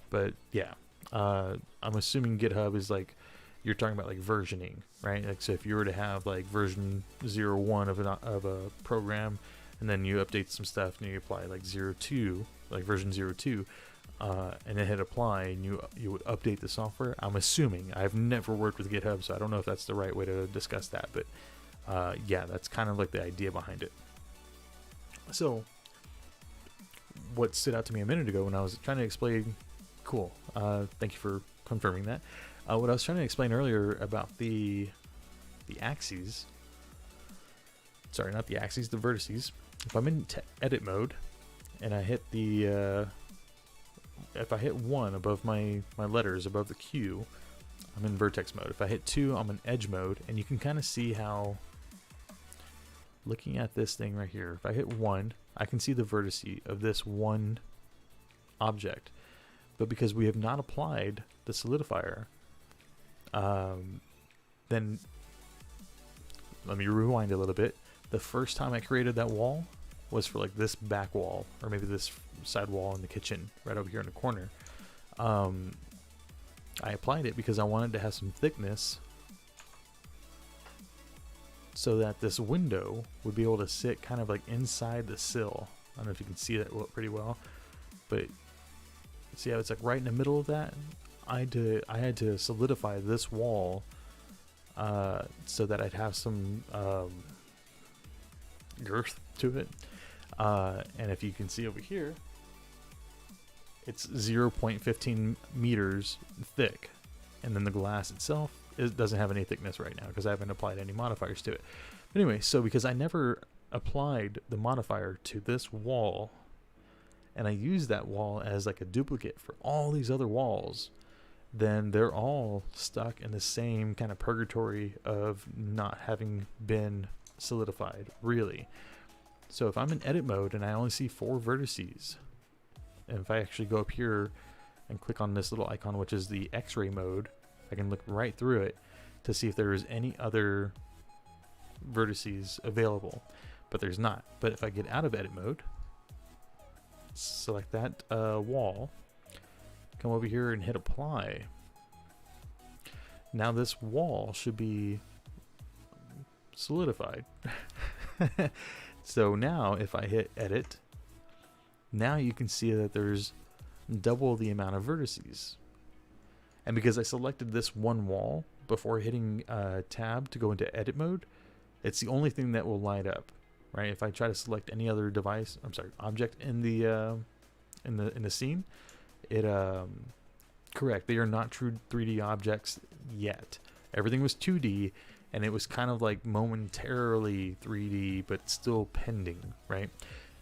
But yeah, I'm assuming GitHub is like, you're talking about like versioning, right? Like, so if you were to have like version 0.1 of a program, and then you update some stuff and you apply like 0.2, like version 0.2, and then hit apply, and you would update the software. I'm assuming. I've never worked with GitHub, so I don't know if that's the right way to discuss that, but yeah, that's kind of like the idea behind it. So what stood out to me a minute ago when I was trying to explain, cool, thank you for confirming that. What I was trying to explain earlier about the axes, sorry, not the axes, the vertices. If I'm in edit mode and I hit the if I hit 1 above my letters above the Q, I'm in vertex mode. If I hit 2, I'm in edge mode, and you can kind of see how, looking at this thing right here, if I hit 1, I can see the vertice of this one object. But because we have not applied the solidifier, then let me rewind a little bit. The first time I created that wall was for like this back wall, or maybe this side wall in the kitchen right over here in the corner. I applied it because I wanted to have some thickness so that this window would be able to sit kind of like inside the sill. I don't know if you can see that pretty well, but see how it's like right in the middle of that? I had to solidify this wall so that I'd have some girth to it. And if you can see over here, it's 0.15 meters thick, and then the glass itself doesn't have any thickness right now because I haven't applied any modifiers to it. But anyway, so because I never applied the modifier to this wall, and I use that wall as like a duplicate for all these other walls, then they're all stuck in the same kind of purgatory of not having been solidified, really. So if I'm in edit mode and I only see 4 vertices, and if I actually go up here and click on this little icon, which is the X-ray mode, I can look right through it to see if there is any other vertices available, but there's not. But if I get out of edit mode, select that wall, come over here and hit apply, now this wall should be solidified. So now if I hit edit, now you can see that there's double the amount of vertices. And because I selected this one wall before hitting tab to go into edit mode, it's the only thing that will light up, right? If I try to select any other device, I'm sorry, object in the scene, it correct, they are not true 3D objects yet. Everything was 2D, and it was kind of like momentarily 3D, but still pending, right?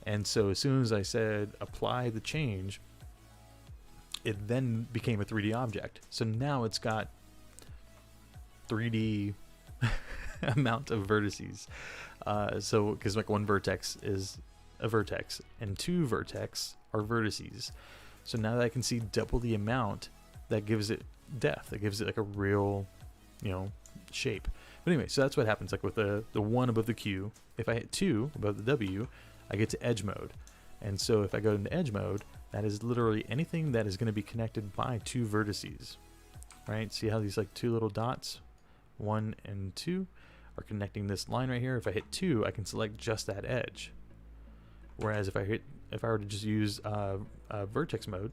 And so as soon as I said apply the change, it then became a 3D object. So now it's got 3D amount of vertices. So because like 1 vertex is a vertex and 2 vertex are vertices. So now that I can see double the amount, that gives it depth. It gives it like a real, shape. But anyway, so that's what happens like with the 1 above the Q. If I hit 2 above the W, I get to edge mode. And so if I go into edge mode, that is literally anything that is going to be connected by 2 vertices, right? See how these like 2 little dots, 1 and 2, are connecting this line right here. If I hit 2, I can select just that edge. Whereas if I were to just use vertex mode,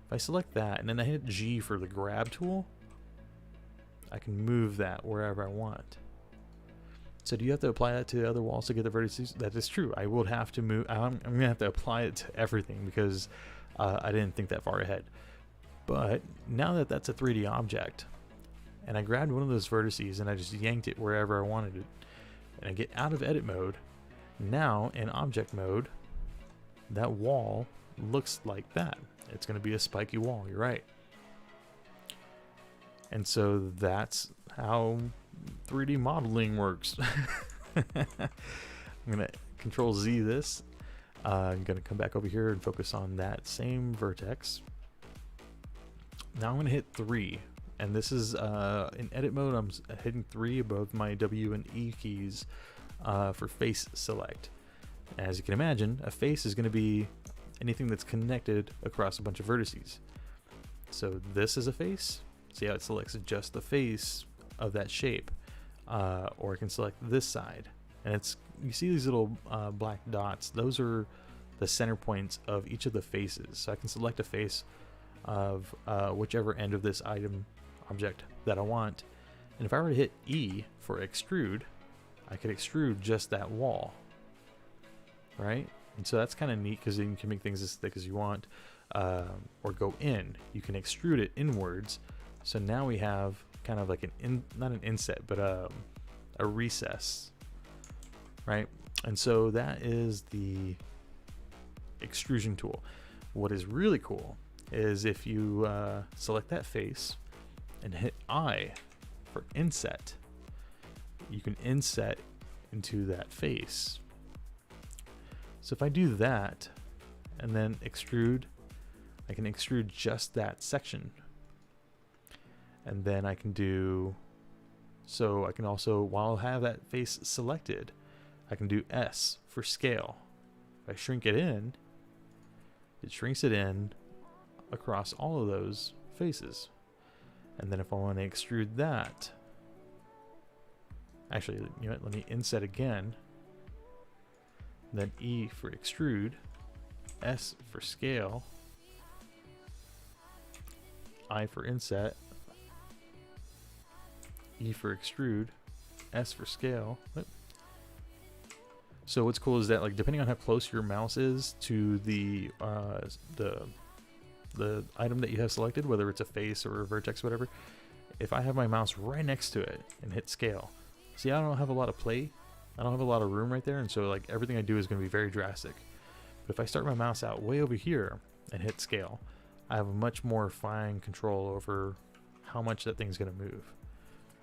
if I select that and then I hit G for the grab tool, I can move that wherever I want. So do you have to apply that to the other walls to get the vertices? That is true. I will have to move. I'm going to have to apply it to everything because I didn't think that far ahead. But now that that's a 3D object, and I grabbed one of those vertices and I just yanked it wherever I wanted it, and I get out of edit mode, now in object mode, that wall looks like that. It's going to be a spiky wall. You're right. And so that's how 3D modeling works. I'm going to Control Z this. I'm going to come back over here and focus on that same vertex. Now I'm going to hit 3, and this is in edit mode. I'm hitting 3 above my W and E keys for face select. As you can imagine, a face is going to be anything that's connected across a bunch of vertices. So this is a face. See how it selects just the face of that shape, or I can select this side, and you see these little black dots. Those are the center points of each of the faces. So I can select a face of whichever end of this object that I want, and if I were to hit E for extrude, I could extrude just that wall, right? And so that's kind of neat, because then you can make things as thick as you want, or go in. You can extrude it inwards. So now we have kind of like not an inset, but a recess, right? And so that is the extrusion tool. What is really cool is if you select that face and hit I for inset, you can inset into that face. So if I do that and then extrude, I can extrude just that section. And then I can do, so I can also, while I have that face selected, I can do S for scale. If I shrink it in, it shrinks it in across all of those faces. And then if I want to extrude that, actually, you know what, let me inset again. Then E for extrude, S for scale, I for inset, E for extrude, S for scale. So what's cool is that, like, depending on how close your mouse is to the item that you have selected, whether it's a face or a vertex, whatever, if I have my mouse right next to it and hit scale, see, I don't have a lot of play. I don't have a lot of room right there, and so like everything I do is going to be very drastic. But if I start my mouse out way over here and hit scale, I have a much more fine control over how much that thing's going to move.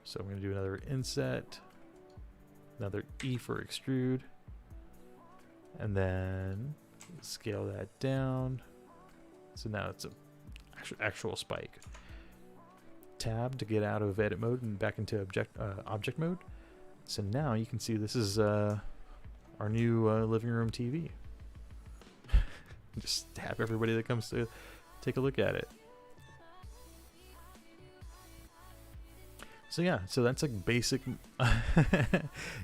So I'm going to do another inset, another E for extrude, and then scale that down. So now it's a actual spike. Tab to get out of edit mode and back into object mode. So now you can see this is our new living room TV. Just tap everybody that comes to take a look at it. So yeah, so that's like basic.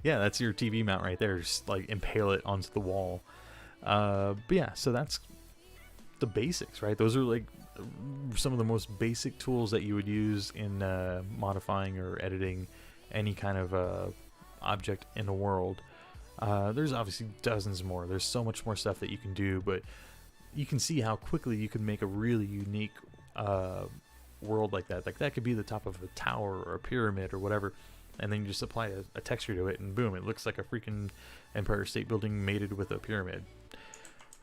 Yeah, that's your TV mount right there. Just like impale it onto the wall. But yeah, so that's the basics, right? Those are like some of the most basic tools that you would use in modifying or editing any kind of object in the world. There's obviously dozens more. There's so much more stuff that you can do, but you can see how quickly you can make a really unique world like that. Like that could be the top of a tower or a pyramid or whatever, and then you just apply a texture to it, and boom, it looks like a freaking Empire State Building mated with a pyramid.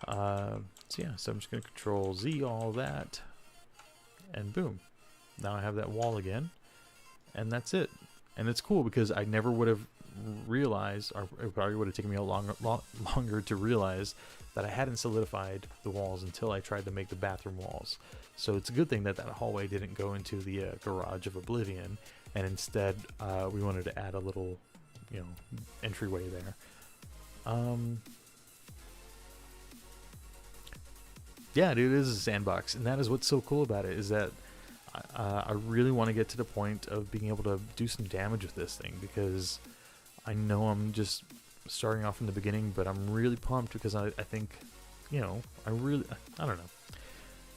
So yeah, so I'm just going to Control Z all that, and boom, now I have that wall again, and that's it. And it's cool because I never would have realized, or it probably would have taken me a longer to realize that I hadn't solidified the walls until I tried to make the bathroom walls. So it's a good thing that that hallway didn't go into the garage of Oblivion, and instead we wanted to add a little, entryway there. Yeah, dude, it is a sandbox, and that is what's so cool about it, is that I really want to get to the point of being able to do some damage with this thing, because I know I'm just starting off in the beginning, but I'm really pumped because I think, I don't know.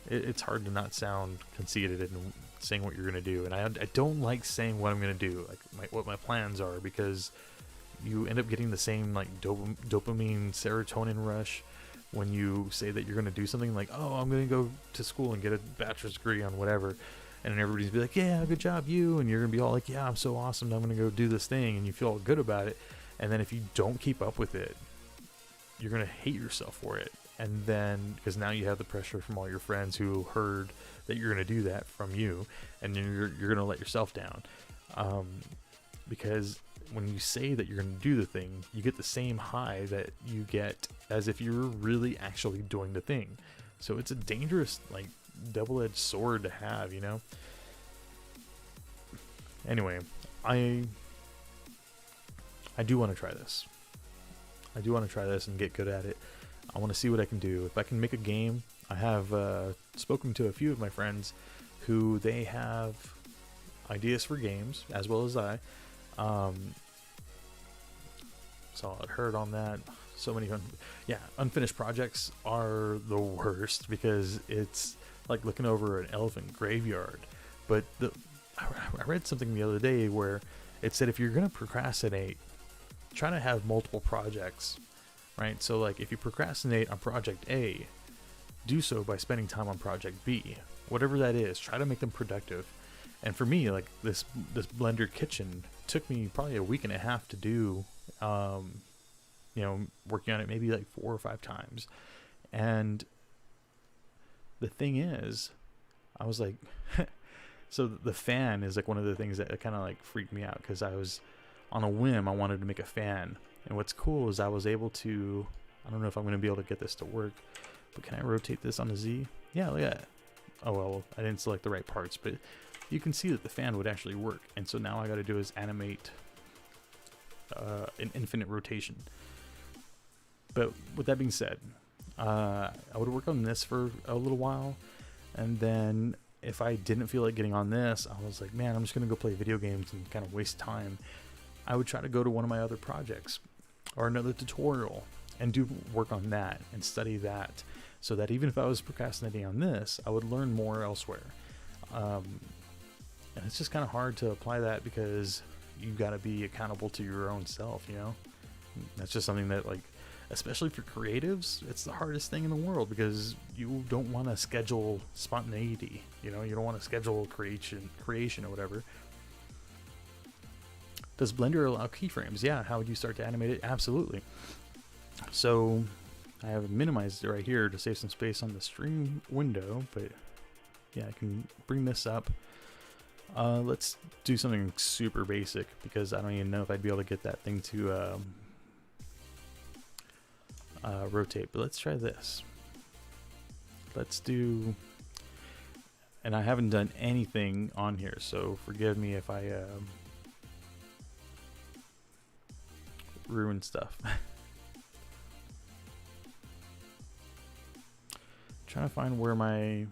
It's hard to not sound conceited in saying what you're going to do, and I don't like saying what I'm going to do, like what my plans are, because you end up getting the same like dopamine, serotonin rush when you say that you're going to do something, like, oh, I'm going to go to school and get a bachelor's degree on whatever, and then everybody's be like, yeah, good job, you, and you're going to be all like, yeah, I'm so awesome, I'm going to go do this thing, and you feel all good about it, and then if you don't keep up with it, you're going to hate yourself for it. And then, because now you have the pressure from all your friends who heard that you're going to do that from you, and then you're going to let yourself down. because when you say that you're going to do the thing, you get the same high that you get as if you were really actually doing the thing. So it's a dangerous, like, double-edged sword to have, you know? Anyway, I do want to try this. I do want to try this and get good at it. I want to see what I can do. If I can make a game, I have spoken to a few of my friends who they have ideas for games, as well as I. So I'd heard on that. So many unfinished projects are the worst because it's like looking over an elephant graveyard. But I read something the other day where it said if you're going to procrastinate, try to have multiple projects, right? So like if you procrastinate on project A, do so by spending time on project B. Whatever that is, try to make them productive. And for me, like this Blender kitchen took me probably a week and a half to do, you know, working on it maybe like 4 or 5 times. And the thing is, I was like, so the fan is like one of the things that kind of like freaked me out, because I was on a whim, I wanted to make a fan. And what's cool is I was able to, I don't know if I'm going to be able to get this to work, but can I rotate this on the Z? Yeah, look at that. Oh well, I didn't select the right parts, but you can see that the fan would actually work. And so now I got to do is animate an infinite rotation. But with that being said, I would work on this for a little while, and then if I didn't feel like getting on this, I was like, man, I'm just gonna go play video games and kind of waste time. I would try to go to one of my other projects or another tutorial and do work on that and study that, so that even if I was procrastinating on this, I would learn more elsewhere. And it's just kind of hard to apply that because you got to be accountable to your own self, you know? That's just something that, like, especially for creatives, it's the hardest thing in the world, because you don't want to schedule spontaneity, you know? You don't want to schedule creation or whatever. Does Blender allow keyframes? Yeah. How would you start to animate it? Absolutely. So I have minimized it right here to save some space on the stream window, but yeah, I can bring this up. Let's do something super basic, because I don't even know if I'd be able to get that thing to rotate, but let's try this. Let's do, and I haven't done anything on here, so forgive me if I ruin stuff. Trying to find where my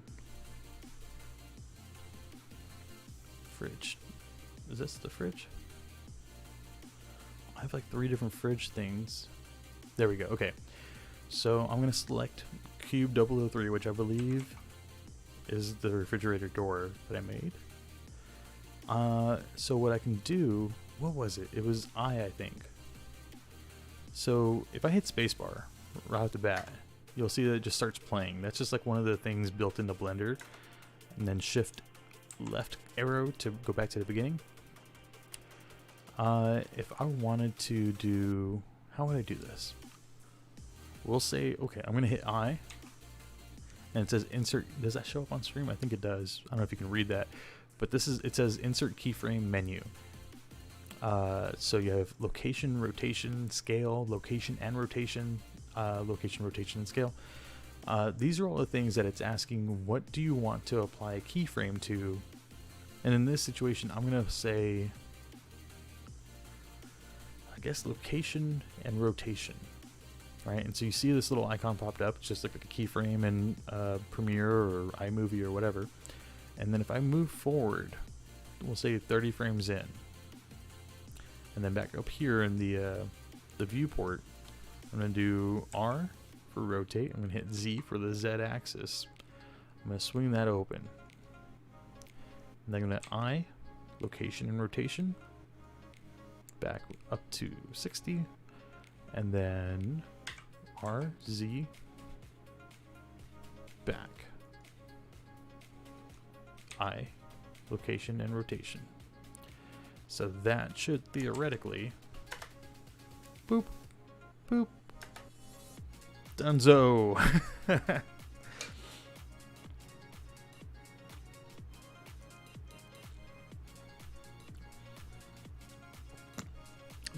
fridge, is this the fridge? I have like 3 different fridge things. There we go. Okay, so I'm gonna select Cube 003, which I believe is the refrigerator door that I made. So what I can do, what was it? It was I think. So if I hit spacebar right off the bat, you'll see that it just starts playing. That's just like one of the things built into Blender. And then shift left arrow to go back to the beginning. If I wanted to do, how would I do this? We'll say, okay, I'm gonna hit I, and it says insert. Does that show up on stream? I think it does. I don't know if you can read that, but this is, it says insert keyframe menu. So you have location, rotation, scale, location and rotation, rotation and scale. These are all the things that it's asking, what do you want to apply a keyframe to? And in this situation, I'm going to say, I guess, location and rotation, right? And so you see this little icon popped up. It's just like a keyframe in Premiere or iMovie or whatever. And then if I move forward, we'll say 30 frames in, and then back up here in the viewport, I'm going to do R for rotate. I'm going to hit Z for the Z axis. I'm going to swing that open. And then I'm going to I, location and rotation, back up to 60, and then R, Z, back. I, location and rotation. So that should theoretically, boop, boop, Dunzo.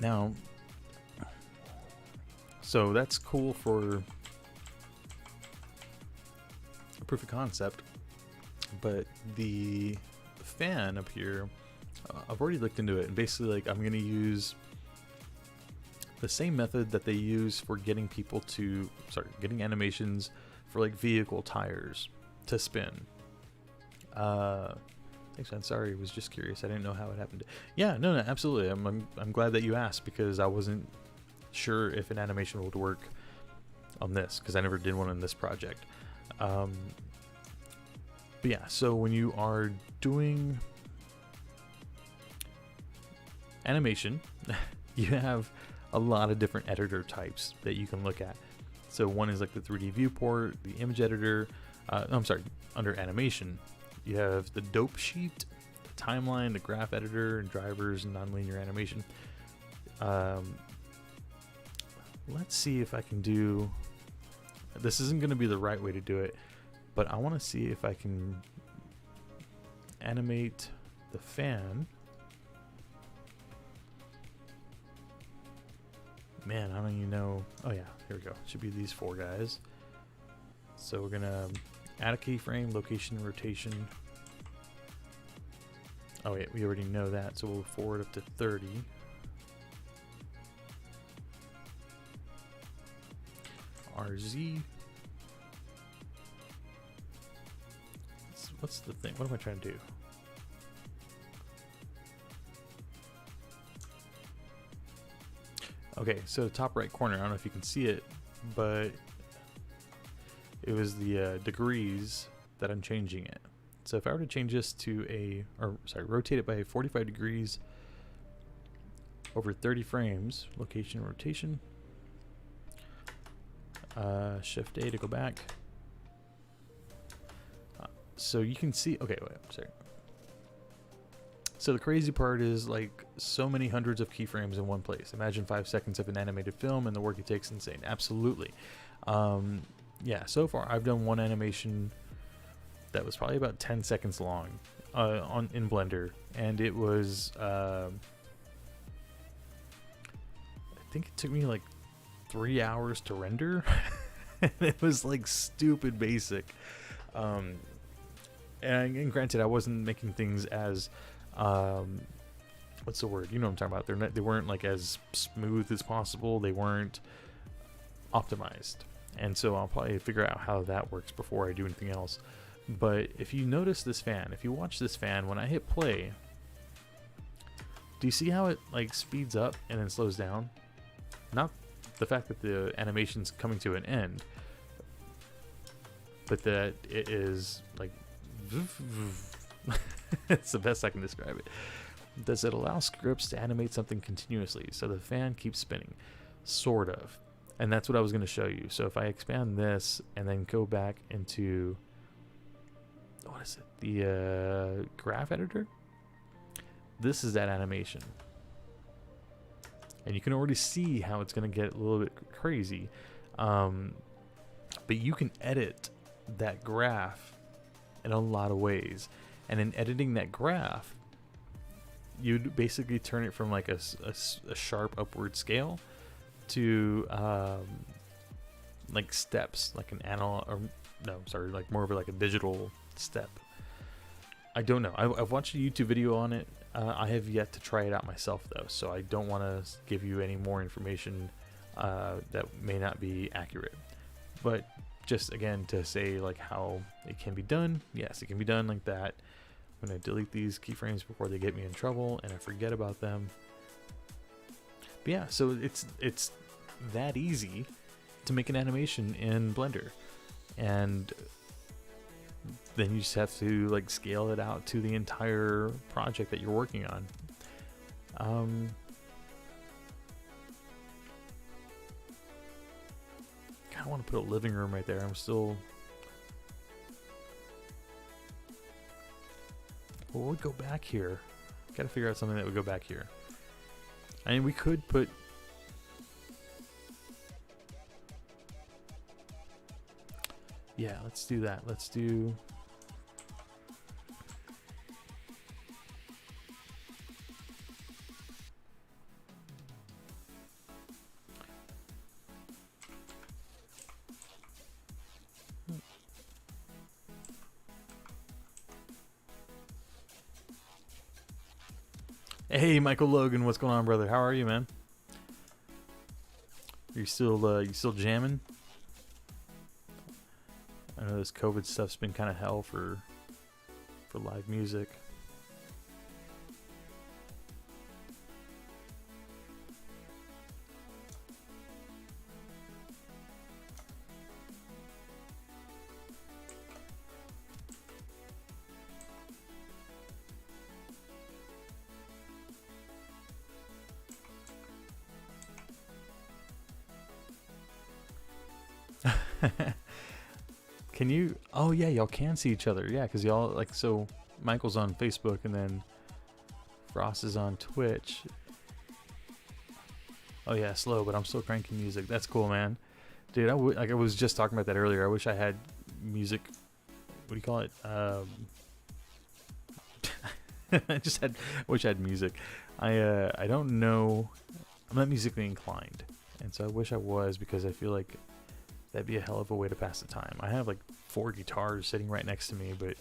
Now, so that's cool for a proof of concept, but the fan up here, I've already looked into it, and basically, like, I'm gonna use the same method that they use for getting people to, getting animations for like vehicle tires to spin. Thanks, man. Sorry, was just curious. I didn't know how it happened. Yeah, no, absolutely. I'm glad that you asked, because I wasn't sure if an animation would work on this, because I never did one on this project. But yeah, so when you are doing animation, you have a lot of different editor types that you can look at. So one is like the 3D viewport, the image editor. Under animation, you have the dope sheet, the timeline, the graph editor, and drivers, and nonlinear animation. Let's see if I can do. This isn't going to be the right way to do it, but I want to see if I can animate the fan. Man, I don't even know. Oh yeah, here we go. Should be these 4 guys. So we're gonna add a keyframe, location, rotation. Oh wait, we already know that, so we'll forward up to 30. RZ. What's the thing? What am I trying to do? Okay, so the top right corner, I don't know if you can see it, but it was the degrees that I'm changing it. So if I were to change this to rotate it by 45 degrees over 30 frames, location, rotation, Shift A to go back. So you can see, okay, wait, sorry. So the crazy part is, like, so many hundreds of keyframes in one place. Imagine 5 seconds of an animated film, and the work it takes is insane. Absolutely. Yeah, so far I've done one animation that was probably about 10 seconds long in Blender, and it was I think it took me like 3 hours to render. And it was like stupid basic. And granted, I wasn't making things as what's the word? You know what I'm talking about. They weren't like as smooth as possible. They weren't optimized. And so I'll probably figure out how that works before I do anything else. But if you notice this fan, if you watch this fan, when I hit play, do you see how it like speeds up and then slows down? Not the fact that the animation's coming to an end, but that it is like it's the best I can describe it. Does it allow scripts to animate something continuously so the fan keeps spinning? Sort of. And that's what I was going to show you. So if I expand this and then go back into, what is it? The graph editor? This is that animation. And you can already see how it's going to get a little bit crazy. But you can edit that graph in a lot of ways. And in editing that graph, you'd basically turn it from like a sharp upward scale to like steps, like an analog, or no, sorry, like more of like a digital step. I don't know. I've watched a YouTube video on it. I have yet to try it out myself though, so I don't want to give you any more information that may not be accurate. But just again to say like how it can be done. Yes, it can be done like that. I'm gonna delete these keyframes before they get me in trouble and I forget about them. But yeah, so it's that easy to make an animation in Blender, and then you just have to like scale it out to the entire project that you're working on. I want to put a living room right there. I'm still. What would go back here? Gotta figure out something that would go back here. I mean, we could put. Yeah, let's do that. Let's do. Hey, Michael Logan, what's going on, brother? How are you, man? You still jamming? I know this COVID stuff's been kind of hell for live music. Can you? Oh yeah, y'all can see each other. Yeah, because y'all like so. Michael's on Facebook, and then Frost is on Twitch. Oh yeah, slow, but I'm still cranking music. That's cool, man. Dude, like I was just talking about that earlier. I wish I had music. What do you call it? I just had. Wish I had music. I don't know. I'm not musically inclined, and so I wish I was because I feel like that'd be a hell of a way to pass the time. I have like 4 guitars sitting right next to me, but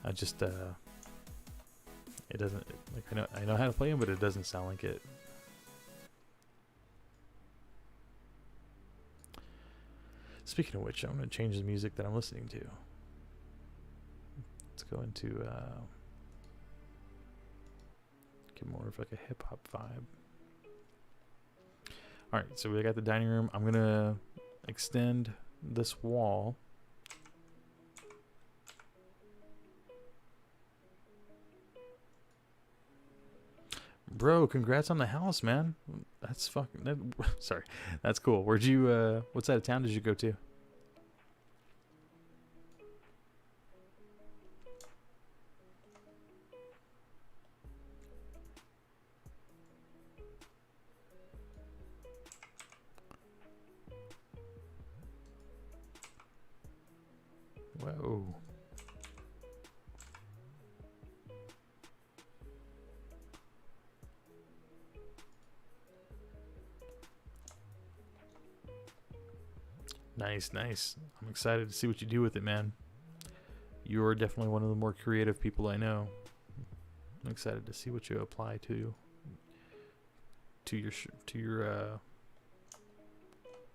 I just it doesn't like I know how to play them, but it doesn't sound like it. Speaking of which, I'm gonna change the music that I'm listening to. Let's go into get more of like a hip hop vibe. All right, so we got the dining room. I'm gonna extend this wall. Bro, congrats on the house, man. That's fucking sorry. That's cool. Where'd you what side of town did you go to? Whoa. Nice, nice. I'm excited to see what you do with it, man. You are definitely one of the more creative people I know. I'm excited to see what you apply to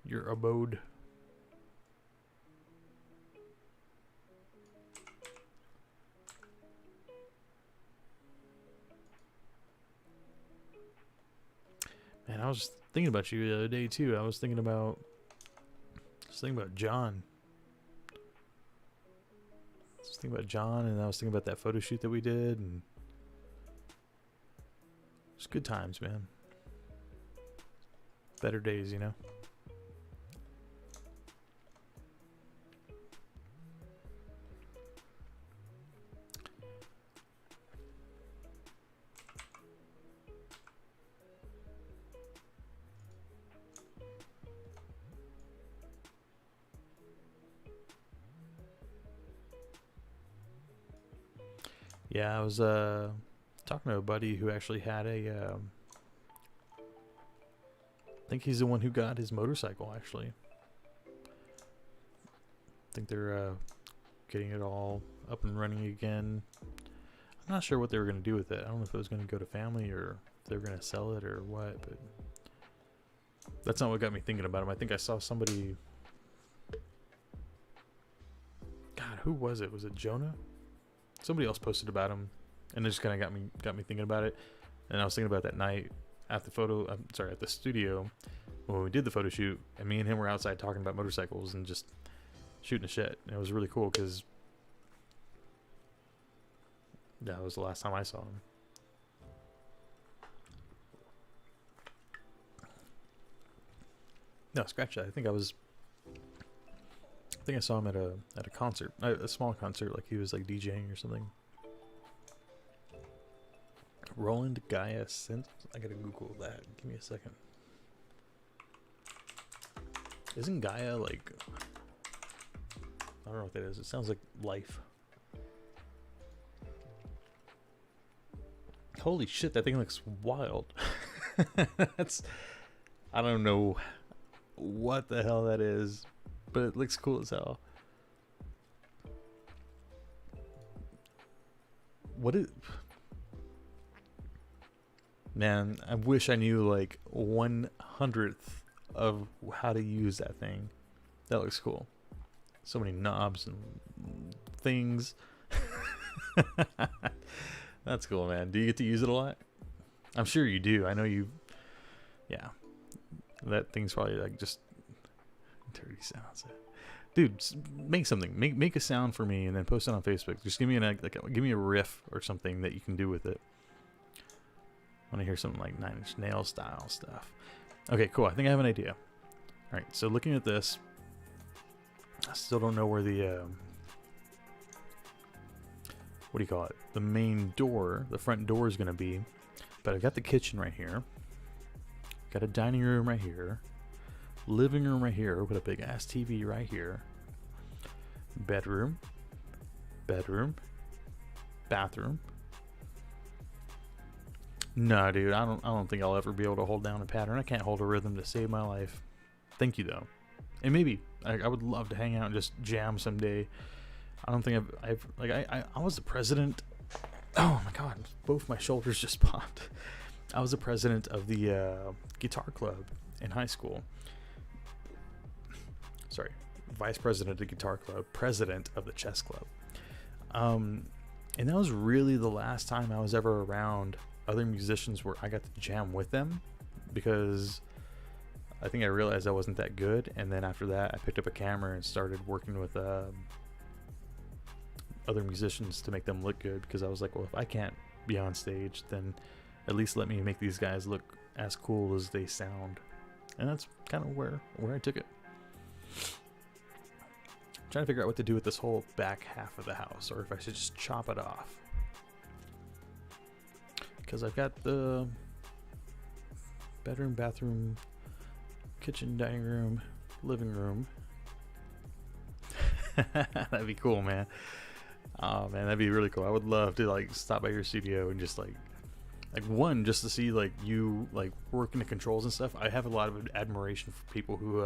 your abode. Man, I was thinking about you the other day too. I was thinking about John. I was thinking about John, and I was thinking about that photo shoot that we did, and it's good times, man. Better days, you know. Yeah, I was talking to a buddy who actually had a I think he's the one who got his motorcycle actually. I think they're getting it all up and running again. I'm not sure what they were going to do with it. I don't know if it was going to go to family or if they were going to sell it or what, but that's not what got me thinking about him. I think I saw somebody. God, who was it? Was it Jonah? Somebody else posted about him, and it just kind of got me thinking about it. And I was thinking about that night at the studio when we did the photo shoot, and me and him were outside talking about motorcycles and just shooting the shit. And it was really cool because that was the last time I saw him. No, scratch that. I think I saw him at a concert, a small concert, like he was like DJing or something. Roland Gaia synth. I gotta Google that. Give me a second. Isn't Gaia like? I don't know what that is. It sounds like life. Holy shit! That thing looks wild. That's. I don't know what the hell that is, but it looks cool as hell. What is? Man, I wish I knew like 1/100th of how to use that thing. That looks cool. So many knobs and things. That's cool, man. Do you get to use it a lot? I'm sure you do. I know you. Yeah, that thing's probably like just dirty sounds. Dude, make something. Make a sound for me and then post it on Facebook. Just give me give me a riff or something that you can do with it. I want to hear something like Nine Inch Nails style stuff. Okay, cool. I think I have an idea. All right. So looking at this, I still don't know where the what do you call it? The main door, the front door is going to be. But I've got the kitchen right here. Got a dining room right here. Living room right here with a big ass TV right here. Bedroom. Bedroom. Bathroom. No, dude, I don't think I'll ever be able to hold down a pattern. I can't hold a rhythm to save my life. Thank you though. And maybe I would love to hang out and just jam someday. I don't think I was the president. Oh my god, both my shoulders just popped. I was the president of the guitar club in high school. Sorry, vice president of the guitar club, president of the chess club. And that was really the last time I was ever around other musicians where I got to jam with them, because I think I realized I wasn't that good. And then after that, I picked up a camera and started working with other musicians to make them look good, because I was like, well, if I can't be on stage, then at least let me make these guys look as cool as they sound. And that's kind of where I took it. I'm trying to figure out what to do with this whole back half of the house, or if I should just chop it off, because I've got the bedroom, bathroom, kitchen, dining room, living room. That'd be cool, man. Oh man, that'd be really cool. I would love to like stop by your studio and just like one, just to see like you like working the controls and stuff. I have a lot of admiration for people who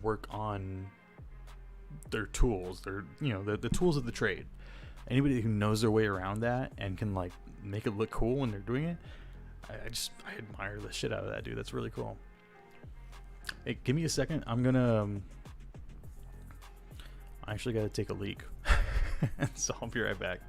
work on their tools, their the tools of the trade. Anybody who knows their way around that and can like make it look cool when they're doing it, I admire the shit out of that, dude. That's really cool. Hey, give me a second. I'm gonna I actually gotta take a leak. So I'll be right back.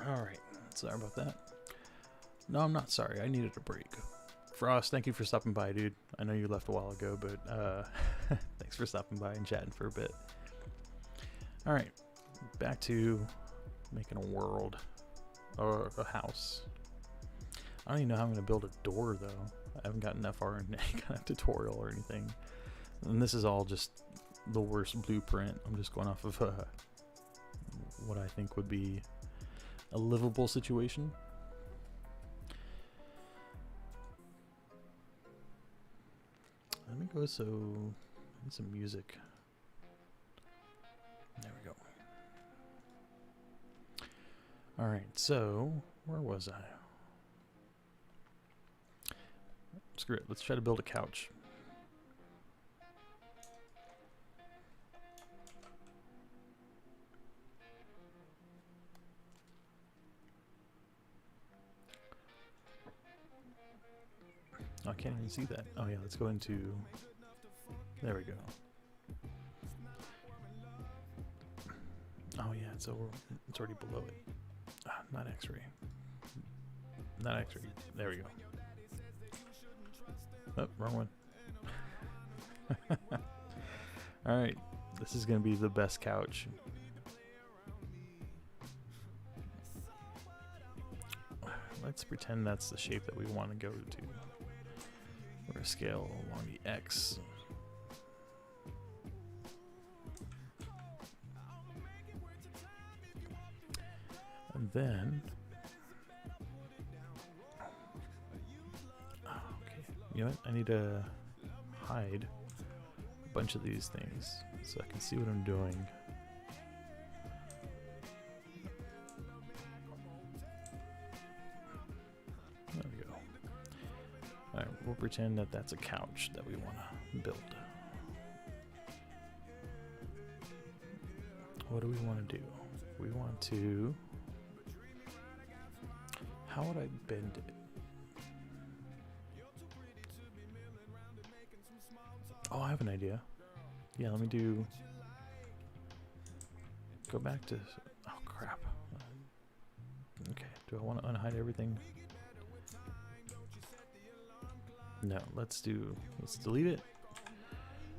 All right. Sorry about that. No, I'm not sorry. I needed a break. Frost, thank you for stopping by, dude. I know you left a while ago, but thanks for stopping by and chatting for a bit. All right. Back to making a world or a house. I don't even know how I'm going to build a door, though. I haven't gotten that far in any kind of tutorial or anything. And this is all just the worst blueprint. I'm just going off of what I think would be a livable situation. Let me go, so I need some music. Alright, so where was I? Screw it, let's try to build a couch. Oh, I can't even see that. Oh yeah, let's go into... There we go. Oh yeah, it's already below it. Ah, not X-ray. Not X-ray. There we go. Oh, wrong one. Alright, this is going to be the best couch. Let's pretend that's the shape that we want to go to. We're going to scale along the X. And then... okay, you know what? I need to hide a bunch of these things so I can see what I'm doing. There we go. Alright, we'll pretend that that's a couch that we want to build. What do we want to do? We want to... How would I bend it? Oh, I have an idea. Yeah, let me do... Go back to... Oh, crap. Okay, do I want to unhide everything? No, let's delete it.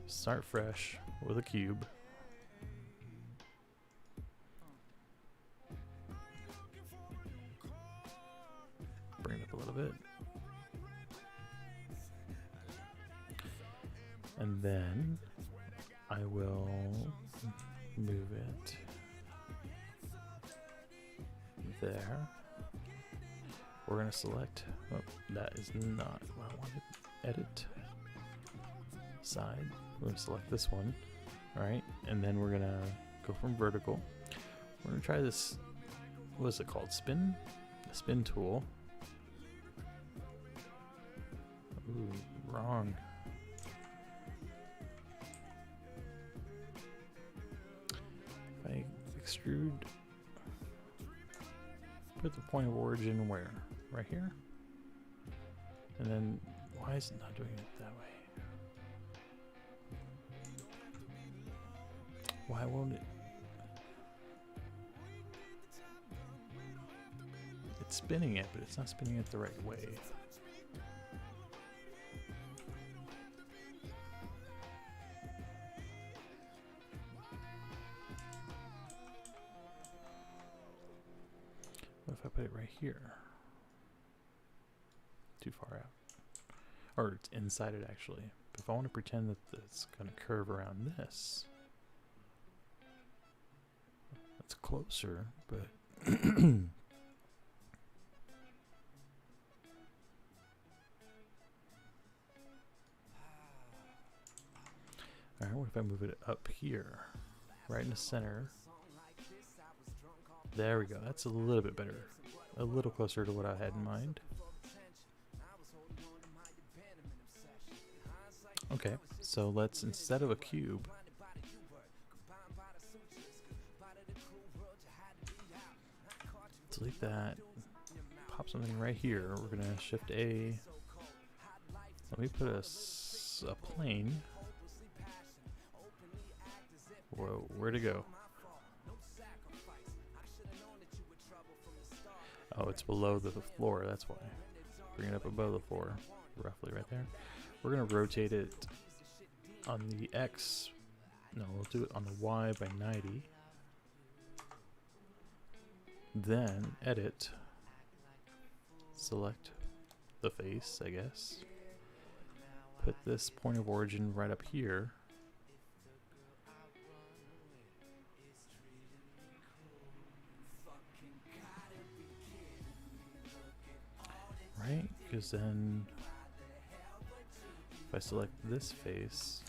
Start fresh with a cube. Bring it up a little bit. And then I will move it there. We're going to select, oh, that is not what I wanted. Edit, side, we're going to select this one. Alright, and then we're going to go from vertical. We're going to try this, what is it called, spin? The spin tool. Ooh, wrong. If I extrude, put the point of origin where? Right here? And then, why is it not doing it that way? Why won't it? It's spinning it, but it's not spinning it the right way. What if I put it right here? Too far out. Or it's inside it actually. But if I want to pretend that it's going to curve around this, that's closer, but alright, what if I move it up here? Right in the center. There we go. That's a little bit better. A little closer to what I had in mind. Okay, so let's, instead of a cube, delete that, pop something right here. We're going to shift A. Let me put a plane. Whoa, where'd it go? Oh, it's below the floor, that's why. Bring it up above the floor, roughly right there. We're going to rotate it on the X. No, we'll do it on the Y by 90. Then edit. Select the face, I guess. Put this point of origin right up here. Right? Because then if I select this face,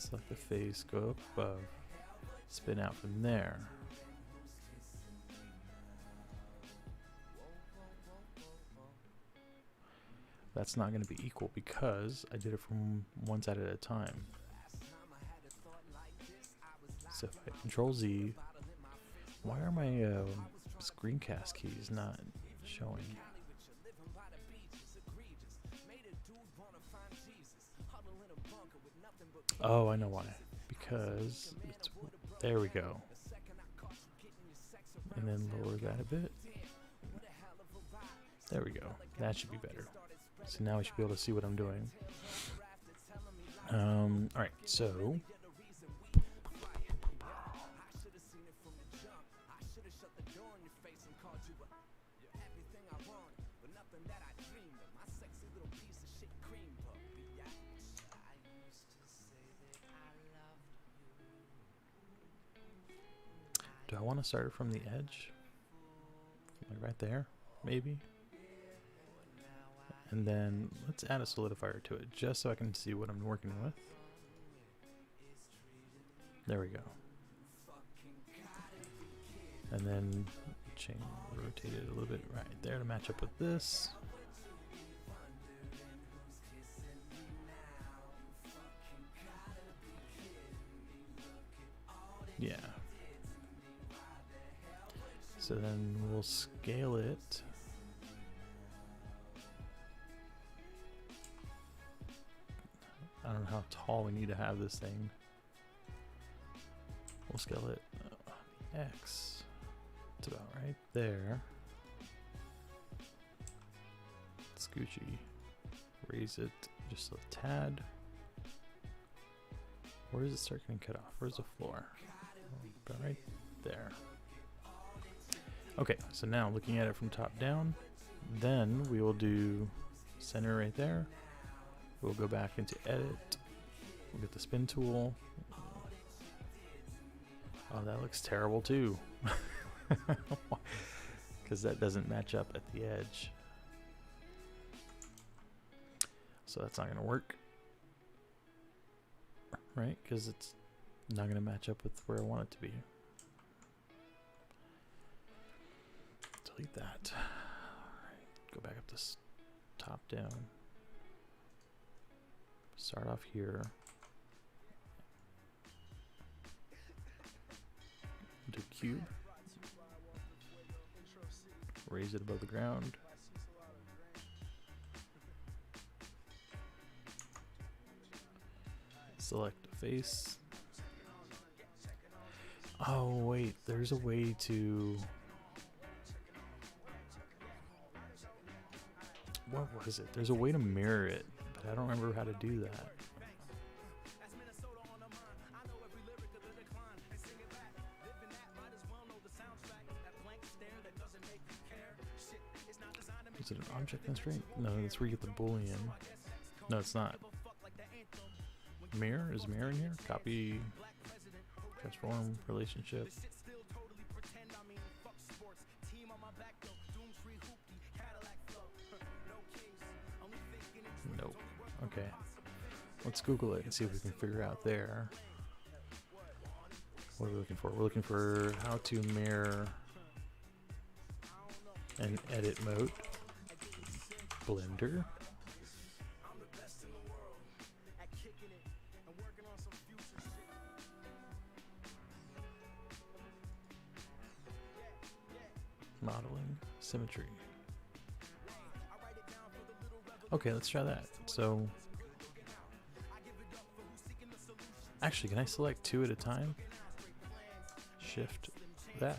select the face, go up above, spin out from there. That's not going to be equal because I did it from one side at a time. So if I Control Z, why are my screencast keys not showing? Oh, I know why. Because it's, there we go. And then lower that a bit. There we go. That should be better. So now we should be able to see what I'm doing. Alright, so do I want to start it from the edge? Like right there, maybe? And then let's add a solidifier to it just so I can see what I'm working with. There we go. And then rotate it a little bit right there to match up with this. Yeah. So then we'll scale it. I don't know how tall we need to have this thing. We'll scale it X. It's about right there. Scoochy. Raise it just a tad. Where does it start getting cut off? Where's the floor? About right there. Okay, so now looking at it from top down, then we will do center right there. We'll go back into edit. We'll get the spin tool. Oh, that looks terrible too. Because that doesn't match up at the edge. So that's not going to work. Right? Because it's not going to match up with where I want it to be. Delete that. Alright, go back up this top down. Start off here. Do cube. Raise it above the ground. Select a face. Oh wait, there's a way to... What was it? There's a way to mirror it, but I don't remember how to do that. Is it an object constraint? No, that's where you get the boolean. No, it's not. Mirror? Is mirror in here? Copy, transform, relationship. Nope. Okay. Let's Google it and see if we can figure out there. What are we looking for? We're looking for how to mirror an edit mode. Blender. Modeling, symmetry. Okay, let's try that. So, actually, can I select two at a time? Shift that.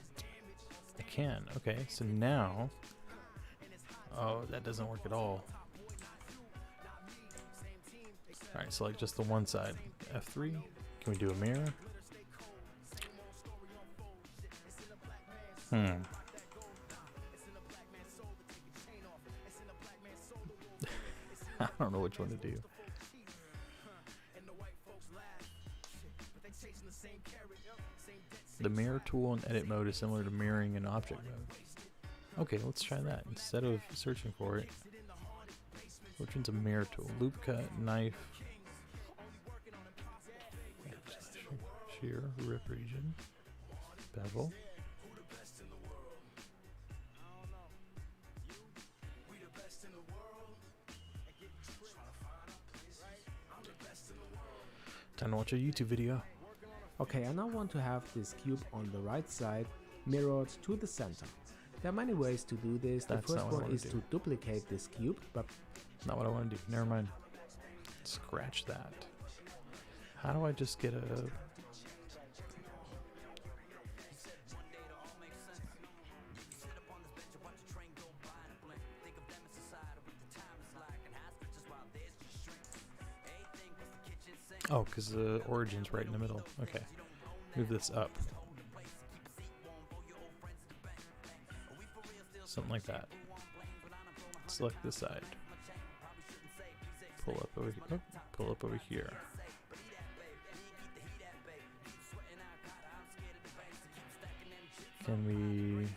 I can. Okay, so now, oh, that doesn't work at all. All right, select just the one side. F3. Can we do a mirror? I don't know which one to do. The mirror tool in edit mode is similar to mirroring in object mode. Okay, let's try that. Instead of searching for it, which one's a mirror tool? Loop cut, knife, here, rip region, bevel. Time to watch a YouTube video. Okay, I now want to have this cube on the right side mirrored to the center. There are many ways to do this. The That's first not what I one wanna is do. to duplicate this cube, but Not what I want to do. Never mind. Scratch that. How do I just get a... Oh, because the origin's right in the middle. Okay. Move this up. Something like that. Select this side. Pull up over here. Oh, pull up over here. Can we...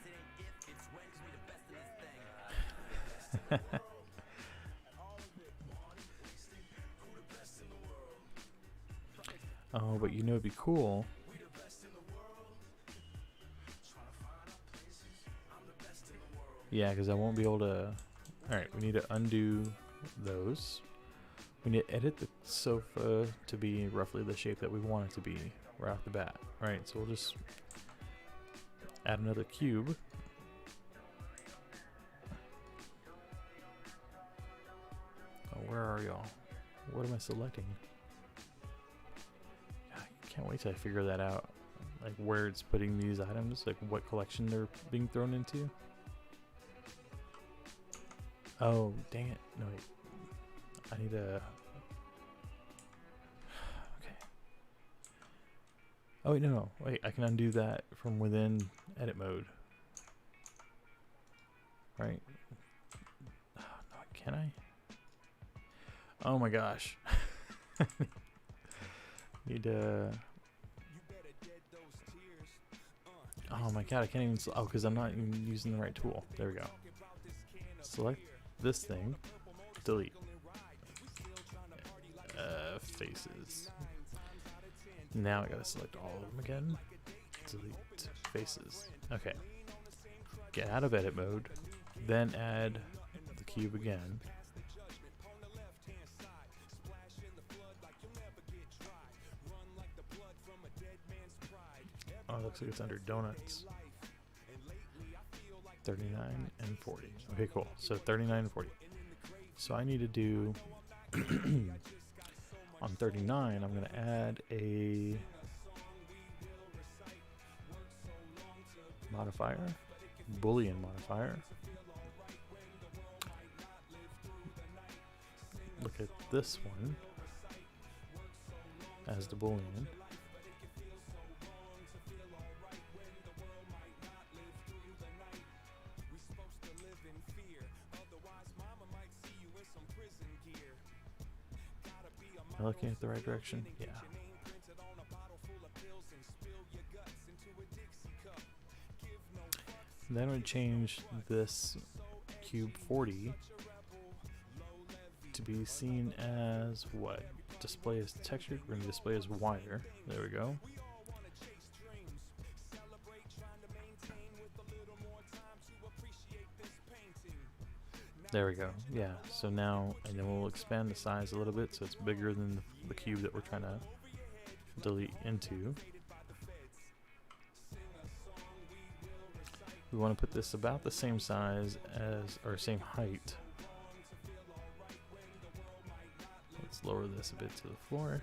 Oh, but you know it'd be cool. Yeah, because I won't be able to... Alright, we need to undo those. We need to edit the sofa to be roughly the shape that we want it to be right off the bat. Right, so we'll just add another cube. Oh, where are y'all? What am I selecting? I can't wait till I figure that out. Like where it's putting these items, like what collection they're being thrown into. Oh, dang it. No, wait. I need a... Okay. Oh, wait, no. Wait, I can undo that from within edit mode. Right? Oh, no, can I? Oh my gosh. Need to... Oh my god, I can't even... Oh, because I'm not even using the right tool. There we go. Select this thing. Delete. Faces. Now I gotta select all of them again. Delete faces. Okay. Get out of edit mode. Then add the cube again. Oh, it looks like it's under donuts. 39 and 40. Okay, cool. So 39 and 40. So I need to do on 39, I'm going to add a modifier, Boolean modifier. Look at this one as the Boolean. Am I looking at the right direction? Yeah. Then we change this cube 40 to be seen as what? Display as textured. We're going to display as wire. There we go. There we go. Yeah. So now, and then we'll expand the size a little bit so it's bigger than the cube that we're trying to delete into. We want to put this about the same size as, or same height. Let's lower this a bit to the floor.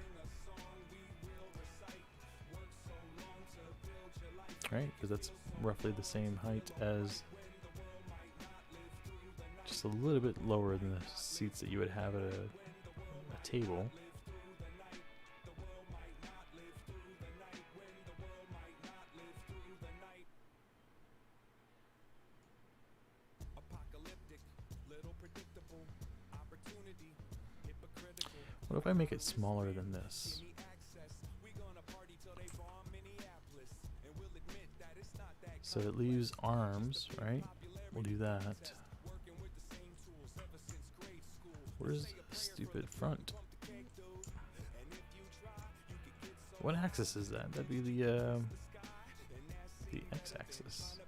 Right, because that's roughly the same height as, just a little bit lower than the seats that you would have at a table. What if I make it smaller than this? So it leaves arms, right? We'll do that. Where's the stupid front? What axis is that? That'd be the x-axis.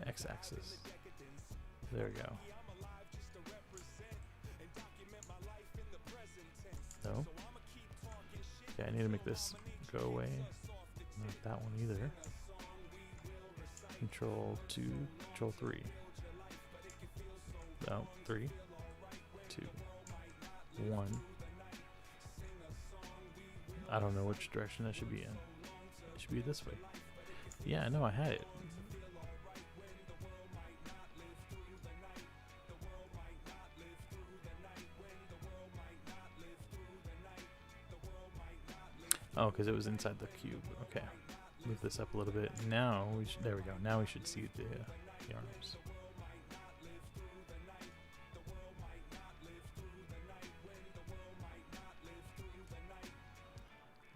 X-axis. There we go. No. Okay, I need to make this go away. Not that one either. Control 2, Control 3. No, 3, 2, 1. I don't know which direction that should be in. It should be this way. Yeah, I know I had it. Oh, because it was inside the cube. Okay. Move this up a little bit. Now we should. There we go. Now we should see the arms.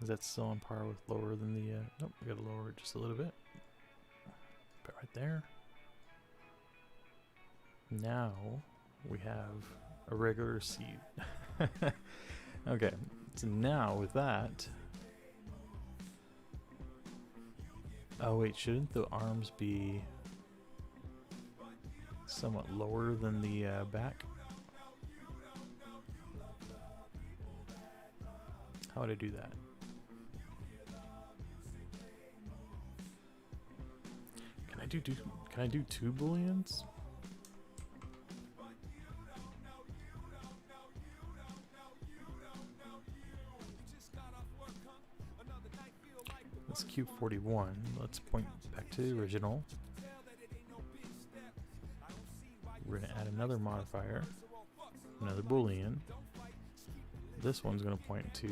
Is that still on par with lower than the? Nope. We got to lower it just a little bit. Put right there. Now we have a regular seat. Okay. So now with that. Oh wait, shouldn't the arms be somewhat lower than the back? How would I do that? Can I do two booleans? Let's cube 41. Let's point back to the original. We're going to add another modifier, another boolean. This one's going to point to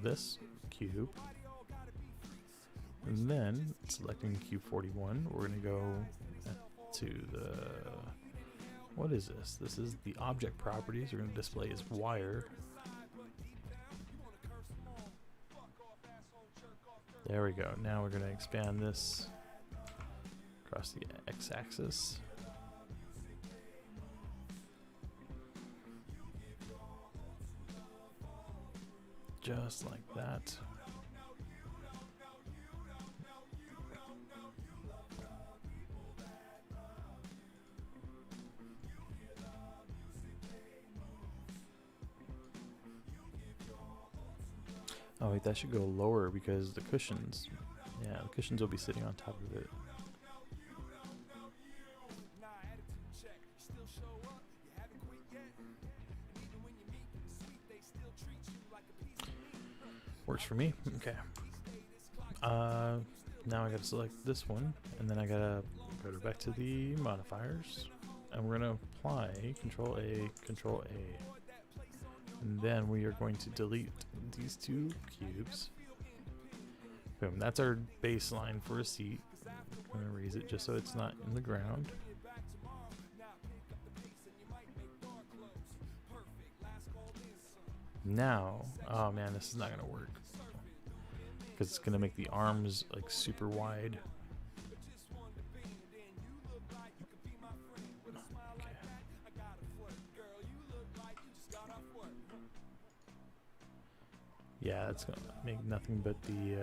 this cube. And then, selecting cube 41, we're going to go to the... What is this? This is the object properties. We're going to display as wire. There we go. Now we're going to expand this across the x-axis. Just like that. Oh wait, that should go lower because the cushions, yeah, the cushions will be sitting on top of it. Works for me. Okay. Now I gotta select this one, and then I gotta go back to the modifiers, and we're gonna apply Control A, Control A. And then we are going to delete these two cubes. Boom, that's our baseline for a seat. I'm going to raise it just so it's not in the ground. Now, oh man, this is not going to work. Because it's going to make the arms like super wide. Yeah, it's gonna make nothing but the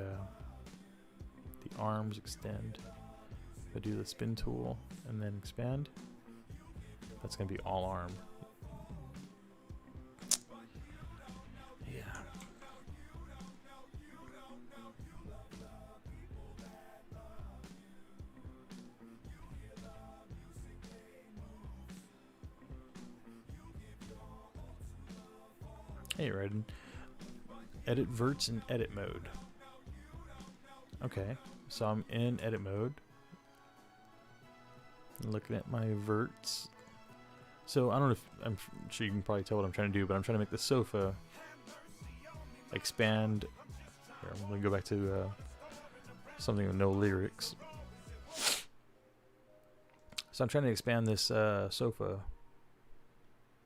arms extend. I do the spin tool and then expand. That's gonna be all arm. Yeah. Hey, Redden. Edit verts in edit mode. Okay, so I'm in edit mode. Looking at my verts. So I don't know if I'm sure you can probably tell what I'm trying to do, but I'm trying to make the sofa expand. Here, I'm gonna go back to something with no lyrics. So I'm trying to expand this sofa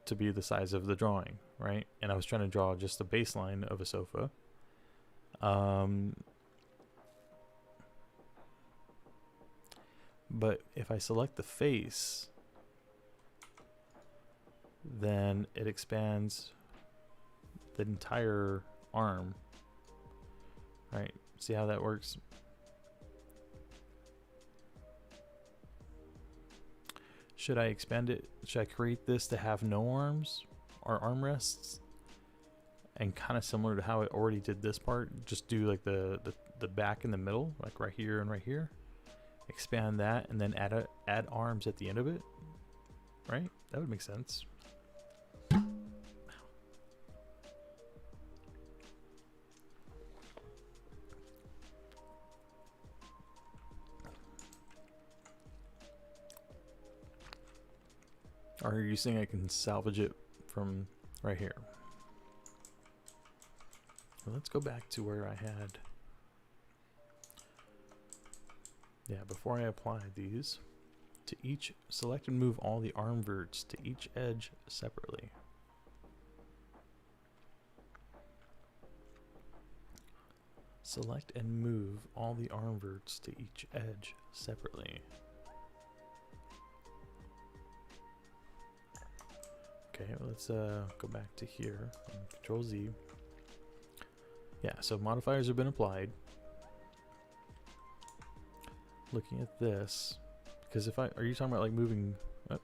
to be the size of the drawing, right? And I was trying to draw just the baseline of a sofa. But if I select the face, then it expands the entire arm. Right, see how that works? Should I expand it? Should I create this to have no arms or armrests? And kind of similar to how it already did this part, just do like the back in the middle, like right here and right here. Expand that and then add arms at the end of it. Right? That would make sense. Or are you saying I can salvage it from right here? Well, let's go back to where I had. Yeah, before I apply these, to each, select and move all the arm verts to each edge separately. Select and move all the arm verts to each edge separately. Okay, let's go back to here and Control Z. Yeah, so modifiers have been applied. Looking at this, because if are you talking about like moving? Oh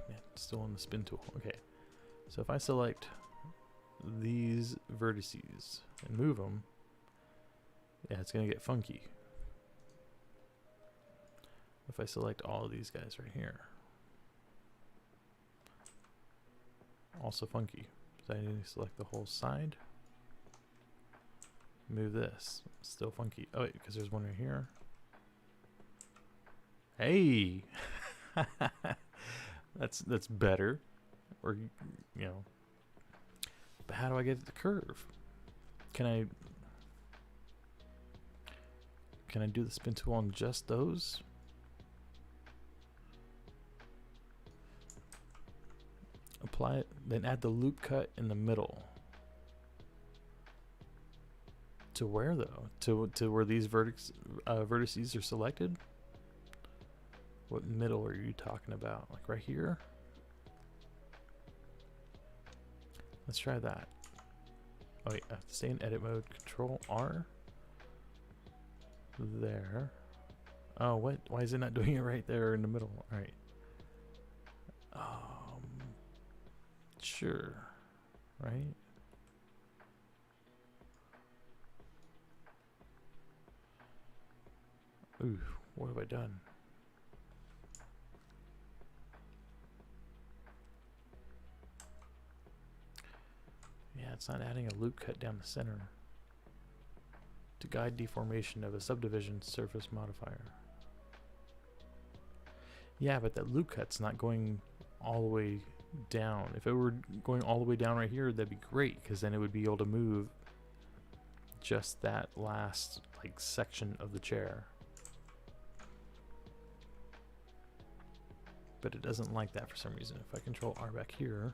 man, still on the spin tool. Okay, so if I select these vertices and move them, yeah, it's gonna get funky. If I select all of these guys right here, also funky. So I need to select the whole side. Move this, still funky. Oh wait, because there's one right here. Hey, that's better. Or you know, but how do I get the curve? Can I do the spin tool on just those? Apply it, then add the loop cut in the middle. To where though? To where these vertices are selected? What middle are you talking about? Like right here? Let's try that. Oh wait, I have to stay in edit mode. Control R. There. Oh, what? Why is it not doing it right there in the middle? All right. Sure. Right? Ooh, what have I done? Yeah, it's not adding a loop cut down the center to guide deformation of a subdivision surface modifier. Yeah, but that loop cut's not going all the way down. If it were going all the way down right here, that'd be great, because then it would be able to move just that last like section of the chair. But it doesn't like that for some reason. If I control R back here,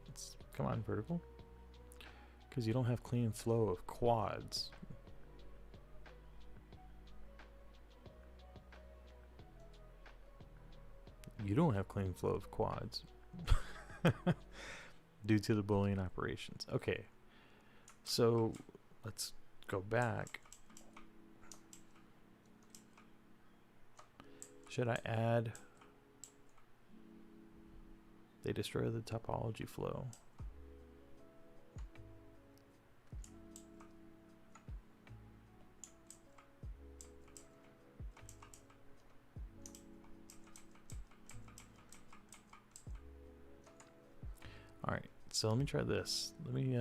it's, come on, vertical, because you don't have clean flow of quads. You don't have clean flow of quads due to the Boolean operations. Okay, so let's go back. Should I add? They destroy the topology flow. All right, so let me try this. Let me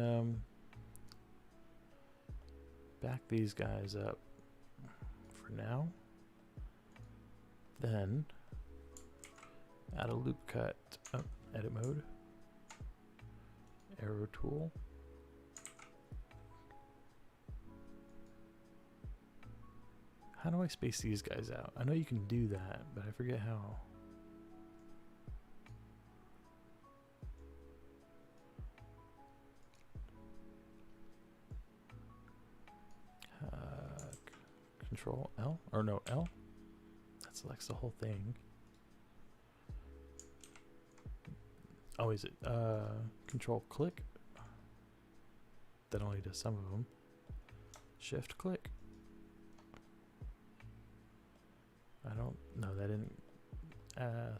back these guys up for now. Then add a loop cut. Oh, edit mode. Arrow tool. How do I space these guys out? I know you can do that, but I forget how. Control L, or no, L. That selects the whole thing. Oh, is it control click? That only does some of them. Shift click. I don't know, that didn't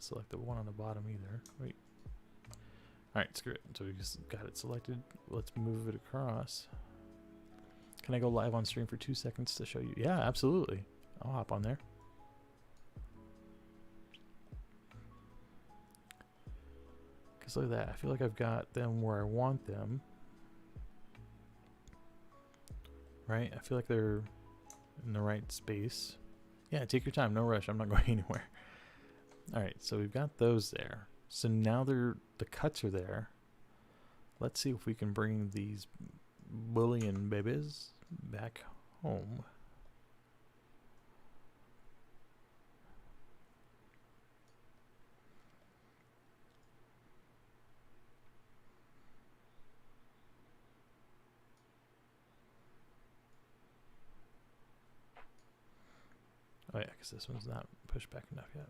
select the one on the bottom either. Wait. Alright, screw it. So we just got it selected. Let's move it across. Can I go live on stream for 2 seconds to show you? Yeah, absolutely. I'll hop on there. Because look at that. I feel like I've got them where I want them. Right? I feel like they're in the right space. Yeah, take your time. No rush. I'm not going anywhere. Alright, so we've got those there. So now the cuts are there. Let's see if we can bring these bullion babies back home. Oh yeah, because this one's not pushed back enough yet.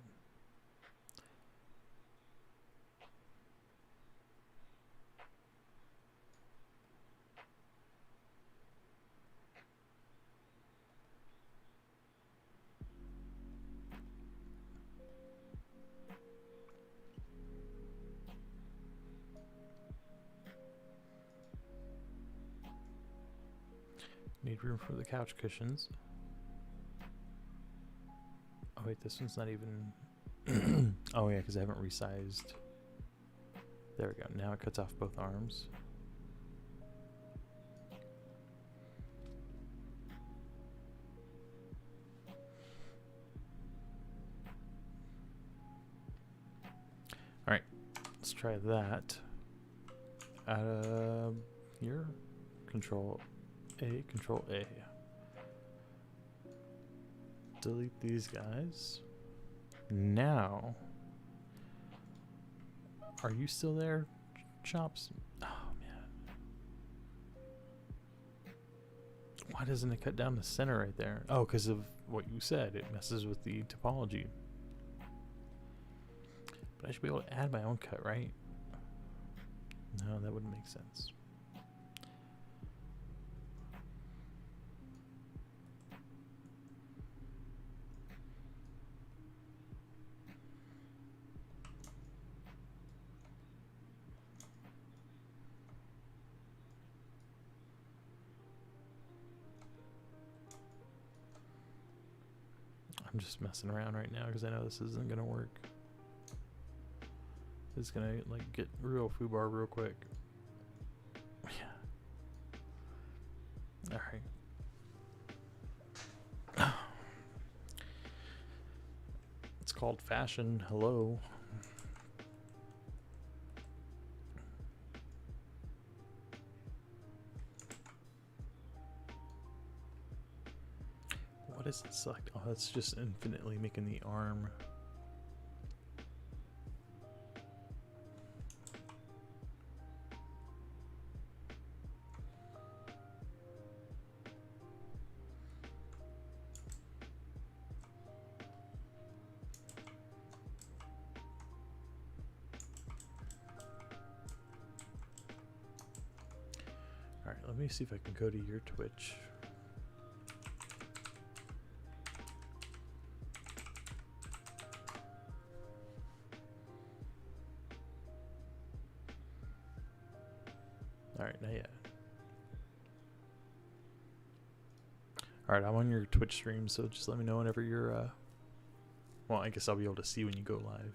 Need room for the couch cushions. Oh wait, this one's not even... oh yeah, because I haven't resized. There we go. Now it cuts off both arms. Alright, let's try that. Here, Control A, Control A. Delete these guys. Now, are you still there, Chops? Oh man, why doesn't it cut down the center right there? Oh, because of what you said. It messes with the topology. But I should be able to add my own cut, right? No, that wouldn't make sense. I'm just messing around right now because I know this isn't gonna work. It's gonna like get real foobar real quick. Yeah. All right. It's called fashion. Hello. What is it select? Oh, that's just infinitely making the arm. All right, let me see if I can go to your Twitch. Alright, not yet. Alright, I'm on your Twitch stream, so just let me know whenever you're, well, I guess I'll be able to see when you go live.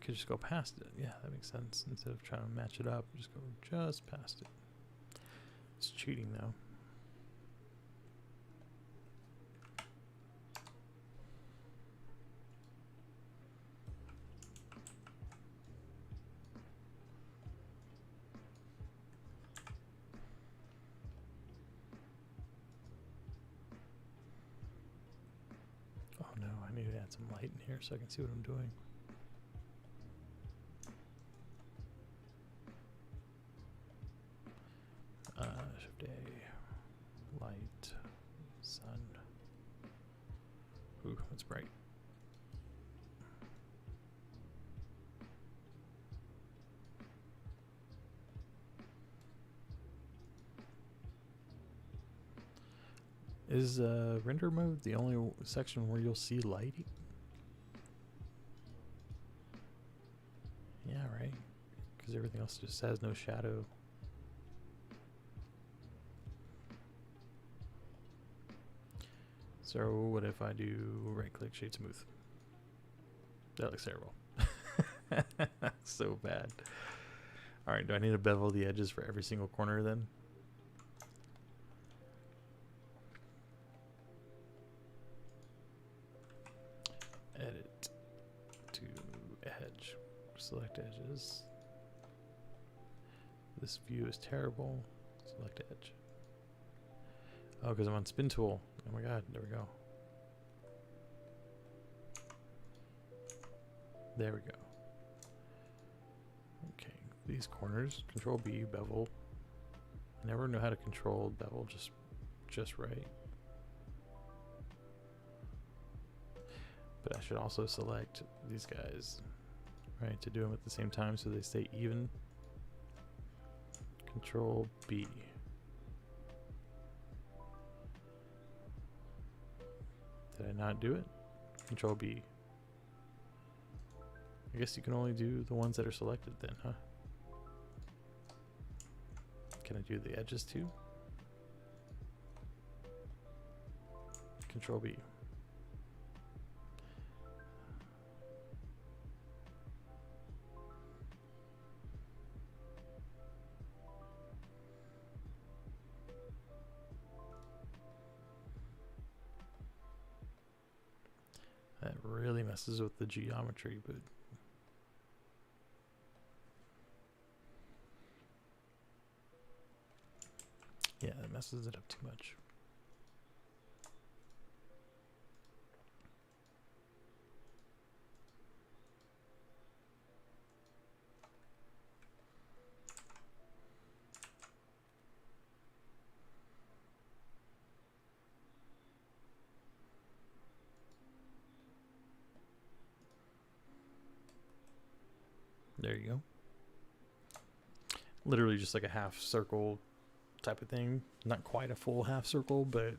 could just go past it. Yeah, that makes sense. Instead of trying to match it up, just go just past it. It's cheating though. Oh no, I need to add some light in here so I can see what I'm doing. Shift A, light, sun. Ooh, that's bright. Is render mode the only section where you'll see lighting? Yeah, right. Because everything else just has no shadow. So what if I do right click shade smooth? That looks terrible. So bad. Alright, do I need to bevel the edges for every single corner then? Edit to edge. Select edges. This view is terrible. Select edge. Oh, because I'm on spin tool. Oh my god, there we go. There we go. Okay, these corners, control B, bevel. I never know how to control bevel just right. But I should also select these guys, right, to do them at the same time so they stay even. Control B. Did I not do it? Control B. I guess you can only do the ones that are selected then, huh? Can I do the edges too? Control B. That really messes with the geometry, but yeah, that messes it up too much. There you go. Literally just like a half circle type of thing. Not quite a full half circle, but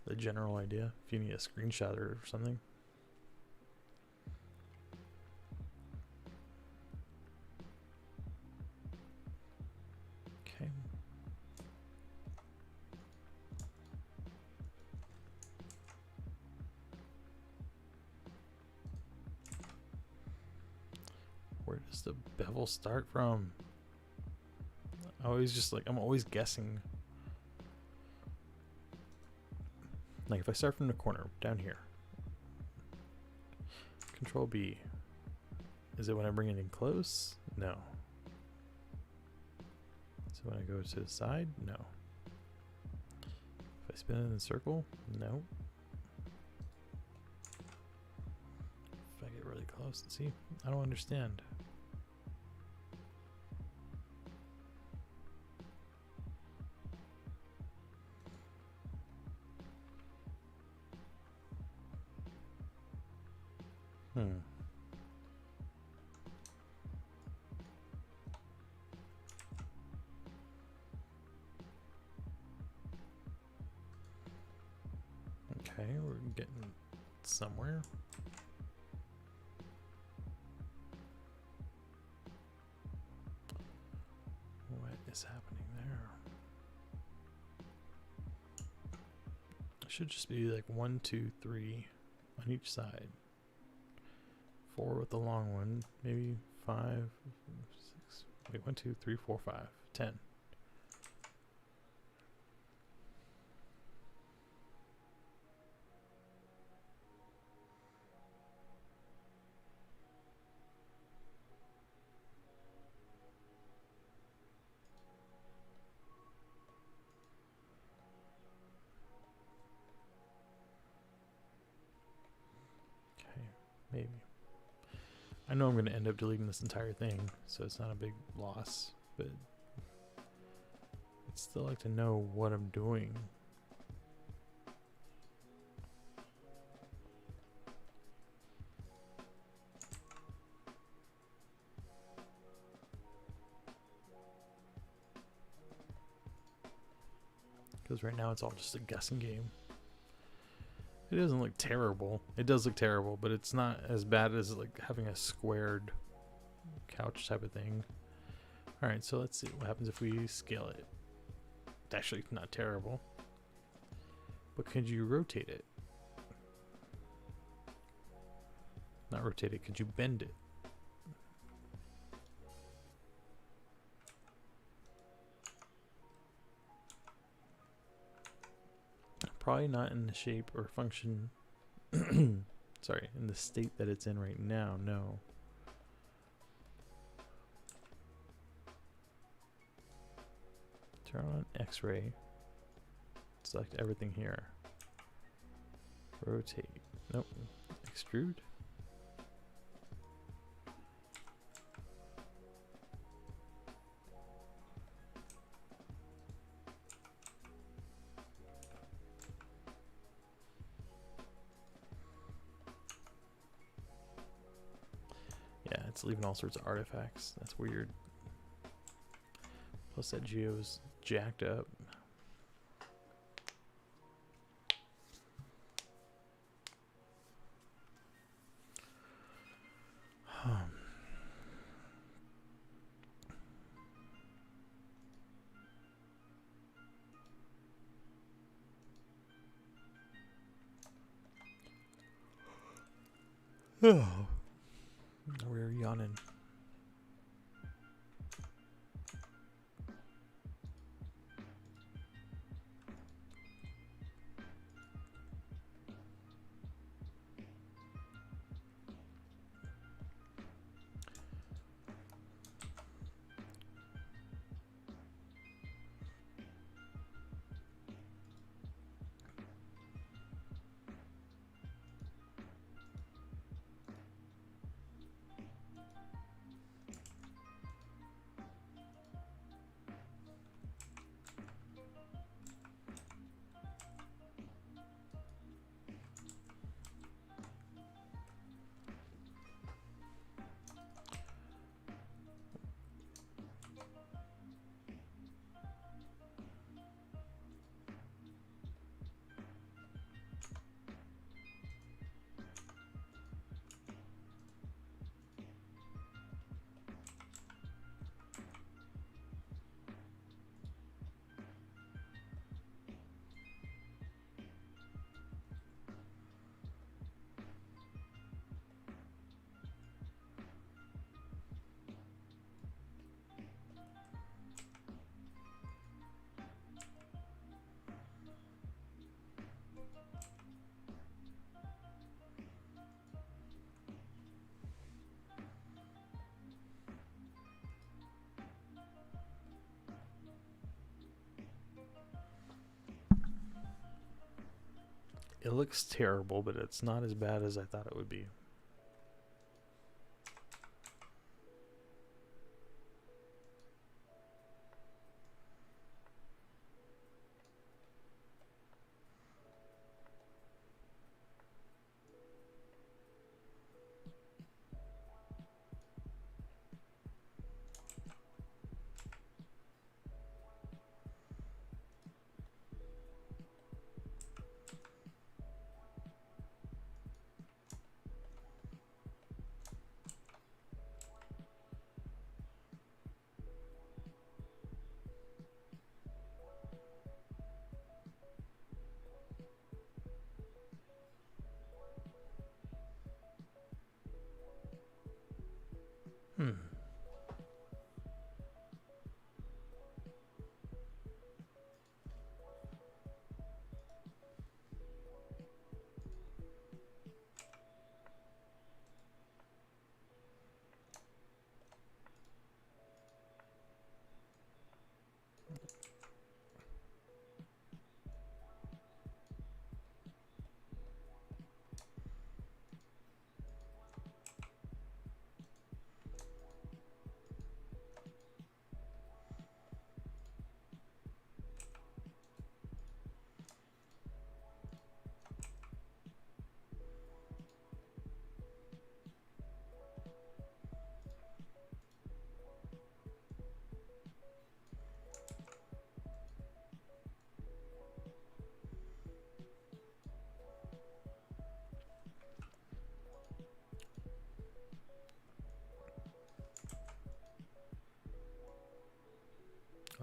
the general idea. If you need a screenshot or something. Okay. Where does the bevel start from? I'm always guessing. Like if I start from the corner down here, Control B. Is it when I bring it in close? No. So when I go to the side? No. If I spin it in a circle? No. If I get really close, see? I don't understand. Okay, we're getting somewhere. What is happening there? It should just be like 1, 2, 3 on each side. 4 with the long one. Maybe 5, 6. Wait, 1, 2, 3, 4, 5, 10. Okay, maybe. I know I'm going to end up deleting this entire thing, so it's not a big loss, but I'd still like to know what I'm doing. Because right now it's all just a guessing game. It doesn't look terrible. It does look terrible, but it's not as bad as like having a squared couch type of thing. Alright, so let's see what happens if we scale it. It's actually not terrible. But could you rotate it? Not rotate it, could you bend it? Probably not in the shape or function, sorry, in the state that it's in right now, no. Turn on X-ray, select everything here. Rotate, nope, extrude. Yeah, it's leaving all sorts of artifacts. That's weird. Plus that geo's jacked up. Oh. We're yawning. It looks terrible, but it's not as bad as I thought it would be.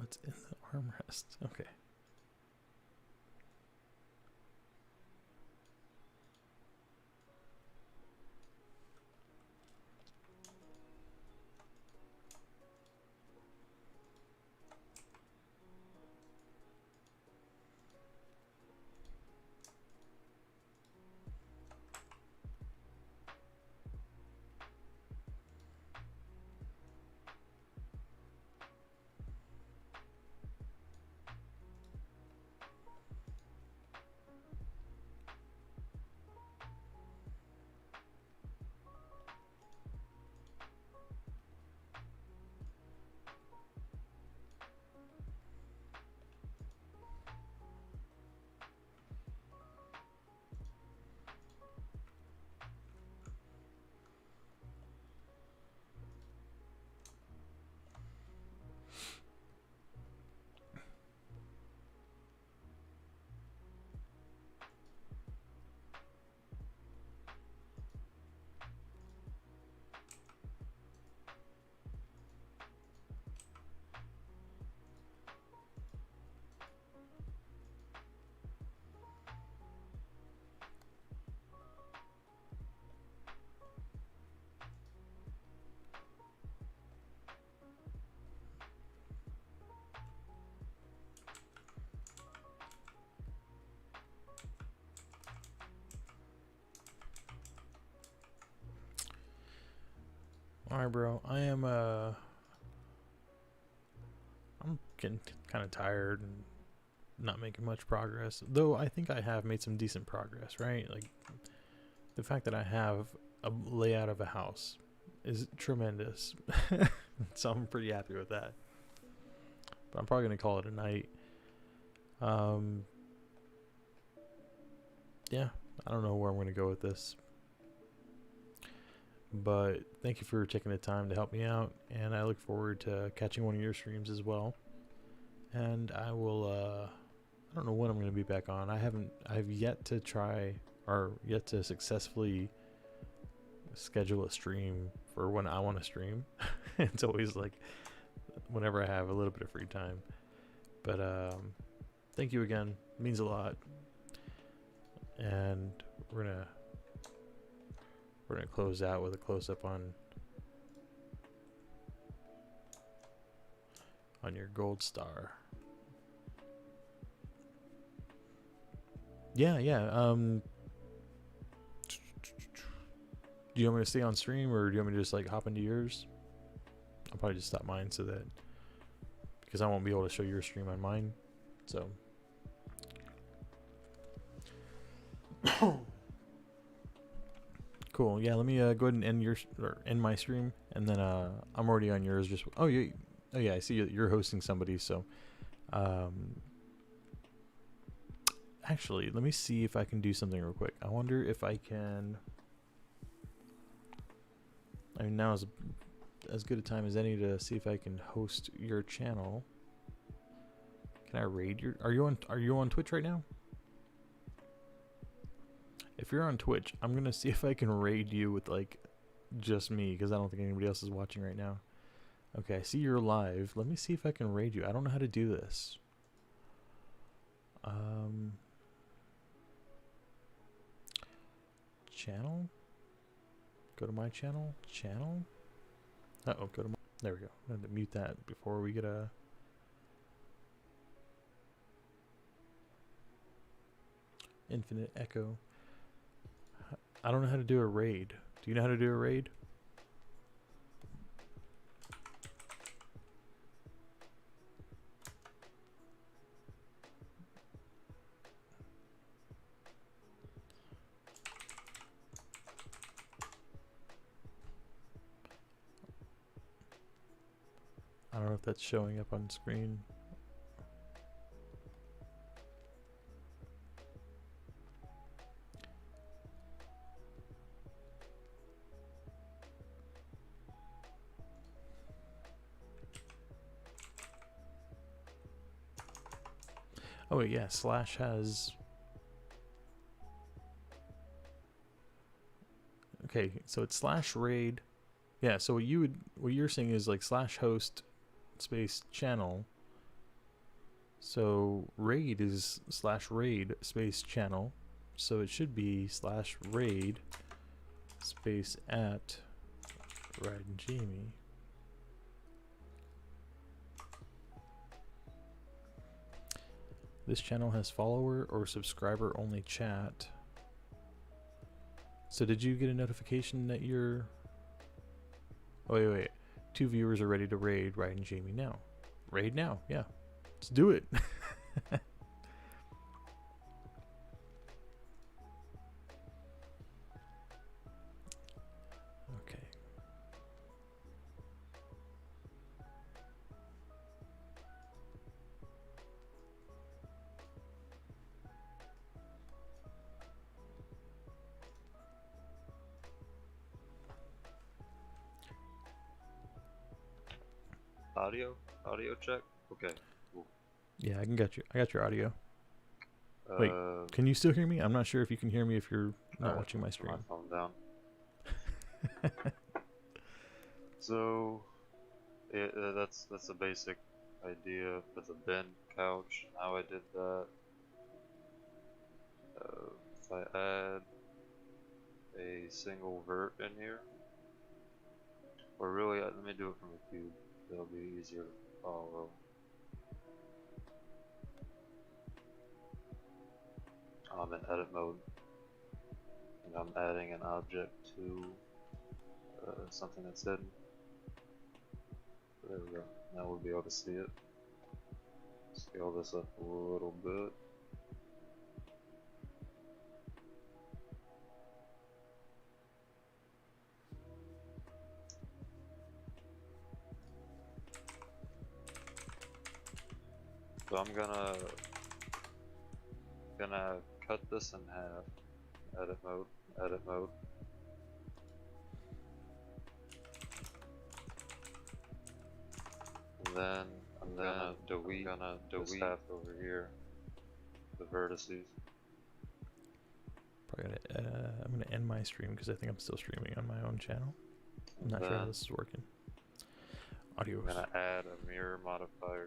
What's in the armrest? Okay. Alright, bro. I'm getting kind of tired and not making much progress. Though I think I have made some decent progress, right? Like, the fact that I have a layout of a house is tremendous. So I'm pretty happy with that. But I'm probably going to call it a night. Yeah, I don't know where I'm going to go with this. But thank you for taking the time to help me out, and I look forward to catching one of your streams as well. And I will I don't know when I'm going to be back on. I've yet to try, or yet to successfully schedule a stream for when I want to stream. It's always like whenever I have a little bit of free time. But thank you again. It means a lot. And we're gonna close out with a close-up on your gold star. Yeah. Do you want me to stay on stream, or do you want me to just like hop into yours? I'll probably just stop mine so that, because I won't be able to show your stream on mine. So cool. Yeah, let me go ahead and end my stream, and then I'm already on yours. Just oh yeah, I see you're hosting somebody. So actually, let me see if I can do something real quick. I wonder if I can. I mean, now is as good a time as any to see if I can host your channel. Can I raid your? Are you on Twitch right now? If you're on Twitch, I'm gonna see if I can raid you with like just me, because I don't think anybody else is watching right now. Okay, I see you're live. Let me see if I can raid you. I don't know how to do this. Channel? Go to my channel? Channel? Uh-oh, go to my... There we go. I had to mute that before we get a... Infinite echo. I don't know how to do a raid. Do you know how to do a raid? I don't know if that's showing up on screen. Oh wait, yeah, Slash has... Okay, so it's slash raid. Yeah, so what you're saying is like slash host space channel So raid is /raid space channel. So it should be /raid space at Ride and Jamie. This channel has follower or subscriber only chat. So did you get a notification that you're... Oh, wait. 2 viewers are ready to raid Ride and Jamie now. Raid now, yeah. Let's do it. Okay. Audio check. Okay. Cool. Yeah, I got your audio. Wait, can you still hear me? I'm not sure if you can hear me if you're not watching my stream. My phone down. So, that's a basic idea with the bin couch. How I did that. If I add a single vert in here, or really, let me do it from a cube. It'll be easier to follow. I'm in edit mode, and I'm adding an object to something that's hidden. There we go. Now we'll be able to see it. Scale this up a little bit. So I'm gonna cut this in half. Edit mode. And then I'm gonna delete this half over here, the vertices. Probably I'm gonna end my stream because I think I'm still streaming on my own channel. I'm not sure how this is working. Audio. I'm gonna add a mirror modifier